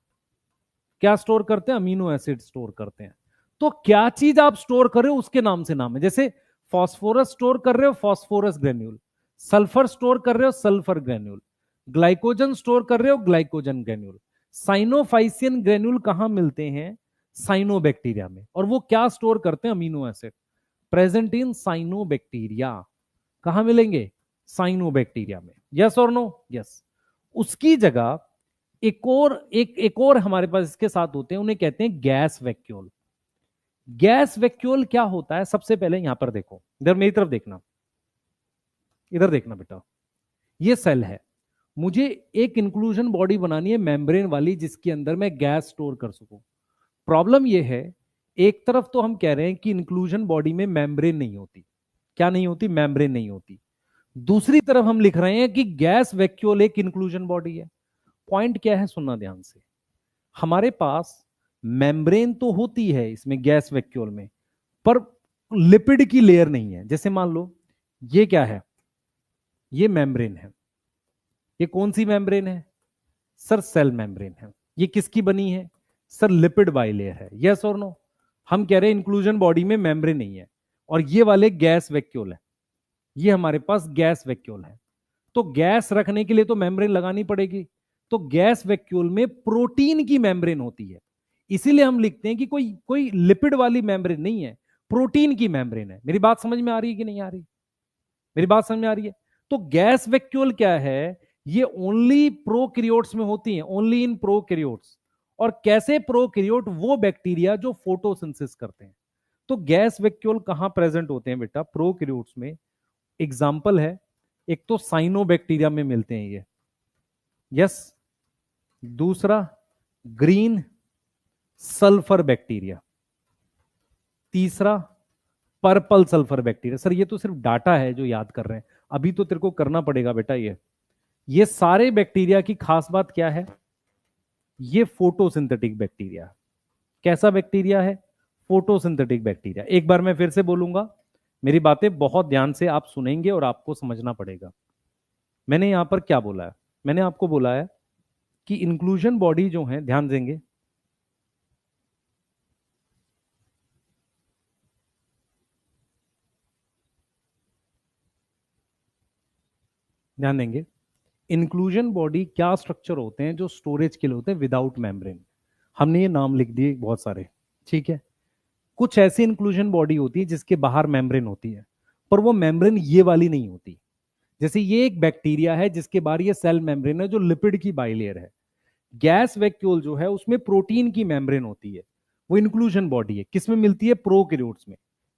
क्या स्टोर करते हैं? अमीनो एसिड स्टोर करते हैं। तो क्या चीज आप स्टोर कर रहे हो उसके नाम से नाम है। जैसे फॉस्फोरस स्टोर कर रहे हो, फॉस्फोरस ग्रेन्यूल। सल्फर स्टोर कर रहे हो, सल्फर ग्रेन्यूल। ग्लाइकोजन स्टोर कर रहे हो, ग्लाइकोजन ग्रेन्यूल। साइनोफाइसियन ग्रेन्यूल कहां मिलते हैं? साइनोबैक्टीरिया में। और वो क्या स्टोर करते हैं? Amino acid, present in cyanobacteria. कहां मिलेंगे? साइनोबैक्टीरिया में। यस और नो? यस। उसकी जगह एक और हमारे पास इसके साथ होते हैं, उन्हें कहते हैं गैस वैक्यूल। गैस वैक्यूल क्या होता है? सबसे पहले यहां पर देखो, इधर मेरी तरफ देखना, इधर देखना बेटा, ये सेल है। मुझे एक इंक्लूजन बॉडी बनानी है मेम्ब्रेन वाली, जिसके अंदर मैं गैस स्टोर कर सकूं। प्रॉब्लम यह है, एक तरफ तो हम कह रहे हैं कि इंक्लूजन बॉडी में मेम्ब्रेन नहीं होती। क्या नहीं होती? मेम्ब्रेन नहीं होती। दूसरी तरफ हम लिख रहे हैं कि गैस वैक्यूल एक इंक्लूजन बॉडी है। पॉइंट क्या है, सुनना ध्यान से। हमारे पास मेम्ब्रेन तो होती है इसमें गैस वैक्यूल में, पर लिपिड की लेयर नहीं है। जैसे मान लो ये क्या है? ये मेम्ब्रेन है। ये कौन सी मेम्ब्रेन है? सर सेल मेम्ब्रेन है। ये किसकी बनी है? सर लिपिड बाइलेयर है। यस और नो? हम कह रहे हैं इंक्लूजन बॉडी में मेम्ब्रेन नहीं है, और ये वाले गैस वैक्यूल है। ये हमारे पास गैस वैक्यूल है। तो गैस रखने के लिए तो मेम्ब्रेन लगानी पड़ेगी। तो गैस वैक्यूल में प्रोटीन की मेम्ब्रेन होती है। इसीलिए हम लिखते हैं कि कोई कोई लिपिड वाली मेम्ब्रेन नहीं है, प्रोटीन की मेम्ब्रेन है। मेरी बात समझ में आ रही है कि नहीं आ रही? मेरी बात समझ में आ रही है? तो गैस वैक्यूल क्या है? ये ओनली प्रोकैरियोट्स में होती है, ओनली इन प्रोकैरियोट्स। और कैसे प्रोकैरियोट? वो बैक्टीरिया जो फोटोसिंथेसिस करते हैं। तो गैस वैक्यूल कहां प्रेजेंट होते हैं बेटा? प्रोकैरियोट्स में। एग्जाम्पल है, एक तो साइनोबैक्टीरिया में मिलते हैं ये, यस। दूसरा ग्रीन सल्फर बैक्टीरिया। तीसरा पर्पल सल्फर बैक्टीरिया। सर ये तो सिर्फ डाटा है जो याद कर रहे हैं, अभी तो तेरे को करना पड़ेगा बेटा। ये सारे बैक्टीरिया की खास बात क्या है? ये फोटोसिंथेटिक बैक्टीरिया। कैसा बैक्टीरिया है? Photosynthetic bacteria. एक बार मैं फिर से बोलूंगा, मेरी बातें बहुत ध्यान से आप सुनेंगे और आपको समझना पड़ेगा। मैंने यहां पर क्या बोला है? मैंने आपको बोला है कि इंक्लूजन बॉडी जो है, ध्यान देंगे, ध्यान देंगे, इंक्लूजन बॉडी क्या स्ट्रक्चर होते हैं जो स्टोरेज के लिए होते हैं विदाउट मेम्ब्रेन। हमने ये नाम लिख दिए बहुत सारे, ठीक है। कुछ ऐसी इंक्लूजन बॉडी होती है जिसके बाहर मेम्ब्रेन होती है, पर वो मेम्ब्रेन ये वाली नहीं होती। जैसे ये एक बैक्टीरिया है जिसके बाहर ये सेल मेम्ब्रेन है जो लिपिड की बाइलेयर है। गैस वैक्यूल जो है उसमें प्रोटीन की मेम्ब्रेन होती है, वो इंक्लूजन बॉडी है। किसमें मिलती है? प्रोकैरियोट्स में।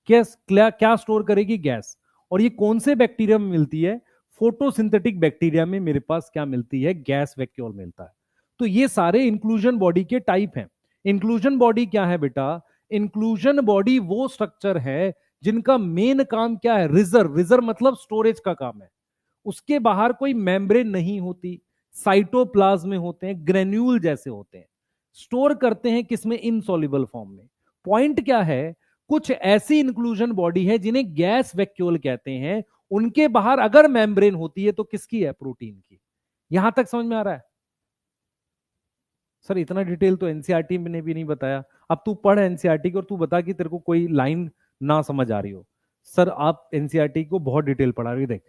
क्या क्या स्टोर करेगी? गैस। और ये कौन से बैक्टीरिया में मिलती है? फोटोसिंथेटिक बैक्टीरिया में मेरे पास क्या मिलती है? गैस वैक्यूल मिलता है। तो ये सारे इंक्लूजन बॉडी के टाइप हैं। इंक्लूजन बॉडी क्या है बेटा? इंक्लूजन बॉडी वो स्ट्रक्चर है जिनका मेन काम क्या है? रिजर्व। रिजर्व मतलब स्टोरेज का काम है। उसके बाहर कोई मेम्ब्रेन नहीं होती, साइटोप्लाज्म में होते हैं, ग्रेन्यूल जैसे होते हैं। स्टोर करते हैं किसमें? इनसॉल्युबल फॉर्म में। पॉइंट क्या है? कुछ ऐसी इंक्लूजन बॉडी है जिन्हें गैस वैक्यूल कहते हैं, उनके बाहर अगर मेम्ब्रेन होती है तो किसकी है? प्रोटीन की। यहां तक समझ में आ रहा है? सर इतना डिटेल तो एनसीईआरटी ने भी नहीं बताया। अब तू पढ़ एनसीईआरटी की और तू बता कि तेरे को कोई लाइन ना समझ आ रही हो। सर आप एनसीईआरटी को बहुत डिटेल पढ़ा रही, देख।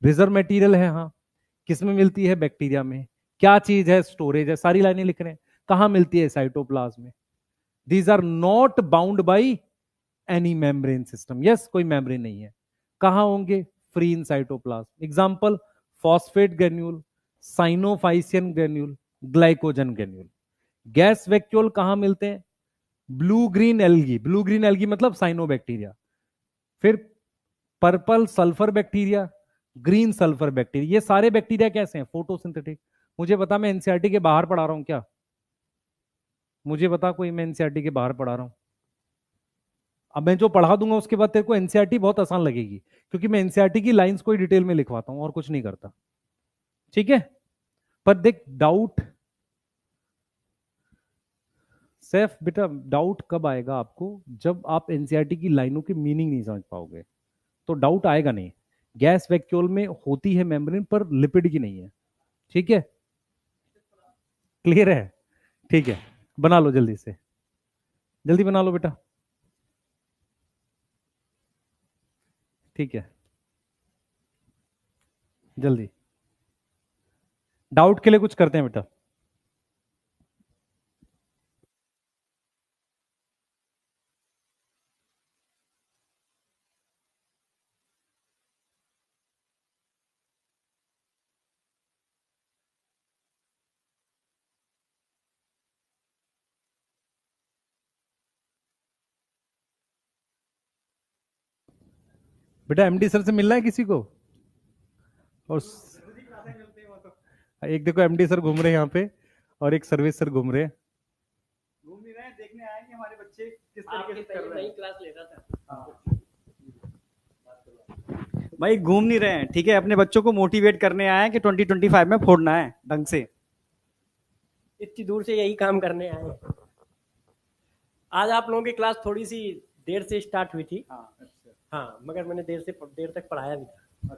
रिजर्व मटेरियल है, हाँ। किसमें मिलती है? बैक्टीरिया में। क्या चीज है? स्टोरेज है। सारी लाइनें लिख रहे हैं। कहां मिलती है? साइटोप्लाज्म में। These are not bound by any membrane system. Yes, कोई मेम्ब्रेन नहीं है। कहां होंगे? Free in cytoplasm. Example, phosphate granule, cyanophycean granule, glycogen granule. Gas vacuole कहां मिलते हैं? Blue green algae. Blue green algae मतलब साइनोबैक्टीरिया। फिर purple sulphur bacteria, green sulphur bacteria. ये सारे बैक्टीरिया कैसे हैं? फोटोसिंथेटिक। मुझे बता, मैं एनसीईआरटी के बाहर पढ़ा रहा हूं क्या? मुझे बता कोई, मैं एनसीईआरटी के बाहर पढ़ा रहा हूँ। अब मैं जो पढ़ा दूंगा उसके बाद तेरे को एनसीईआरटी बहुत आसान लगेगी, क्योंकि मैं एनसीईआरटी की लाइंस को ही डिटेल में लिखवाता हूँ और कुछ नहीं करता। ठीक है। पर देख डाउट, सैफ बेटा डाउट कब आएगा आपको, जब आप एनसीईआरटी की लाइनों की मीनिंग नहीं समझ पाओगे, तो डाउट आएगा नहीं। गैस वैक्यूल में होती है मेम्ब्रेन, पर लिपिड की नहीं है। ठीक है, क्लियर है? ठीक है, बना लो जल्दी से, जल्दी बना लो बेटा। ठीक है, जल्दी। डाउट के लिए कुछ करते हैं बेटा। बेटा एमडी सर से मिलना है किसी को? और एक देखो एमडी सर घूम रहे हैं यहाँ पे, और एक सर्विस सर घूम रहे हैं। घूम नहीं रहे हैं, देखने आए कि हमारे बच्चे किस तरीके से कर रहे हैं। क्लास ले रहा था। भाई घूम नहीं रहे हैं, ठीक है, अपने बच्चों को मोटिवेट करने आए हैं कि 2025 में फोड़ना है ढंग से। इतनी दूर से यही काम करने आए हैं। आज आप लोगों की क्लास थोड़ी सी देर से स्टार्ट हुई थी। हाँ, मगर मैंने देर तक पढ़ाया भी था।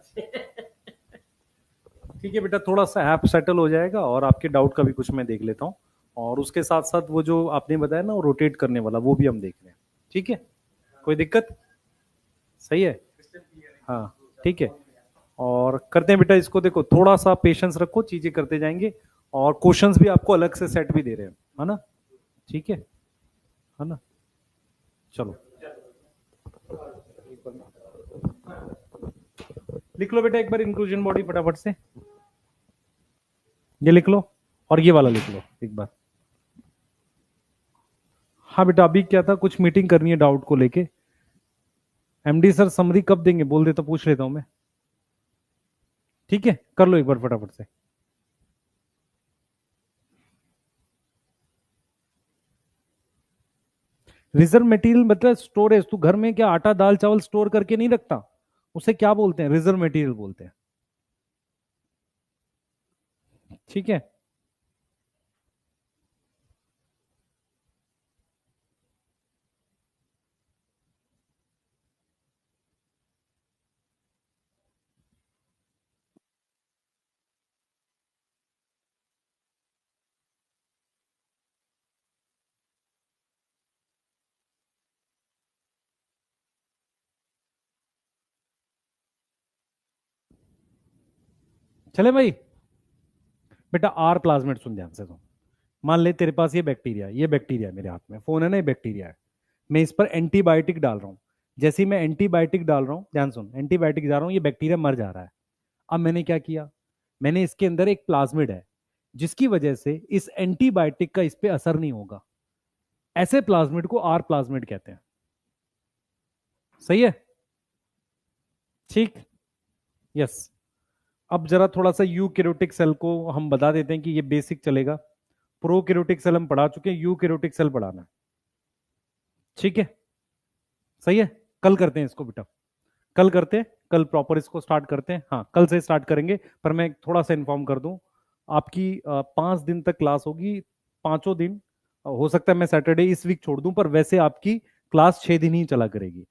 ठीक है बेटा, थोड़ा सा ऐप सेटल हो जाएगा और आपके डाउट का भी कुछ मैं देख लेता हूँ, और उसके साथ साथ वो जो आपने बताया ना वो रोटेट करने वाला, वो भी हम देख रहे हैं। ठीक है, कोई दिक्कत? सही है, हाँ ठीक है। और करते हैं बेटा इसको, देखो थोड़ा सा पेशेंस रखो, चीजें करते जाएंगे, और क्वेश्चंस भी आपको अलग से सेट भी दे रहे हैं, है ना? ठीक है ना? चलो लिख लो बेटा एक बार इंक्लूजन बॉडी फटाफट से, ये लिख लो और ये वाला लिख लो एक बार। हाँ बेटा, अभी क्या था, कुछ मीटिंग करनी है डाउट को लेके। एमडी सर समरी कब देंगे बोल दे तो पूछ लेता हूं मैं। ठीक है, कर लो एक बार फटाफट से। रिजर्व मटेरियल मतलब स्टोरेज, तू घर में क्या आटा दाल चावल स्टोर करके नहीं रखता, उसे क्या बोलते हैं? रिजर्व मटेरियल बोलते हैं। ठीक है, चले भाई। बेटा आर प्लाज्मिड सुन ध्यान से, तो मान ले तेरे पास ये बैक्टीरिया है मेरे हाथ में, फोन है ना, ये बैक्टीरिया है। मैं इस पर एंटीबायोटिक डाल रहा हूँ। जैसे ही मैं एंटीबायोटिक डाल रहा हूँ, ध्यान सुन, एंटीबायोटिक डाल रहा हूँ, ये बैक्टीरिया मर जा रहा है। अब मैंने क्या किया, मैंने इसके अंदर एक प्लाज्मिड है, जिसकी वजह से इस एंटीबायोटिक का इस पे असर नहीं होगा। ऐसे प्लाज्मिड को आर प्लाज्मिड कहते हैं। सही है? ठीक, यस। अब जरा थोड़ा सा यूकैरियोटिक सेल को हम बता देते हैं कि ये बेसिक चलेगा। प्रोकैरियोटिक सेल हम पढ़ा चुके हैं, यूकैरियोटिक सेल पढ़ाना है। ठीक है, सही है। कल करते हैं इसको बेटा, कल करते हैं, कल प्रॉपर इसको स्टार्ट करते हैं। हाँ कल से स्टार्ट करेंगे, पर मैं थोड़ा सा इन्फॉर्म कर दूं, आपकी 5 दिन तक क्लास होगी, 5 दिन। हो सकता है मैं सैटरडे इस वीक छोड़ दूं, पर वैसे आपकी क्लास 6 दिन ही चला करेगी।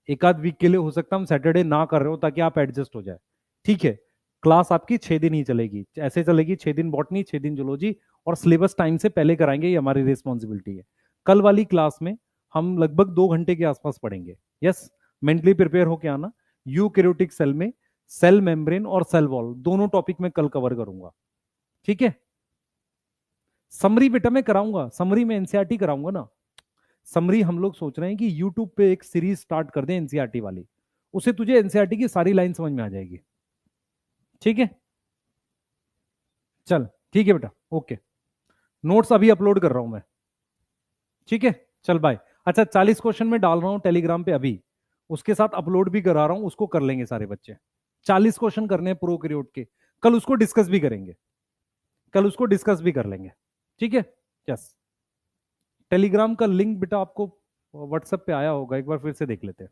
एक आध वीक के लिए हो सकता है हम सैटरडे ना कर रहे हो, ताकि आप एडजस्ट हो जाए। ठीक है, क्लास आपकी 6 दिन ही चलेगी, ऐसे चलेगी, 6 दिन बॉटनी, 6 दिन जूलॉजी, और सिलेबस टाइम से पहले कराएंगे, ये हमारी रिस्पॉन्सिबिलिटी है। कल वाली क्लास में हम लगभग 2 घंटे के आसपास पढ़ेंगे। यस, मेंटली प्रिपेयर होके आना। यूकैरियोटिक सेल में सेल मेम्ब्रेन और सेल वॉल दोनों टॉपिक में कल कवर करूंगा। ठीक है, समरी बेटा मैं कराऊंगा, समरी में एनसीईआरटी कराऊंगा ना। समरी हम लोग सोच रहे हैं कि यूट्यूब पे एक सीरीज स्टार्ट कर दें एनसीईआरटी वाली, उसे तुझे एनसीईआरटी की सारी लाइन समझ में आ जाएगी। ठीक है, चल ठीक है बेटा, ओके। नोट्स अभी अपलोड कर रहा हूं मैं। ठीक है, चल बाय। अच्छा 40 क्वेश्चन में डाल रहा हूं टेलीग्राम पे अभी, उसके साथ अपलोड भी करा रहा हूं, उसको कर लेंगे सारे बच्चे। 40 क्वेश्चन करने हैं प्रोकैरियोट के, कल उसको डिस्कस भी करेंगे, कल उसको डिस्कस भी कर लेंगे। ठीक है, यस। टेलीग्राम का लिंक बेटा आपको व्हाट्सएप पे आया होगा, एक बार फिर से देख लेते हैं।